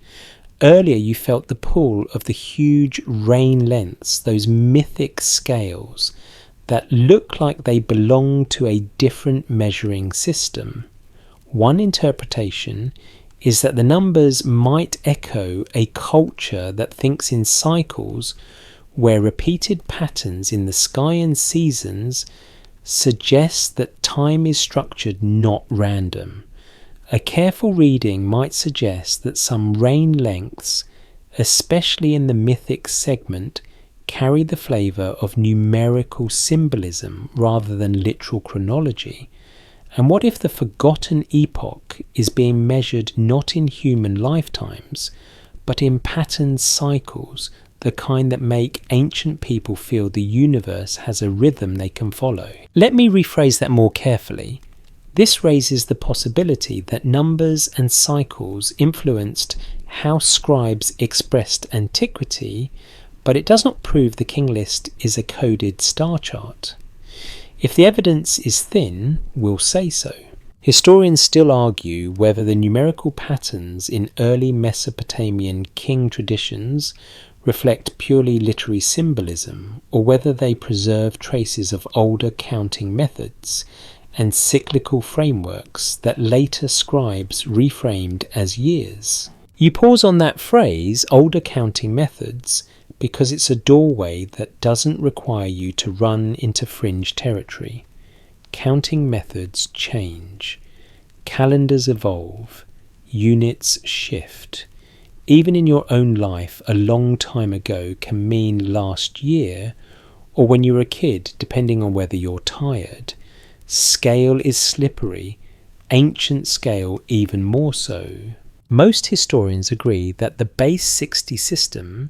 Earlier you felt the pull of the huge rain lengths, those mythic scales that look like they belong to a different measuring system. One interpretation is that the numbers might echo a culture that thinks in cycles where repeated patterns in the sky and seasons suggest that time is structured, not random. A careful reading might suggest that some rain lengths, especially in the mythic segment, carry the flavour of numerical symbolism rather than literal chronology. And what if the forgotten epoch is being measured not in human lifetimes, but in patterned cycles, the kind that make ancient people feel the universe has a rhythm they can follow? Let me rephrase that more carefully. This raises the possibility that numbers and cycles influenced how scribes expressed antiquity, but it does not prove the King List is a coded star chart. If the evidence is thin, we'll say so. Historians still argue whether the numerical patterns in early Mesopotamian king traditions reflect purely literary symbolism, or whether they preserve traces of older counting methods and cyclical frameworks that later scribes reframed as years. You pause on that phrase, older counting methods, because it's a doorway that doesn't require you to run into fringe territory. Counting methods change. Calendars evolve. Units shift. Even in your own life, a long time ago can mean last year, or when you were a kid, depending on whether you're tired. Scale is slippery, ancient scale even more so. Most historians agree that the base 60 system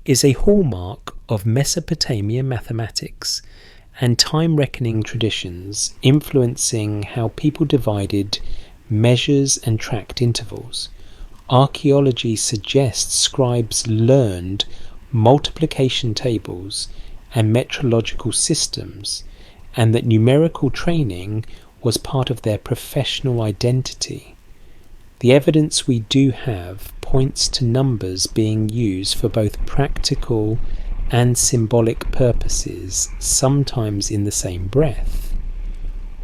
is a hallmark of Mesopotamian mathematics and time-reckoning traditions, influencing how people divided measures and tracked intervals. Archaeology suggests scribes learned multiplication tables and metrological systems, and that numerical training was part of their professional identity. The evidence we do have points to numbers being used for both practical and symbolic purposes, sometimes in the same breath.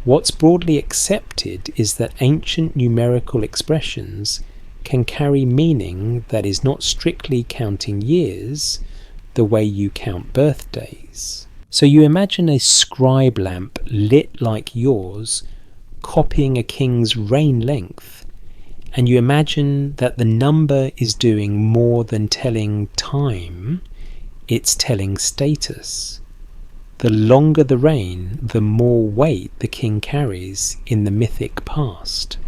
What's broadly accepted is that ancient numerical expressions can carry meaning that is not strictly counting years the way you count birthdays. So you imagine a scribe lamp lit like yours, copying a king's reign length, and you imagine that the number is doing more than telling time, it's telling status. The longer the reign, the more weight the king carries in the mythic past.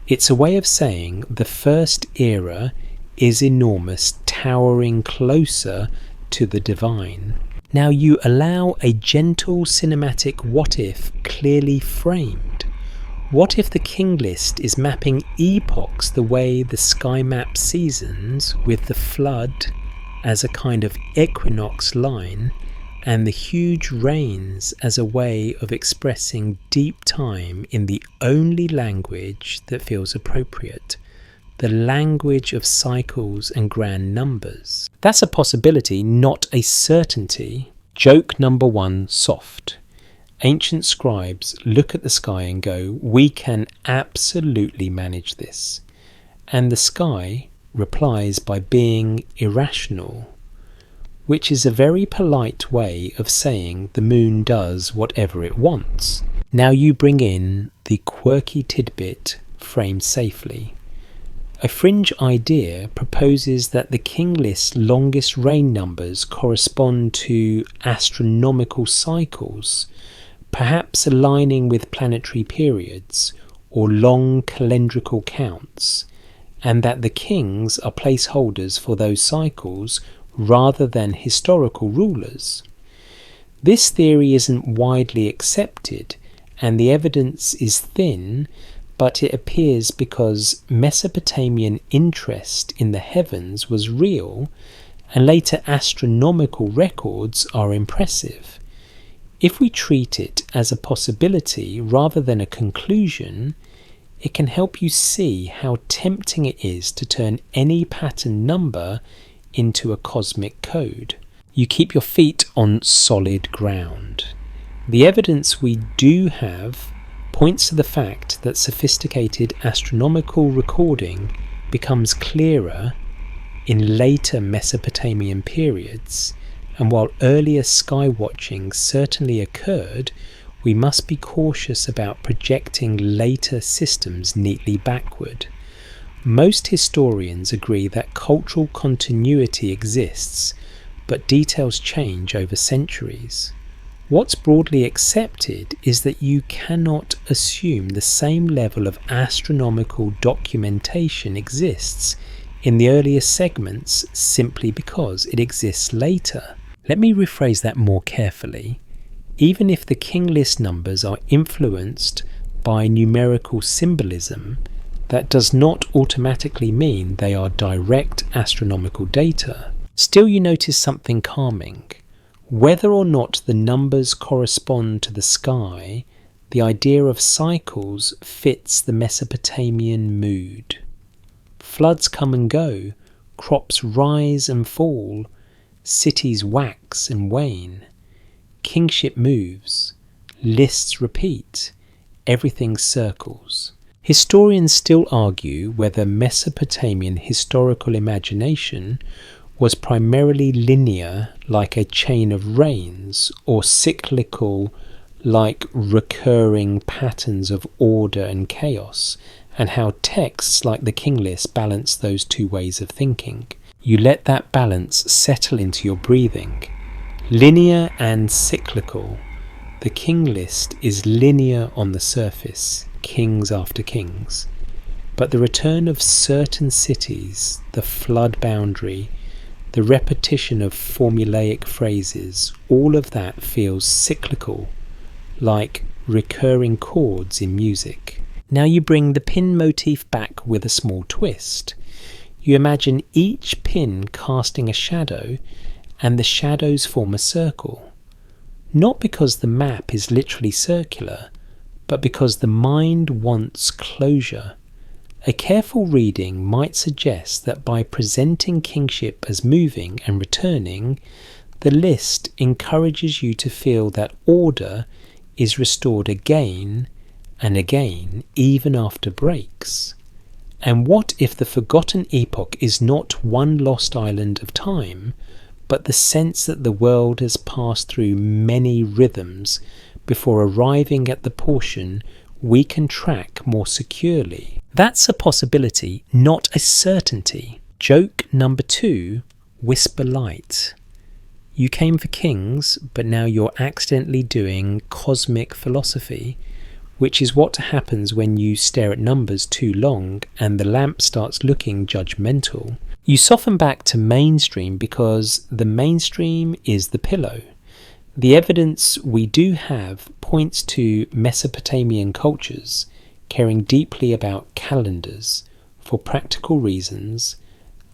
It's a way of saying the first era is enormous, towering closer to the divine. Now you allow a gentle cinematic what if clearly framed. What if the King List is mapping epochs the way the sky maps seasons, with the flood as a kind of equinox line and the huge rains as a way of expressing deep time in the only language that feels appropriate, the language of cycles and grand numbers? That's a possibility, not a certainty. Joke number 1, soft. Ancient scribes look at the sky and go, we can absolutely manage this. And the sky replies by being irrational, which is a very polite way of saying the moon does whatever it wants. Now you bring in the quirky tidbit framed safely. A fringe idea proposes that the King List's longest reign numbers correspond to astronomical cycles, perhaps aligning with planetary periods or long calendrical counts, and that the kings are placeholders for those cycles rather than historical rulers. This theory isn't widely accepted, and the evidence is thin, but it appears because Mesopotamian interest in the heavens was real, and later astronomical records are impressive. If we treat it as a possibility rather than a conclusion, it can help you see how tempting it is to turn any pattern number into a cosmic code. You keep your feet on solid ground. The evidence we do have points to the fact that sophisticated astronomical recording becomes clearer in later Mesopotamian periods, and while earlier sky watching certainly occurred, we must be cautious about projecting later systems neatly backward. Most historians agree that cultural continuity exists, but details change over centuries. What's broadly accepted is that you cannot assume the same level of astronomical documentation exists in the earliest segments simply because it exists later. Let me rephrase that more carefully. Even if the King List numbers are influenced by numerical symbolism, that does not automatically mean they are direct astronomical data. Still, you notice something calming. Whether or not the numbers correspond to the sky, the idea of cycles fits the Mesopotamian mood. Floods come and go, crops rise and fall, cities wax and wane. Kingship moves, lists repeat, everything circles. Historians still argue whether Mesopotamian historical imagination was primarily linear, like a chain of rains, or cyclical, like recurring patterns of order and chaos, and how texts like the King List balance those two ways of thinking. You let that balance settle into your breathing. Linear and cyclical. The King List is linear on the surface, kings after kings. But the return of certain cities, the flood boundary, the repetition of formulaic phrases, all of that feels cyclical, like recurring chords in music. Now you bring the pin motif back with a small twist. You imagine each pin casting a shadow, and the shadows form a circle. Not because the map is literally circular, but because the mind wants closure. A careful reading might suggest that by presenting kingship as moving and returning, the list encourages you to feel that order is restored again and again, even after breaks. And what if the forgotten epoch is not one lost island of time, but the sense that the world has passed through many rhythms before arriving at the portion we can track more securely? That's a possibility, not a certainty. Joke number 2, whisper light. You came for kings, but now you're accidentally doing cosmic philosophy, which is what happens when you stare at numbers too long and the lamp starts looking judgmental. You soften back to mainstream because the mainstream is the pillow. The evidence we do have points to Mesopotamian cultures, caring deeply about calendars for practical reasons,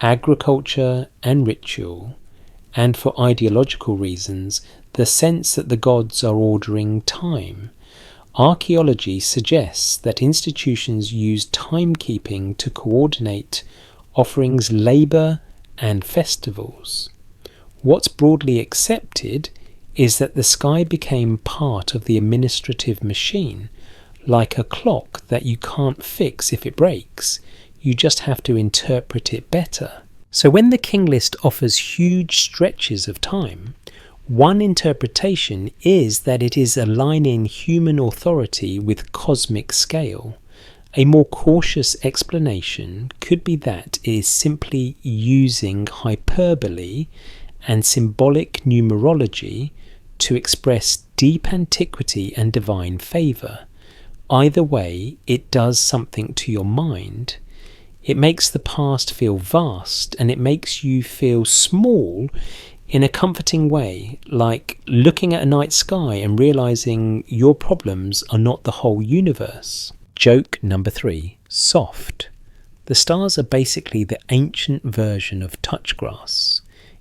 agriculture and ritual, and for ideological reasons, the sense that the gods are ordering time. Archaeology suggests that institutions use timekeeping to coordinate offerings, labour, and festivals. What's broadly accepted is that the sky became part of the administrative machine, like a clock that you can't fix if it breaks. You just have to interpret it better. So when the King List offers huge stretches of time, one interpretation is that it is aligning human authority with cosmic scale. A more cautious explanation could be that it is simply using hyperbole and symbolic numerology to express deep antiquity and divine favour. Either way, it does something to your mind. It makes the past feel vast, and it makes you feel small in a comforting way, like looking at a night sky and realising your problems are not the whole universe. Joke number 3. Soft. The stars are basically the ancient version of touch grass,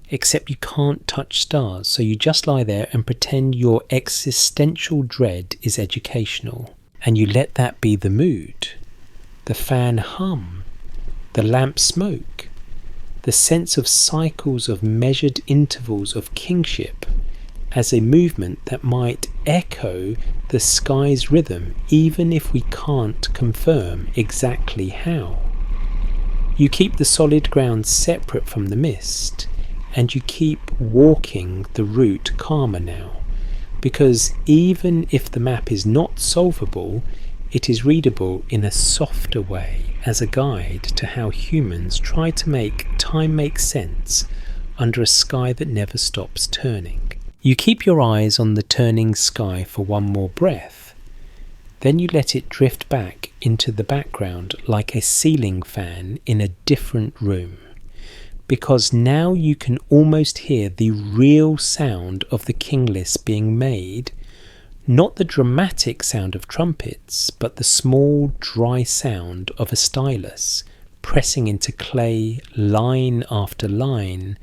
except you can't touch stars, so you just lie there and pretend your existential dread is educational. And you let that be the mood. The fan hum, the lamp smoke, the sense of cycles of measured intervals of kingship as a movement that might echo the sky's rhythm, even if we can't confirm exactly how. You keep the solid ground separate from the mist, and you keep walking the route calmer now, because even if the map is not solvable, it is readable in a softer way as a guide to how humans try to make time make sense under a sky that never stops turning. You keep your eyes on the turning sky for one more breath, then you let it drift back into the background like a ceiling fan in a different room, because now you can almost hear the real sound of the King List being made. Not the dramatic sound of trumpets, but the small, dry sound of a stylus pressing into clay line after line,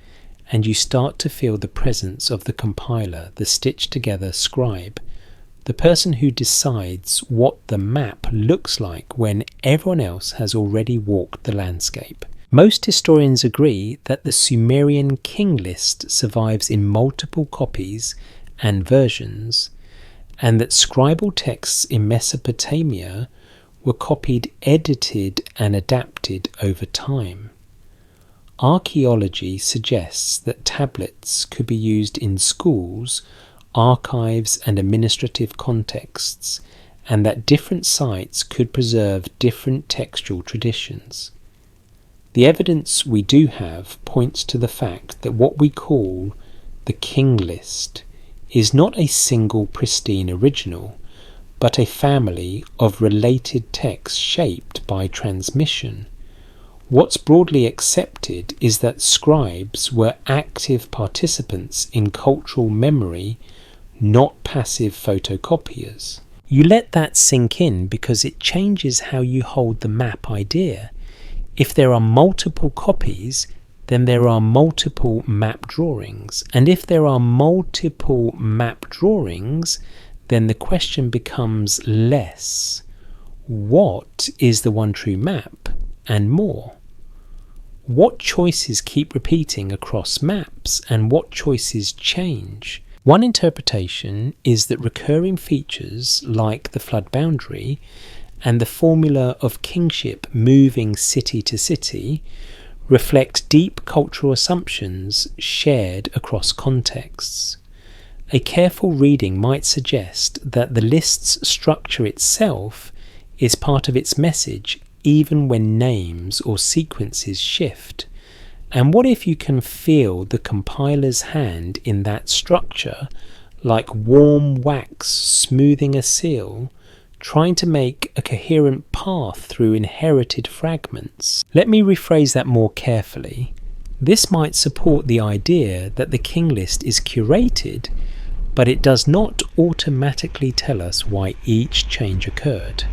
and you start to feel the presence of the compiler, the stitched-together scribe, the person who decides what the map looks like when everyone else has already walked the landscape. Most historians agree that the Sumerian King List survives in multiple copies and versions, and that scribal texts in Mesopotamia were copied, edited, and adapted over time. Archaeology suggests that tablets could be used in schools, archives, and administrative contexts, and that different sites could preserve different textual traditions. The evidence we do have points to the fact that what we call the King List is not a single pristine original, but a family of related texts shaped by transmission. What's broadly accepted is that scribes were active participants in cultural memory, not passive photocopiers. You let that sink in because it changes how you hold the map idea. If there are multiple copies, then there are multiple map drawings. And if there are multiple map drawings, then the question becomes less, what is the one true map? And more, what choices keep repeating across maps and what choices change? One interpretation is that recurring features like the flood boundary and the formula of kingship moving city to city reflect deep cultural assumptions shared across contexts. A careful reading might suggest that the list's structure itself is part of its message even when names or sequences shift. And what if you can feel the compiler's hand in that structure, like warm wax smoothing a seal, trying to make a coherent path through inherited fragments? Let me rephrase that more carefully. This might support the idea that the King List is curated, but it does not automatically tell us why each change occurred.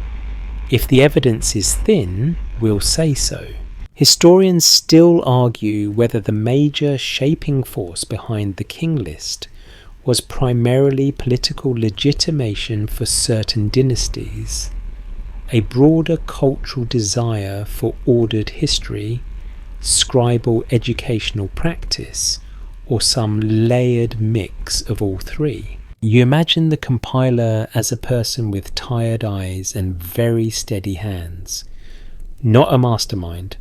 If the evidence is thin, we'll say so. Historians still argue whether the major shaping force behind the King List was primarily political legitimation for certain dynasties, a broader cultural desire for ordered history, scribal educational practice, or some layered mix of all three. You imagine the compiler as a person with tired eyes and very steady hands, not a mastermind,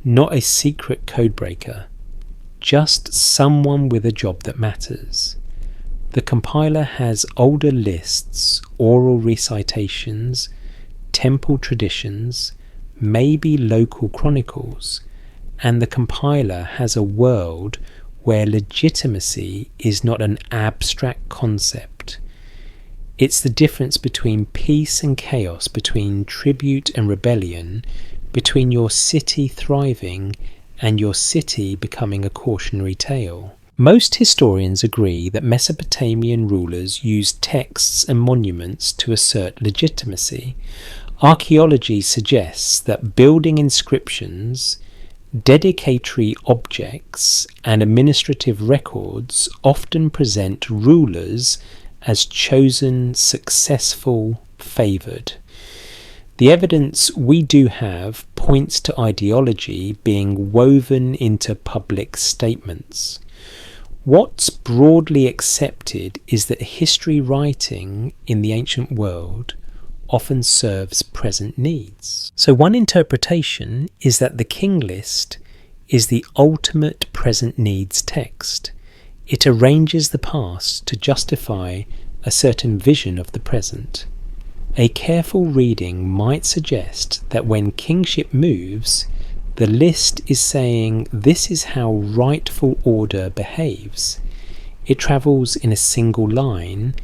not a secret codebreaker, just someone with a job that matters. The compiler has older lists, oral recitations, temple traditions, maybe local chronicles, and the compiler has a world where legitimacy is not an abstract concept. It's the difference between peace and chaos, between tribute and rebellion, between your city thriving and your city becoming a cautionary tale. Most historians agree that Mesopotamian rulers used texts and monuments to assert legitimacy. Archaeology suggests that building inscriptions, dedicatory objects, and administrative records often present rulers as chosen, successful, favoured. The evidence we do have points to ideology being woven into public statements. What's broadly accepted is that history writing in the ancient world often serves present needs. So one interpretation is that the King List is the ultimate present needs text. It arranges the past to justify a certain vision of the present. A careful reading might suggest that when kingship moves, the list is saying this is how rightful order behaves. It travels in a single line,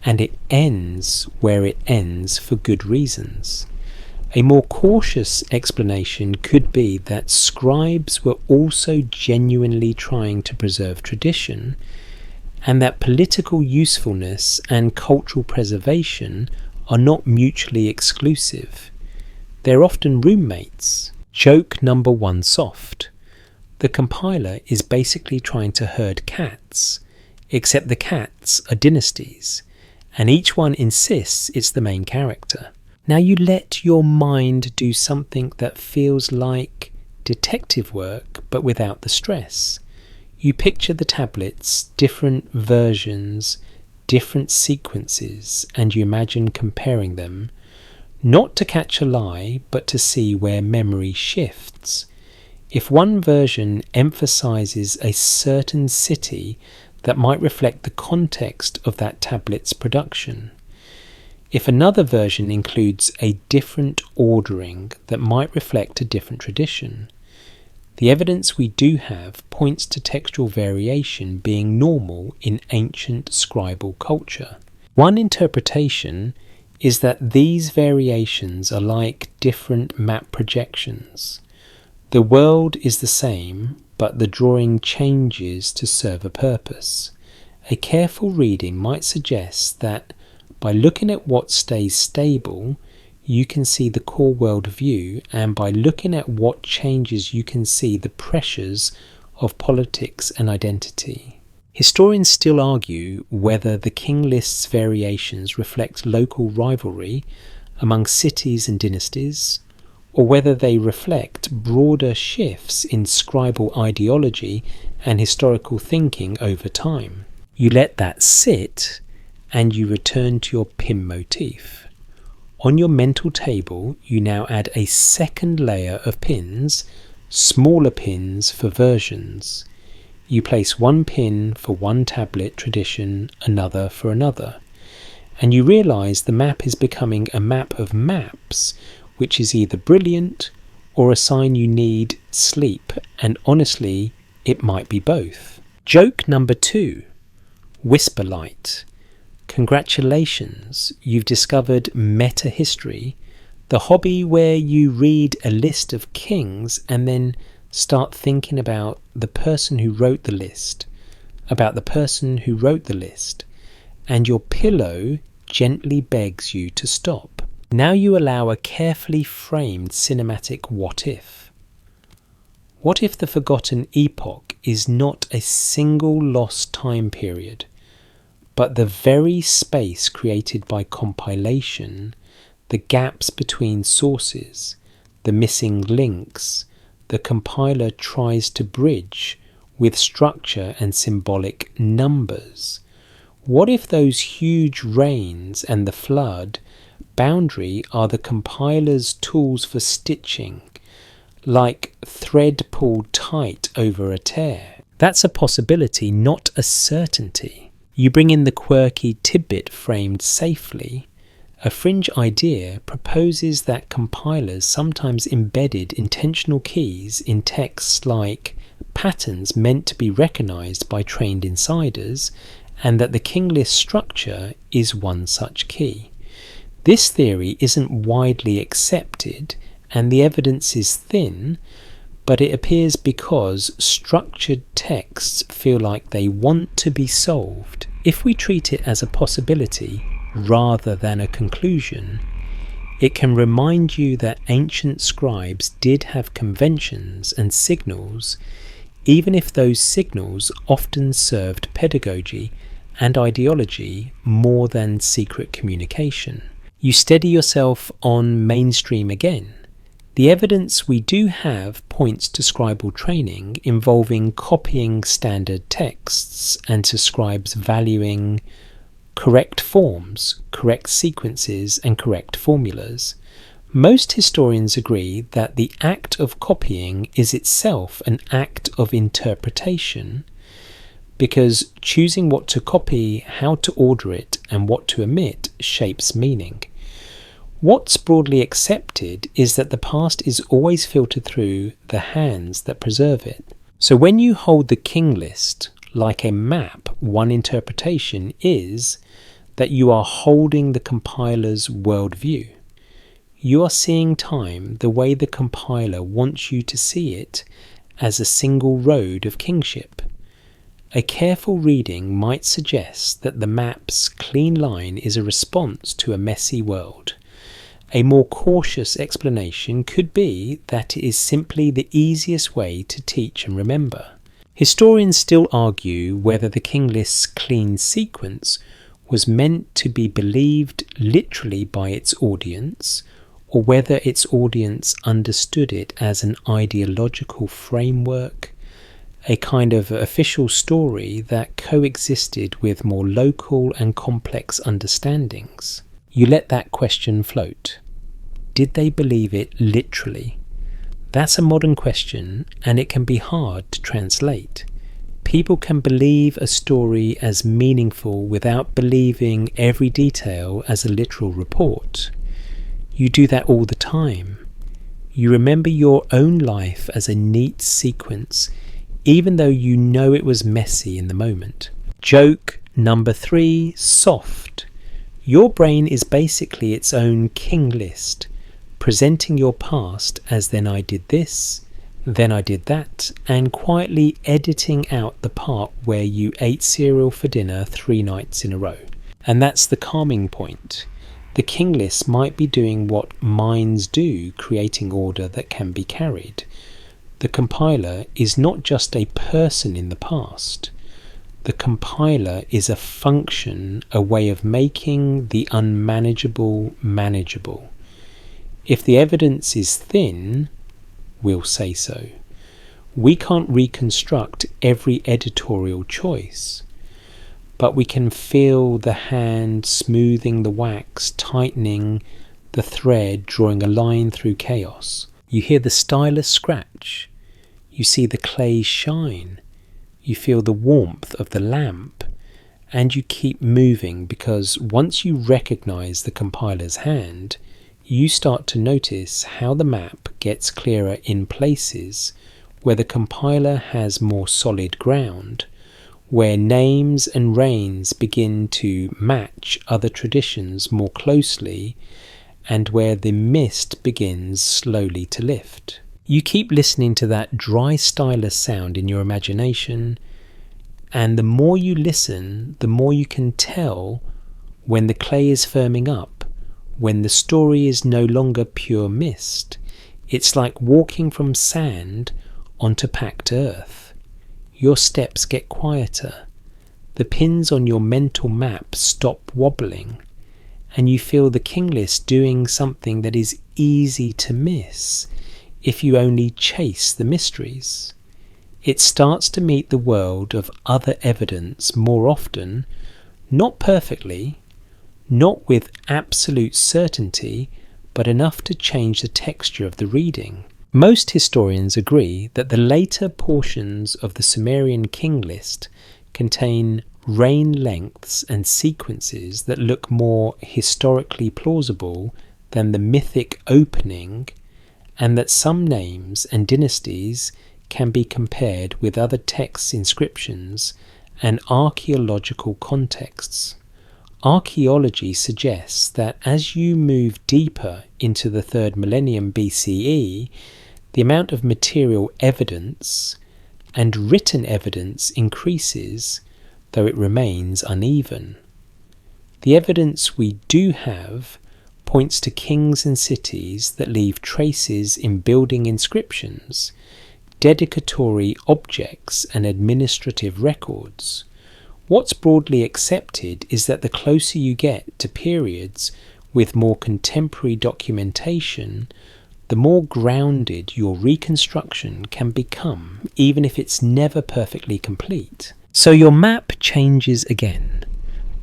and it ends where it ends for good reasons. A more cautious explanation could be that scribes were also genuinely trying to preserve tradition, and that political usefulness and cultural preservation are not mutually exclusive. They're often roommates. Joke number one soft. The compiler is basically trying to herd cats, except the cats are dynasties, and each one insists it's the main character. Now you let your mind do something that feels like detective work but without the stress. You picture the tablets, different versions, different sequences, and you imagine comparing them, not to catch a lie, but to see where memory shifts. If one version emphasizes a certain city, that might reflect the context of that tablet's production. If another version includes a different ordering, that might reflect a different tradition. The evidence we do have points to textual variation being normal in ancient scribal culture. One interpretation is that these variations are like different map projections. The world is the same, but the drawing changes to serve a purpose. A careful reading might suggest that by looking at what stays stable, you can see the core world view, and by looking at what changes you can see the pressures of politics and identity. Historians still argue whether the King List's variations reflect local rivalry among cities and dynasties, or whether they reflect broader shifts in scribal ideology and historical thinking over time. You let that sit, and you return to your pin motif. On your mental table, you now add a second layer of pins, smaller pins for versions. You place one pin for one tablet tradition, another for another. And you realise the map is becoming a map of maps, which is either brilliant or a sign you need sleep, and honestly, it might be both. Joke number 2. Whisper light. Congratulations, you've discovered meta-history, the hobby where you read a list of kings and then start thinking about the person who wrote the list, about the person who wrote the list, and your pillow gently begs you to stop. Now you allow a carefully framed cinematic what if. What if the forgotten epoch is not a single lost time period, but the very space created by compilation, the gaps between sources, the missing links, the compiler tries to bridge with structure and symbolic numbers? What if those huge rains and the flood boundary are the compiler's tools for stitching, like thread pulled tight over a tear? That's a possibility, not a certainty. You bring in the quirky tidbit framed safely. A fringe idea proposes that compilers sometimes embedded intentional keys in texts like patterns meant to be recognized by trained insiders, and that the King List structure is one such key. This theory isn't widely accepted, and the evidence is thin, but it appears because structured texts feel like they want to be solved. If we treat it as a possibility rather than a conclusion, it can remind you that ancient scribes did have conventions and signals, even if those signals often served pedagogy and ideology more than secret communication. You steady yourself on mainstream again. The evidence we do have points to scribal training involving copying standard texts and to scribes valuing correct forms, correct sequences, and correct formulas. Most historians agree that the act of copying is itself an act of interpretation, because choosing what to copy, how to order it, and what to omit shapes meaning. What's broadly accepted is that the past is always filtered through the hands that preserve it. So when you hold the King List like a map, one interpretation is that you are holding the compiler's worldview. You are seeing time the way the compiler wants you to see it, as a single road of kingship. A careful reading might suggest that the map's clean line is a response to a messy world. A more cautious explanation could be that it is simply the easiest way to teach and remember. Historians still argue whether the King List's clean sequence was meant to be believed literally by its audience, or whether its audience understood it as an ideological framework, a kind of official story that coexisted with more local and complex understandings. You let that question float. Did they believe it literally? That's a modern question, and it can be hard to translate. People can believe a story as meaningful without believing every detail as a literal report. You do that all the time. You remember your own life as a neat sequence, even though you know it was messy in the moment. Joke number 3, soft. Your brain is basically its own King List, presenting your past as then I did this, then I did that, and quietly editing out the part where you ate cereal for dinner 3 nights in a row. And that's the calming point. The King List might be doing what minds do, creating order that can be carried. The compiler is not just a person in the past. The compiler is a function, a way of making the unmanageable manageable. If the evidence is thin, we'll say so. We can't reconstruct every editorial choice, but we can feel the hand smoothing the wax, tightening the thread, drawing a line through chaos. You hear the stylus scratch. You see the clay shine. You feel the warmth of the lamp, and you keep moving, because once you recognize the compiler's hand, you start to notice how the map gets clearer in places where the compiler has more solid ground, where names and reigns begin to match other traditions more closely, and where the mist begins slowly to lift. You keep listening to that dry stylus sound in your imagination, and the more you listen, the more you can tell when the clay is firming up, when the story is no longer pure mist. It's like walking from sand onto packed earth. Your steps get quieter. The pins on your mental map stop wobbling, and you feel the King List doing something that is easy to miss if you only chase the mysteries. It starts to meet the world of other evidence more often, not perfectly, not with absolute certainty, but enough to change the texture of the reading. Most historians agree that the later portions of the Sumerian King List contain reign lengths and sequences that look more historically plausible than the mythic opening, and that some names and dynasties can be compared with other texts, inscriptions, and archaeological contexts. Archaeology suggests that as you move deeper into the 3rd millennium BCE, the amount of material evidence and written evidence increases, though it remains uneven. The evidence we do have points to kings and cities that leave traces in building inscriptions, dedicatory objects, and administrative records. What's broadly accepted is that the closer you get to periods with more contemporary documentation, the more grounded your reconstruction can become, even if it's never perfectly complete. So your map changes again.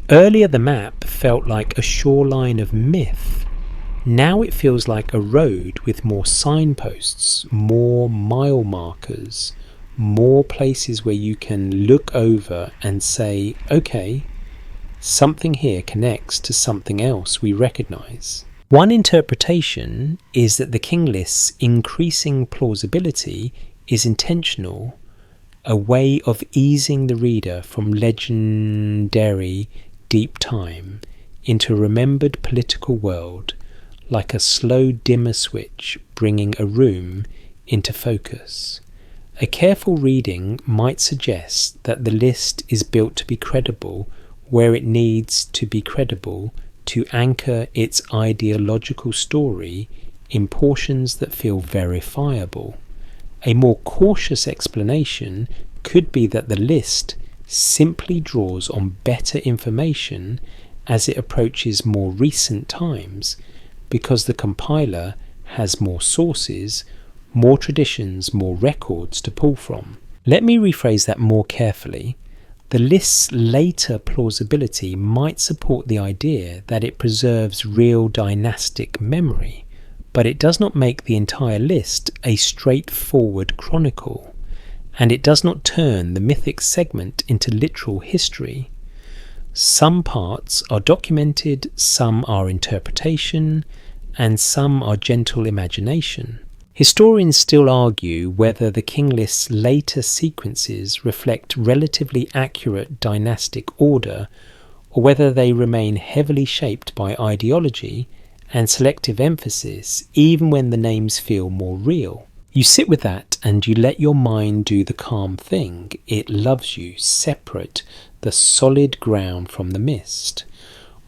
Earlier the map felt like a shoreline of myth. Now it feels like a road with more signposts, more mile markers, more places where you can look over and say, okay, something here connects to something else we recognize. One interpretation is that the King List's increasing plausibility is intentional, a way of easing the reader from legendary deep time into a remembered political world, like a slow dimmer switch bringing a room into focus. A careful reading might suggest that the list is built to be credible where it needs to be credible to anchor its ideological story in portions that feel verifiable. A more cautious explanation could be that the list simply draws on better information as it approaches more recent times, because the compiler has more sources, more traditions, more records to pull from. Let me rephrase that more carefully. The list's later plausibility might support the idea that it preserves real dynastic memory, but it does not make the entire list a straightforward chronicle, and it does not turn the mythic segment into literal history. Some parts are documented, some are interpretation, and some are gentle imagination. Historians still argue whether the King List's later sequences reflect relatively accurate dynastic order, or whether they remain heavily shaped by ideology and selective emphasis, even when the names feel more real. You sit with that and you let your mind do the calm thing. It loves you, separate the solid ground from the mist.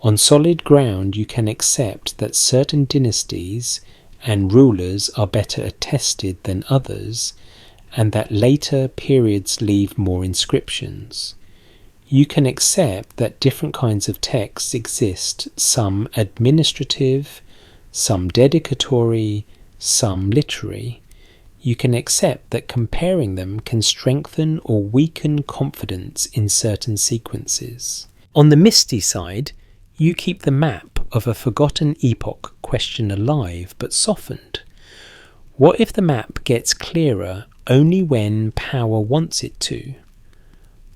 On solid ground you can accept that certain dynasties and rulers are better attested than others, and that later periods leave more inscriptions. You can accept that different kinds of texts exist, some administrative, some dedicatory, some literary. You can accept that comparing them can strengthen or weaken confidence in certain sequences. On the misty side, you keep the map of a forgotten epoch question alive but softened. What if the map gets clearer only when power wants it to?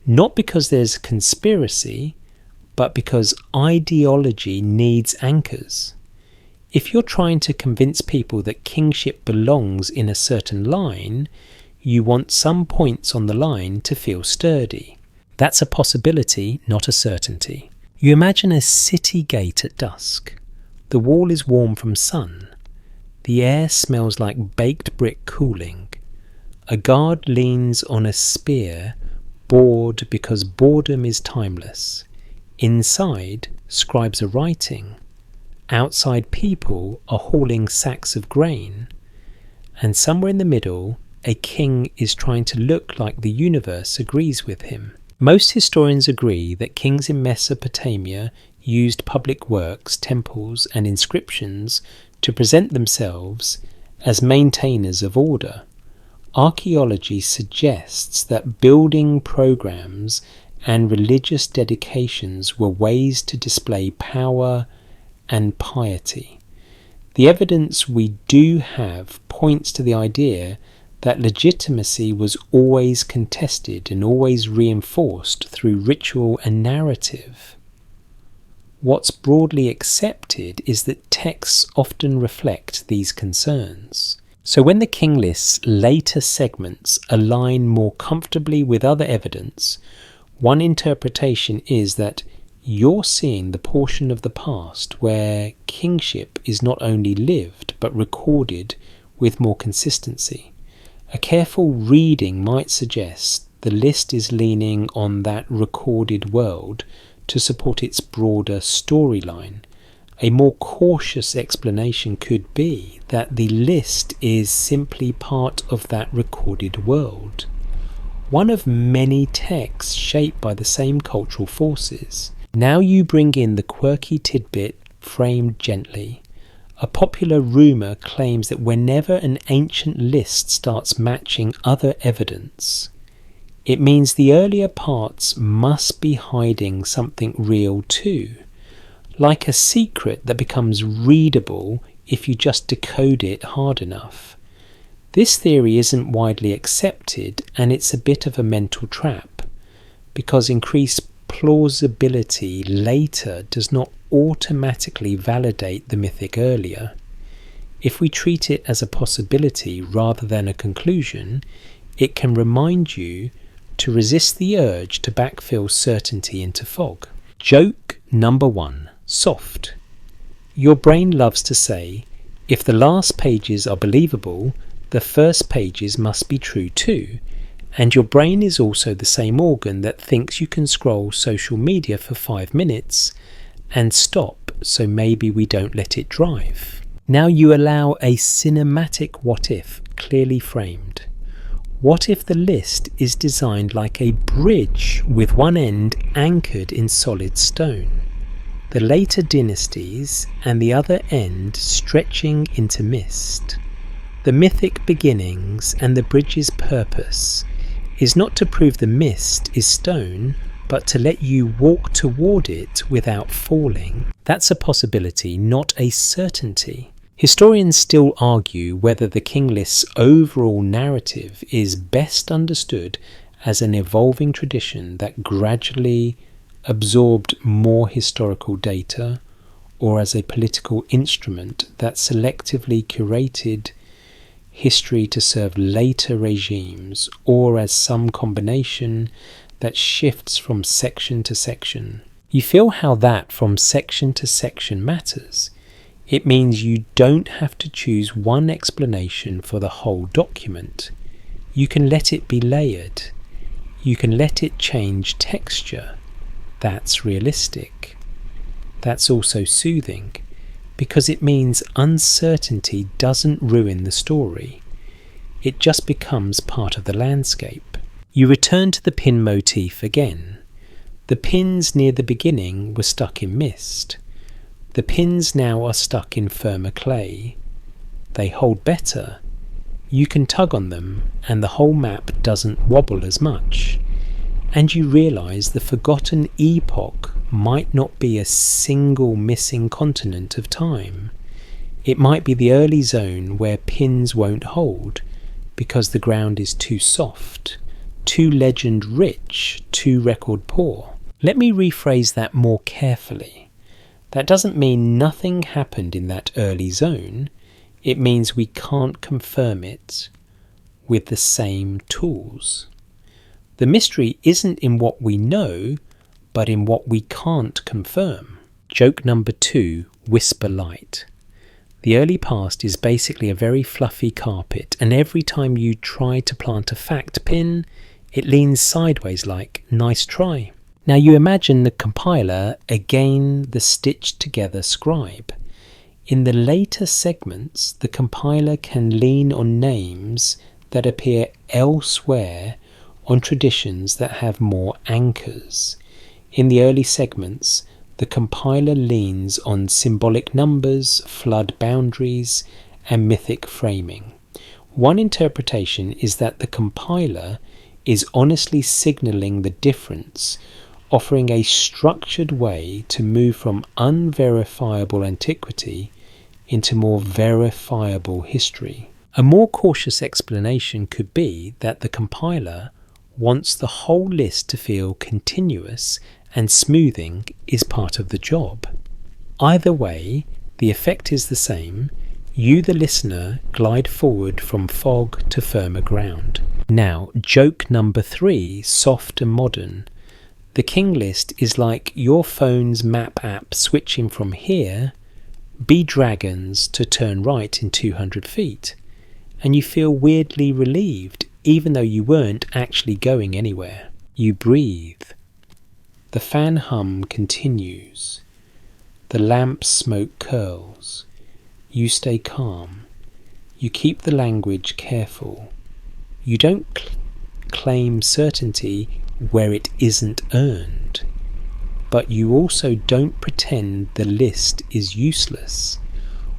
Not because there's a conspiracy, but because ideology needs anchors. If you're trying to convince people that kingship belongs in a certain line, you want some points on the line to feel sturdy. That's a possibility, not a certainty. You imagine a city gate at dusk. The wall is warm from sun. The air smells like baked brick cooling. A guard leans on a spear, bored because boredom is timeless. Inside, scribes are writing. outside people are hauling sacks of grain, and somewhere in the middle, a king is trying to look like the universe agrees with him. Most historians agree that kings in Mesopotamia used public works, temples, and inscriptions to present themselves as maintainers of order. Archaeology suggests that building programs and religious dedications were ways to display power and piety. The evidence we do have points to the idea that legitimacy was always contested and always reinforced through ritual and narrative. What's broadly accepted is that texts often reflect these concerns. So when the King List's later segments align more comfortably with other evidence, one interpretation is that you're seeing the portion of the past where kingship is not only lived but recorded with more consistency. A careful reading might suggest the list is leaning on that recorded world to support its broader storyline. A more cautious explanation could be that the list is simply part of that recorded world, one of many texts shaped by the same cultural forces. Now you bring in the quirky tidbit framed gently. A popular rumour claims that whenever an ancient list starts matching other evidence, it means the earlier parts must be hiding something real too, like a secret that becomes readable if you just decode it hard enough. This theory isn't widely accepted, and it's a bit of a mental trap, because increased plausibility later does not automatically validate the mythic earlier. If we treat it as a possibility rather than a conclusion, it can remind you to resist the urge to backfill certainty into fog. Joke number 1. Soft. Your brain loves to say, if the last pages are believable, the first pages must be true too. And your brain is also the same organ that thinks you can scroll social media for 5 minutes and stop, so maybe we don't let it drive. Now you allow a cinematic what if clearly framed. What if the list is designed like a bridge with one end anchored in solid stone, the later dynasties and the other end stretching into mist? The mythic beginnings and the bridge's purpose is not to prove the mist is stone, but to let you walk toward it without falling. That's a possibility, not a certainty. Historians still argue whether the King List's overall narrative is best understood as an evolving tradition that gradually absorbed more historical data, or as a political instrument that selectively curated history to serve later regimes, or as some combination that shifts from section to section. You feel how that from section to section matters. It means you don't have to choose one explanation for the whole document. You can let it be layered. You can let it change texture. That's realistic. That's also soothing, because it means uncertainty doesn't ruin the story. It just becomes part of the landscape. You return to the pin motif again. The pins near the beginning were stuck in mist. The pins now are stuck in firmer clay. They hold better. You can tug on them and the whole map doesn't wobble as much. And you realise the forgotten epoch might not be a single missing continent of time. It might be the early zone where pins won't hold because the ground is too soft, too legend rich, too record poor. Let me rephrase that more carefully. That doesn't mean nothing happened in that early zone. It means we can't confirm it with the same tools. The mystery isn't in what we know, but in what we can't confirm. Joke number 2, whisper light. The early past is basically a very fluffy carpet, and every time you try to plant a fact pin, it leans sideways like, nice try. Now you imagine the compiler, again the stitched together scribe. In the later segments, the compiler can lean on names that appear elsewhere, on traditions that have more anchors. In the early segments, the compiler leans on symbolic numbers, flood boundaries, and mythic framing. One interpretation is that the compiler is honestly signalling the difference, offering a structured way to move from unverifiable antiquity into more verifiable history. A more cautious explanation could be that the compiler wants the whole list to feel continuous, and smoothing is part of the job. Either way, the effect is the same. You, the listener, glide forward from fog to firmer ground. Now, joke number 3, soft and modern. The King List is like your phone's map app switching from here, be dragons, to turn right in 200 feet. And you feel weirdly relieved, even though you weren't actually going anywhere. You breathe. The fan hum continues. The lamp smoke curls. You stay calm. You keep the language careful. You don't claim certainty where it isn't earned. But you also don't pretend the list is useless.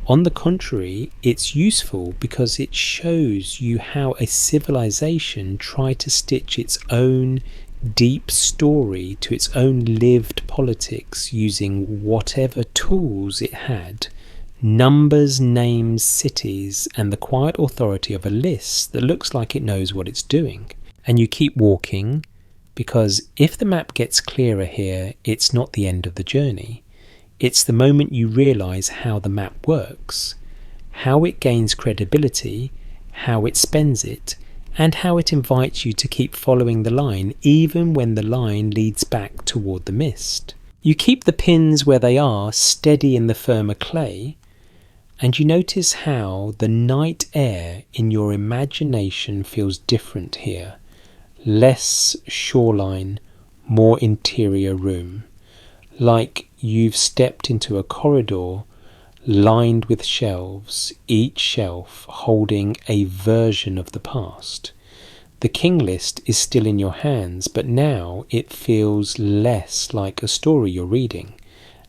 On the contrary, it's useful because it shows you how a civilization tried to stitch its own deep story to its own lived politics using whatever tools it had. Numbers, names, cities, and the quiet authority of a list that looks like it knows what it's doing. And you keep walking, because if the map gets clearer here, it's not the end of the journey. It's the moment you realise how the map works, how it gains credibility, how it spends it, and how it invites you to keep following the line even when the line leads back toward the mist. You keep the pins where they are, steady in the firmer clay, and you notice how the night air in your imagination feels different here. Less shoreline, more interior room. Like you've stepped into a corridor lined with shelves, each shelf holding a version of the past. The King List is still in your hands, but now it feels less like a story you're reading,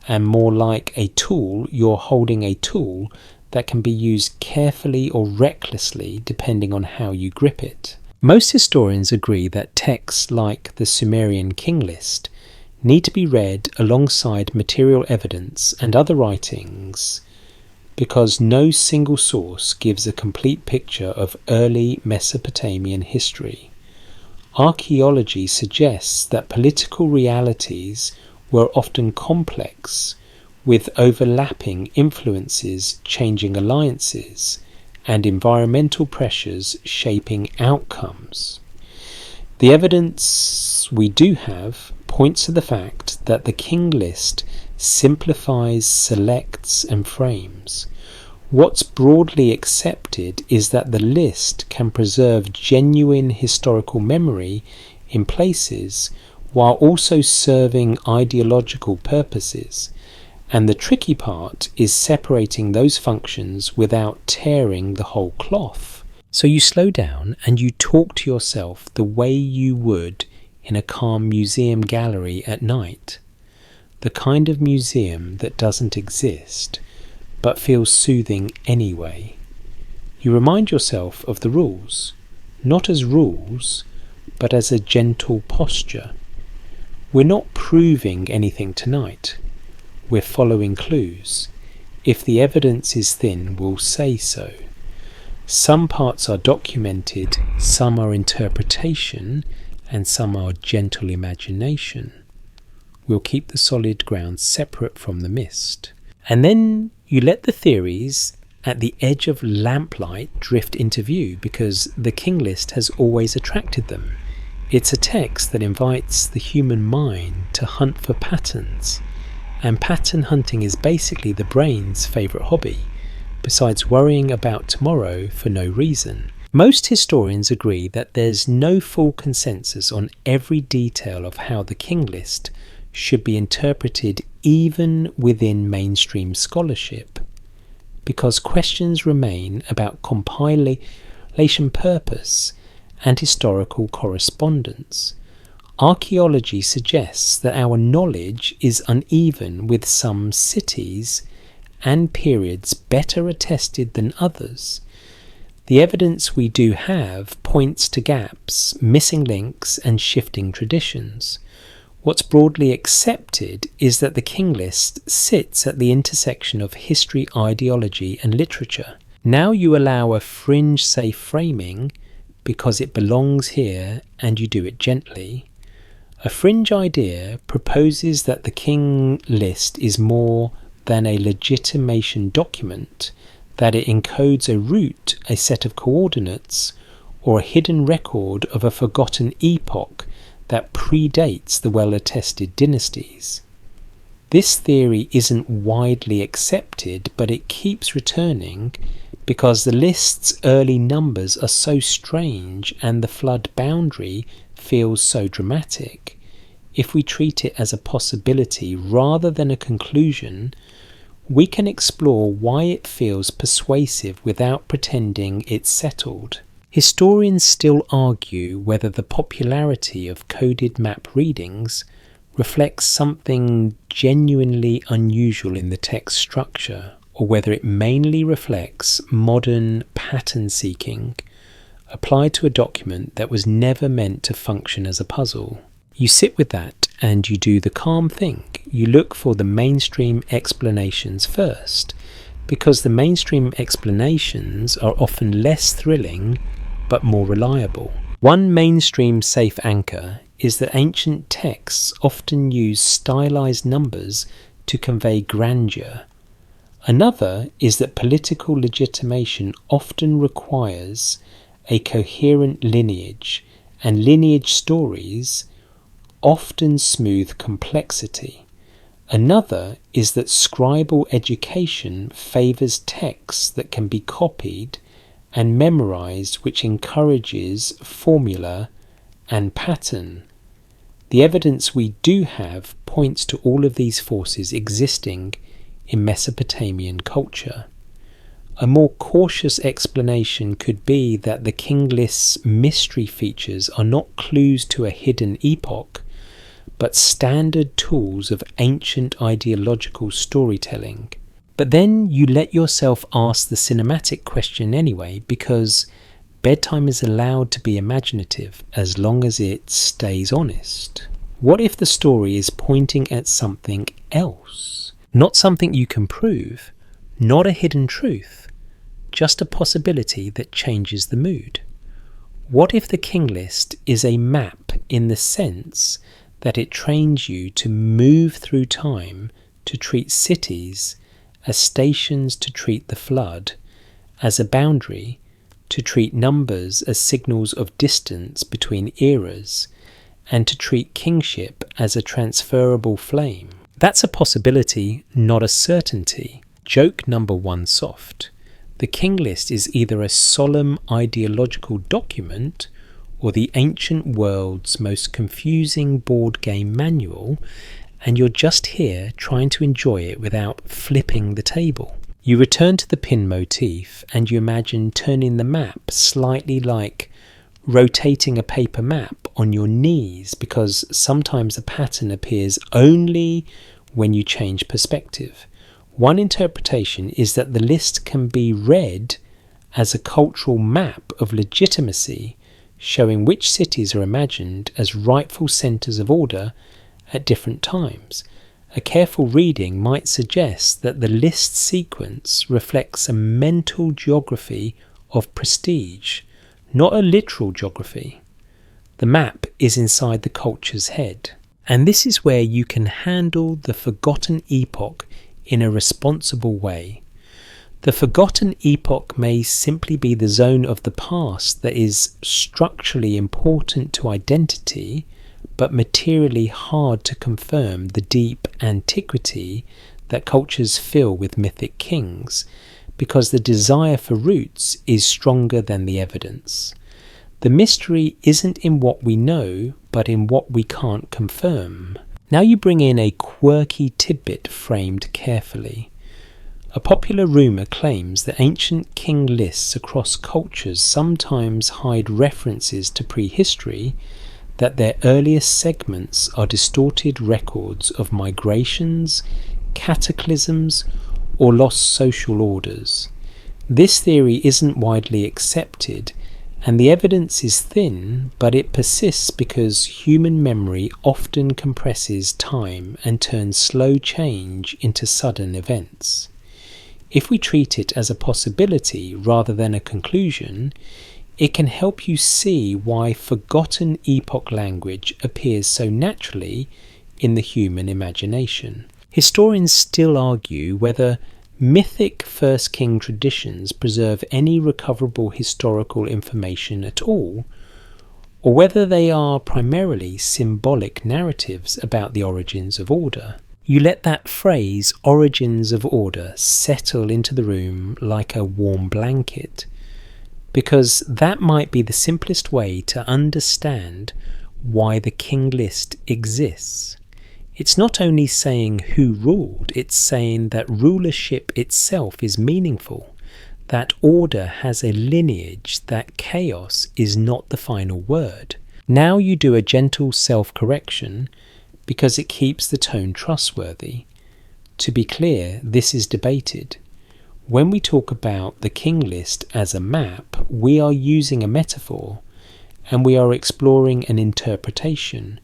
and more like a tool. You're holding a tool that can be used carefully or recklessly depending on how you grip it. Most historians agree that texts like the Sumerian King List need to be read alongside material evidence and other writings because no single source gives a complete picture of early Mesopotamian history. Archaeology suggests that political realities were often complex, with overlapping influences changing alliances and environmental pressures shaping outcomes. The evidence we do have points to the fact that the King List simplifies, selects, and frames. What's broadly accepted is that the list can preserve genuine historical memory in places while also serving ideological purposes, and the tricky part is separating those functions without tearing the whole cloth. So you slow down and you talk to yourself the way you would in a calm museum gallery at night. The kind of museum that doesn't exist, but feels soothing anyway. You remind yourself of the rules, not as rules, but as a gentle posture. We're not proving anything tonight. We're following clues. If the evidence is thin, we'll say so. Some parts are documented, some are interpretation, and some are gentle imagination. We'll keep the solid ground separate from the mist. And then you let the theories at the edge of lamplight drift into view because the King List has always attracted them. It's a text that invites the human mind to hunt for patterns, and pattern hunting is basically the brain's favourite hobby, besides worrying about tomorrow for no reason. Most historians agree that there's no full consensus on every detail of how the King List should be interpreted even within mainstream scholarship. because questions remain about compilation purpose and historical correspondence. Archaeology suggests that our knowledge is uneven, with some cities and periods better attested than others. The evidence we do have points to gaps, missing links, and shifting traditions. What's broadly accepted is that the King List sits at the intersection of history, ideology, and literature. Now you allow a fringe-safe framing because it belongs here and you do it gently. A fringe idea proposes that the King List is more than a legitimation document, that it encodes a route, a set of coordinates, or a hidden record of a forgotten epoch that predates the well-attested dynasties. This theory isn't widely accepted, but it keeps returning because the list's early numbers are so strange and the flood boundary feels so dramatic. If we treat it as a possibility rather than a conclusion, we can explore why it feels persuasive without pretending it's settled. Historians still argue whether the popularity of coded map readings reflects something genuinely unusual in the text structure, or whether it mainly reflects modern pattern seeking applied to a document that was never meant to function as a puzzle. You sit with that and you do the calm thing. You look for the mainstream explanations first, because the mainstream explanations are often less thrilling but more reliable. One mainstream safe anchor is that ancient texts often use stylized numbers to convey grandeur. Another is that political legitimation often requires a coherent lineage, and lineage stories often smooth complexity. Another is that scribal education favours texts that can be copied and memorised, which encourages formula and pattern. The evidence we do have points to all of these forces existing in Mesopotamian culture. A more cautious explanation could be that the King List's mystery features are not clues to a hidden epoch, but standard tools of ancient ideological storytelling. But then you let yourself ask the cinematic question anyway, because bedtime is allowed to be imaginative as long as it stays honest. What if the story is pointing at something else? Not something you can prove, not a hidden truth, just a possibility that changes the mood. What if the King List is a map in the sense that it trains you to move through time, to treat cities as stations, to treat the flood as a boundary, to treat numbers as signals of distance between eras, and to treat kingship as a transferable flame? That's a possibility, not a certainty. Joke number one soft. The King List is either a solemn ideological document or the ancient world's most confusing board game manual, and you're just here trying to enjoy it without flipping the table. You return to the pin motif and you imagine turning the map slightly like rotating a paper map on your knees, because sometimes the pattern appears only when you change perspective. One interpretation is that the list can be read as a cultural map of legitimacy, showing which cities are imagined as rightful centres of order at different times. A careful reading might suggest that the list sequence reflects a mental geography of prestige, not a literal geography. The map is inside the culture's head. And this is where you can handle the forgotten epoch in a responsible way. The forgotten epoch may simply be the zone of the past that is structurally important to identity, but materially hard to confirm the deep antiquity that cultures fill with mythic kings, because the desire for roots is stronger than the evidence. The mystery isn't in what we know, but in what we can't confirm. Now you bring in a quirky tidbit framed carefully. A popular rumour claims that ancient king lists across cultures sometimes hide references to prehistory, that their earliest segments are distorted records of migrations, cataclysms, or lost social orders. This theory isn't widely accepted, and the evidence is thin, but it persists because human memory often compresses time and turns slow change into sudden events. If we treat it as a possibility rather than a conclusion, it can help you see why forgotten epoch language appears so naturally in the human imagination. Historians still argue whether mythic First King traditions preserve any recoverable historical information at all, or whether they are primarily symbolic narratives about the origins of order. You let that phrase, origins of order, settle into the room like a warm blanket, because that might be the simplest way to understand why the King List exists. It's not only saying who ruled, it's saying that rulership itself is meaningful, that order has a lineage, that chaos is not the final word. Now you do a gentle self-correction because it keeps the tone trustworthy. To be clear, this is debated. When we talk about the King List as a map, we are using a metaphor, and we are exploring an interpretation.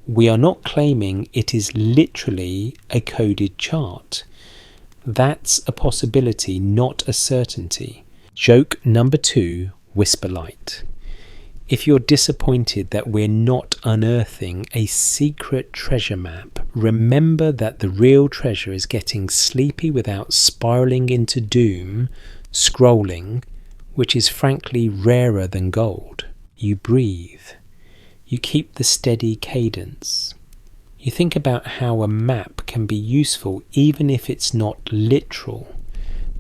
We are not claiming it is literally a coded chart. That's a possibility, not a certainty. Joke number 2, Whisper Light. If you're disappointed that we're not unearthing a secret treasure map, remember that the real treasure is getting sleepy without spiraling into doom, scrolling, which is frankly rarer than gold. You breathe. You keep the steady cadence. You think about how a map can be useful even if it's not literal.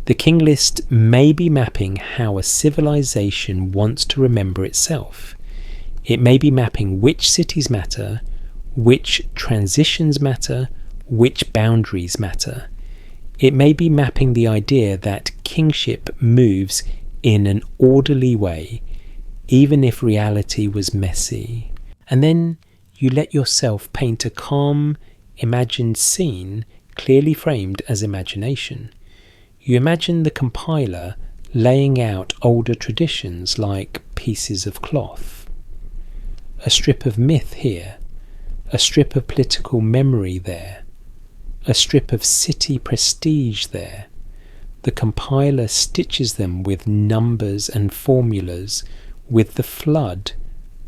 The King List may be mapping how a civilization wants to remember itself. It may be mapping which cities matter, which transitions matter, which boundaries matter. It may be mapping the idea that kingship moves in an orderly way, even if reality was messy. And then you let yourself paint a calm, imagined scene clearly framed as imagination. You imagine the compiler laying out older traditions like pieces of cloth. A strip of myth here, a strip of political memory there, a strip of city prestige there. The compiler stitches them with numbers and formulas, with the flood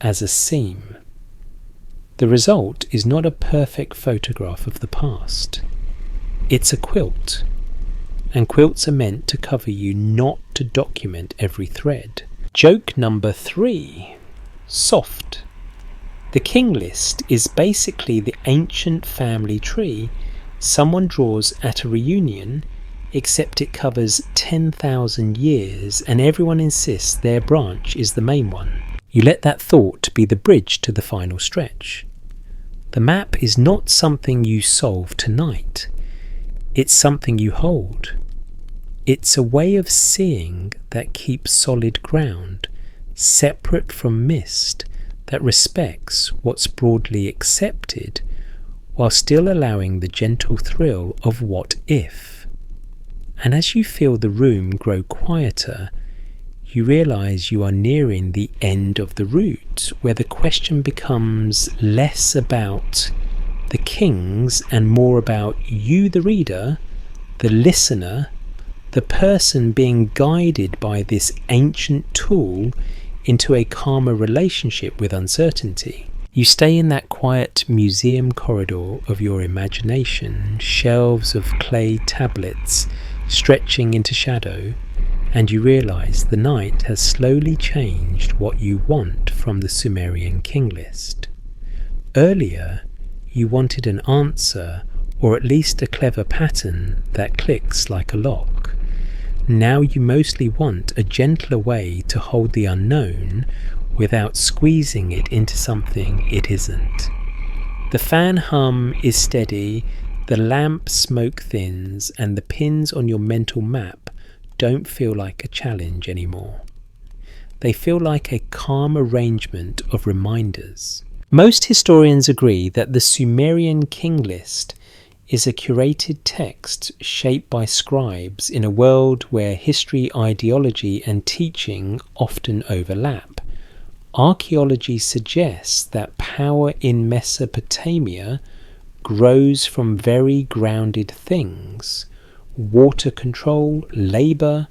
as a seam. The result is not a perfect photograph of the past. It's a quilt. And quilts are meant to cover you, not to document every thread. Joke number 3. Soft. The King List is basically the ancient family tree someone draws at a reunion, except it covers 10,000 years and everyone insists their branch is the main one. You let that thought be the bridge to the final stretch. The map is not something you solve tonight. It's something you hold. It's a way of seeing that keeps solid ground, separate from mist, that respects what's broadly accepted, while still allowing the gentle thrill of what if. And as you feel the room grow quieter, you realise you are nearing the end of the route, where the question becomes less about the kings and more about you, the reader, the listener, the person being guided by this ancient tool into a calmer relationship with uncertainty. You stay in that quiet museum corridor of your imagination, shelves of clay tablets stretching into shadow, and you realise the night has slowly changed what you want from the Sumerian King List. Earlier, you wanted an answer, or at least a clever pattern that clicks like a lock. Now you mostly want a gentler way to hold the unknown without squeezing it into something it isn't. The fan hum is steady, The lamp smoke thins and the pins on your mental map don't feel like a challenge anymore. They feel like a calm arrangement of reminders. Most historians agree that the Sumerian King List is a curated text shaped by scribes in a world where history, ideology, and teaching often overlap. Archaeology suggests that power in Mesopotamia grows from very grounded things: water control, labour,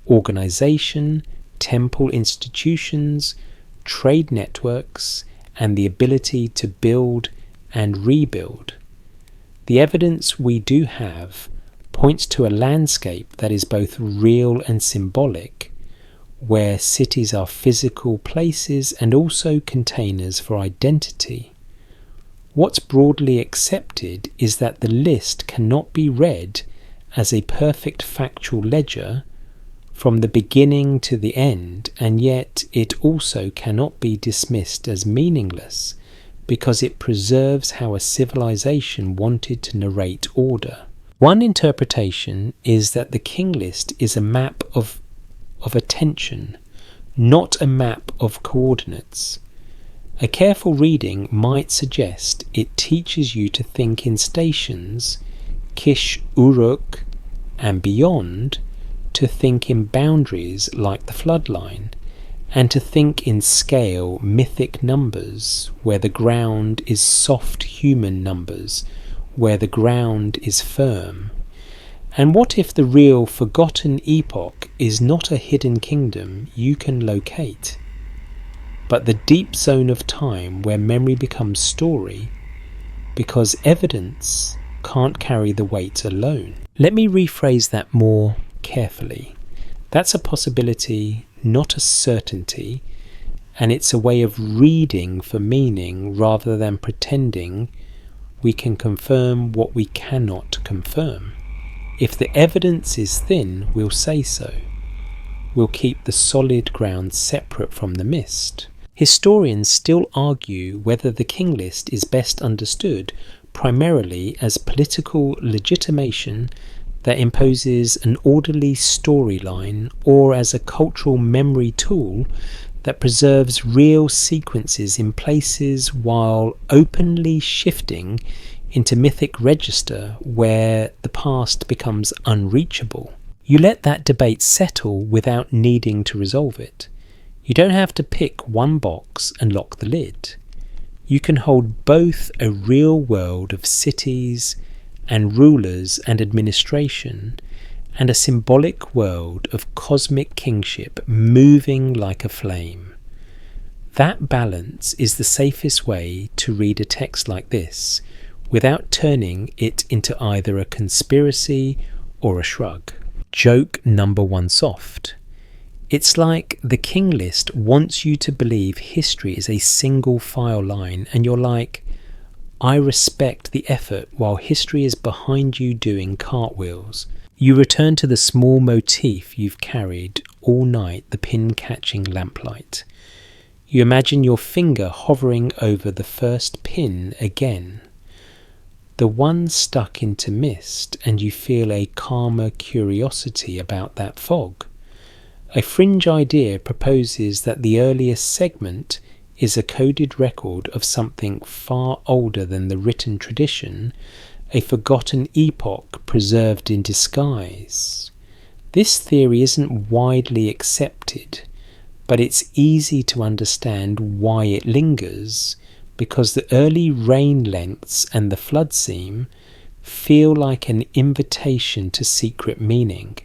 organisation, temple institutions, trade networks, and the ability to build and rebuild. The evidence we do have points to a landscape that is both real and symbolic, where cities are physical places and also containers for identity. What's broadly accepted is that the list cannot be read as a perfect factual ledger from the beginning to the end, and yet it also cannot be dismissed as meaningless because it preserves how a civilization wanted to narrate order. One interpretation is that the King List is a map of attention, not a map of coordinates. A careful reading might suggest it teaches you to think in stations, Kish, Uruk, and beyond, to think in boundaries like the floodline, and to think in scale, mythic numbers, where the ground is soft human numbers, where the ground is firm. And what if the real forgotten epoch is not a hidden kingdom you can locate, but the deep zone of time where memory becomes story, because evidence can't carry the weight alone? Let me rephrase that more carefully. That's a possibility, not a certainty, and it's a way of reading for meaning rather than pretending we can confirm what we cannot confirm. If the evidence is thin, we'll say so. We'll keep the solid ground separate from the mist. Historians still argue whether the King List is best understood primarily as political legitimation that imposes an orderly storyline, or as a cultural memory tool that preserves real sequences in places while openly shifting into mythic register where the past becomes unreachable. You let that debate settle without needing to resolve it. You don't have to pick one box and lock the lid. You can hold both a real world of cities and rulers and administration, and a symbolic world of cosmic kingship moving like a flame. That balance is the safest way to read a text like this, without turning it into either a conspiracy or a shrug. Joke number one soft. It's like the King List wants you to believe history is a single file line, and you're like, I respect the effort while history is behind you doing cartwheels. You return to the small motif you've carried all night, the pin-catching lamplight. You imagine your finger hovering over the first pin again, the one stuck into mist, and you feel a calmer curiosity about that fog. A fringe idea proposes that the earliest segment is a coded record of something far older than the written tradition, a forgotten epoch preserved in disguise. This theory isn't widely accepted, but it's easy to understand why it lingers, because the early rain lengths and the flood seam feel like an invitation to secret meaning.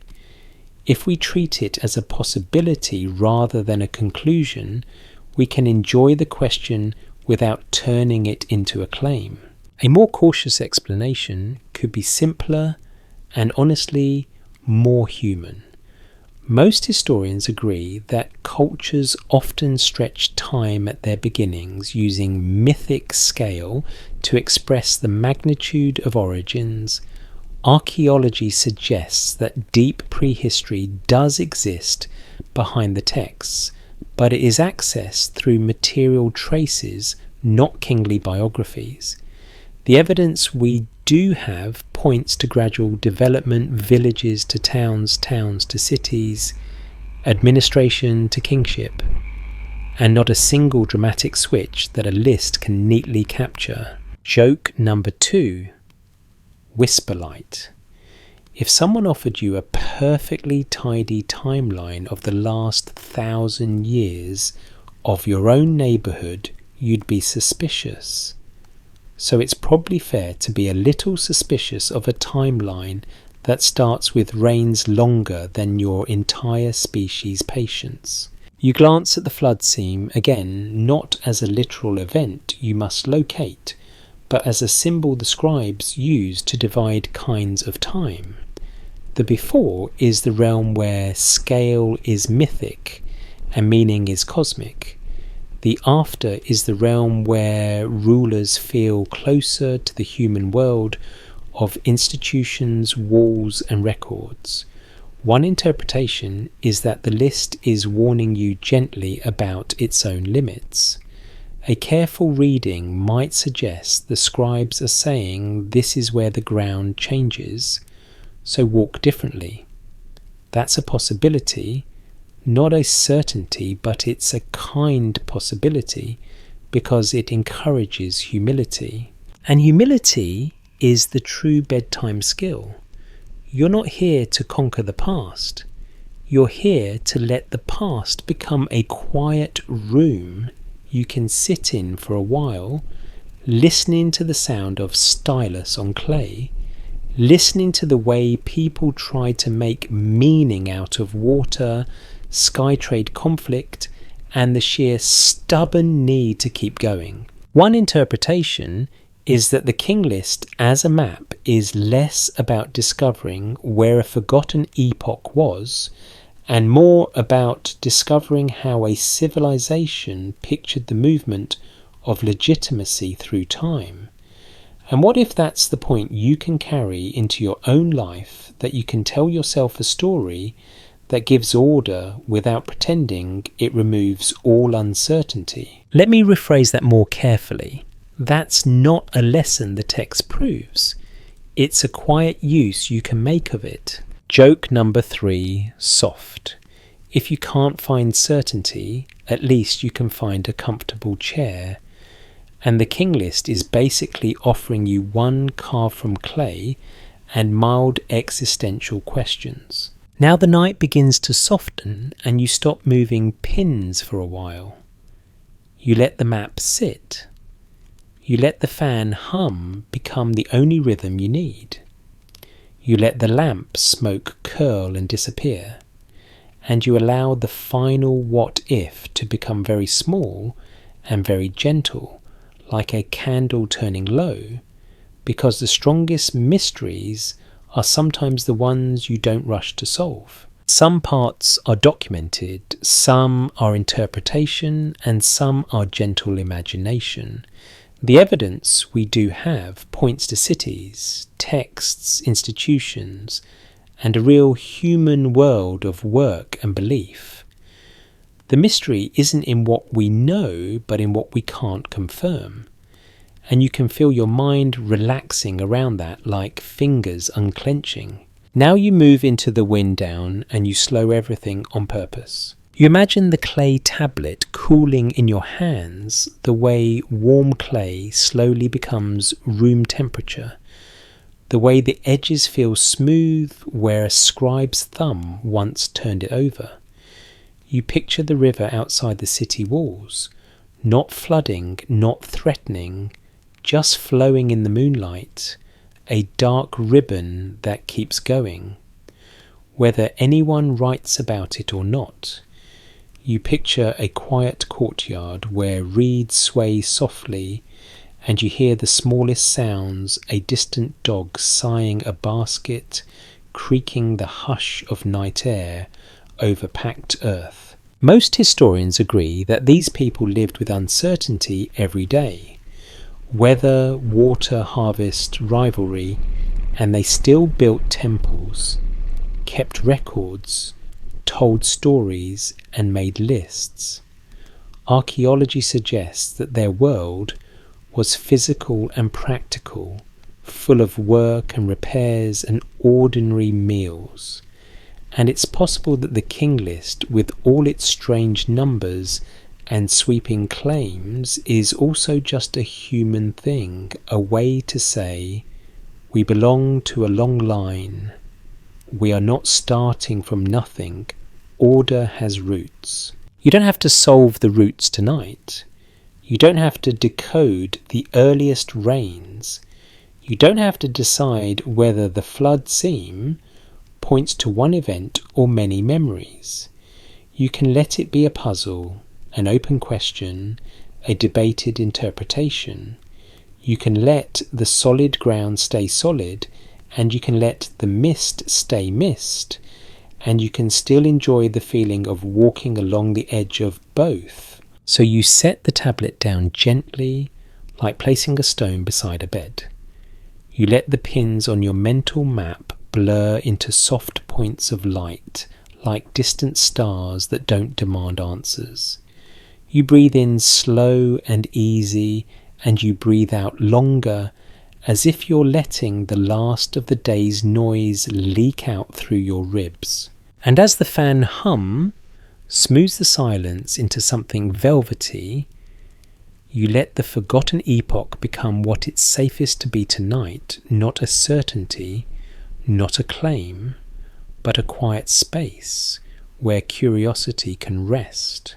If we treat it as a possibility rather than a conclusion, we can enjoy the question without turning it into a claim. A more cautious explanation could be simpler and honestly more human. Most historians agree that cultures often stretch time at their beginnings using mythic scale to express the magnitude of origins. Archaeology suggests that deep prehistory does exist behind the texts, but it is accessed through material traces, not kingly biographies. The evidence we do have points to gradual development, villages to towns, towns to cities, administration to kingship, and not a single dramatic switch that a list can neatly capture. Joke number 2. Whisperlight. If someone offered you a perfectly tidy timeline of the last 1,000 years of your own neighbourhood, you'd be suspicious. So it's probably fair to be a little suspicious of a timeline that starts with reigns longer than your entire species' patience. You glance at the flood scene again, not as a literal event you must locate, but as a symbol the scribes use to divide kinds of time. The before is the realm where scale is mythic and meaning is cosmic. The after is the realm where rulers feel closer to the human world of institutions, walls and records. One interpretation is that the list is warning you gently about its own limits. A careful reading might suggest the scribes are saying this is where the ground changes, so walk differently. That's a possibility, not a certainty, but it's a kind possibility because it encourages humility. And humility is the true bedtime skill. You're not here to conquer the past. You're here to let the past become a quiet room you can sit in for a while, listening to the sound of stylus on clay, listening to the way people try to make meaning out of water, sky trade conflict, and the sheer stubborn need to keep going. One interpretation is that the King List as a map is less about discovering where a forgotten epoch was and more about discovering how a civilization pictured the movement of legitimacy through time. And what if that's the point you can carry into your own life, that you can tell yourself a story that gives order without pretending it removes all uncertainty? Let me rephrase that more carefully. That's not a lesson the text proves. It's a quiet use you can make of it. Joke number 3, soft. If you can't find certainty, at least you can find a comfortable chair. And the King List is basically offering you one carved from clay and mild existential questions. Now the night begins to soften and you stop moving pins for a while. You let the map sit. You let the fan hum become the only rhythm you need. You let the lamp smoke curl and disappear. And you allow the final what if to become very small and very gentle, like a candle turning low, because the strongest mysteries are sometimes the ones you don't rush to solve. Some parts are documented, some are interpretation, and some are gentle imagination. The evidence we do have points to cities, texts, institutions, and a real human world of work and belief. The mystery isn't in what we know, but in what we can't confirm. And you can feel your mind relaxing around that like fingers unclenching. Now you move into the wind down and you slow everything on purpose. You imagine the clay tablet cooling in your hands the way warm clay slowly becomes room temperature, the way the edges feel smooth where a scribe's thumb once turned it over. You picture the river outside the city walls, not flooding, not threatening, just flowing in the moonlight, a dark ribbon that keeps going, whether anyone writes about it or not. You picture a quiet courtyard where reeds sway softly and you hear the smallest sounds, a distant dog sighing a basket, creaking the hush of night air over packed earth. Most historians agree that these people lived with uncertainty every day. Weather, water, harvest, rivalry, and they still built temples, kept records, told stories and made lists. Archaeology suggests that their world was physical and practical, full of work and repairs and ordinary meals. And it's possible that the King List, with all its strange numbers and sweeping claims, is also just a human thing, a way to say, we belong to a long line. We are not starting from nothing. Order has roots. You don't have to solve the roots tonight. You don't have to decode the earliest rains. You don't have to decide whether the flood seam points to one event or many memories. You can let it be a puzzle, an open question, a debated interpretation. You can let the solid ground stay solid, and you can let the mist stay mist, and you can still enjoy the feeling of walking along the edge of both. So you set the tablet down gently, like placing a stone beside a bed. You let the pins on your mental map blur into soft points of light, like distant stars that don't demand answers. You breathe in slow and easy, and you breathe out longer, as if you're letting the last of the day's noise leak out through your ribs. And as the fan hum smooths the silence into something velvety, you let the forgotten epoch become what it's safest to be tonight, not a certainty, not a claim, but a quiet space where curiosity can rest.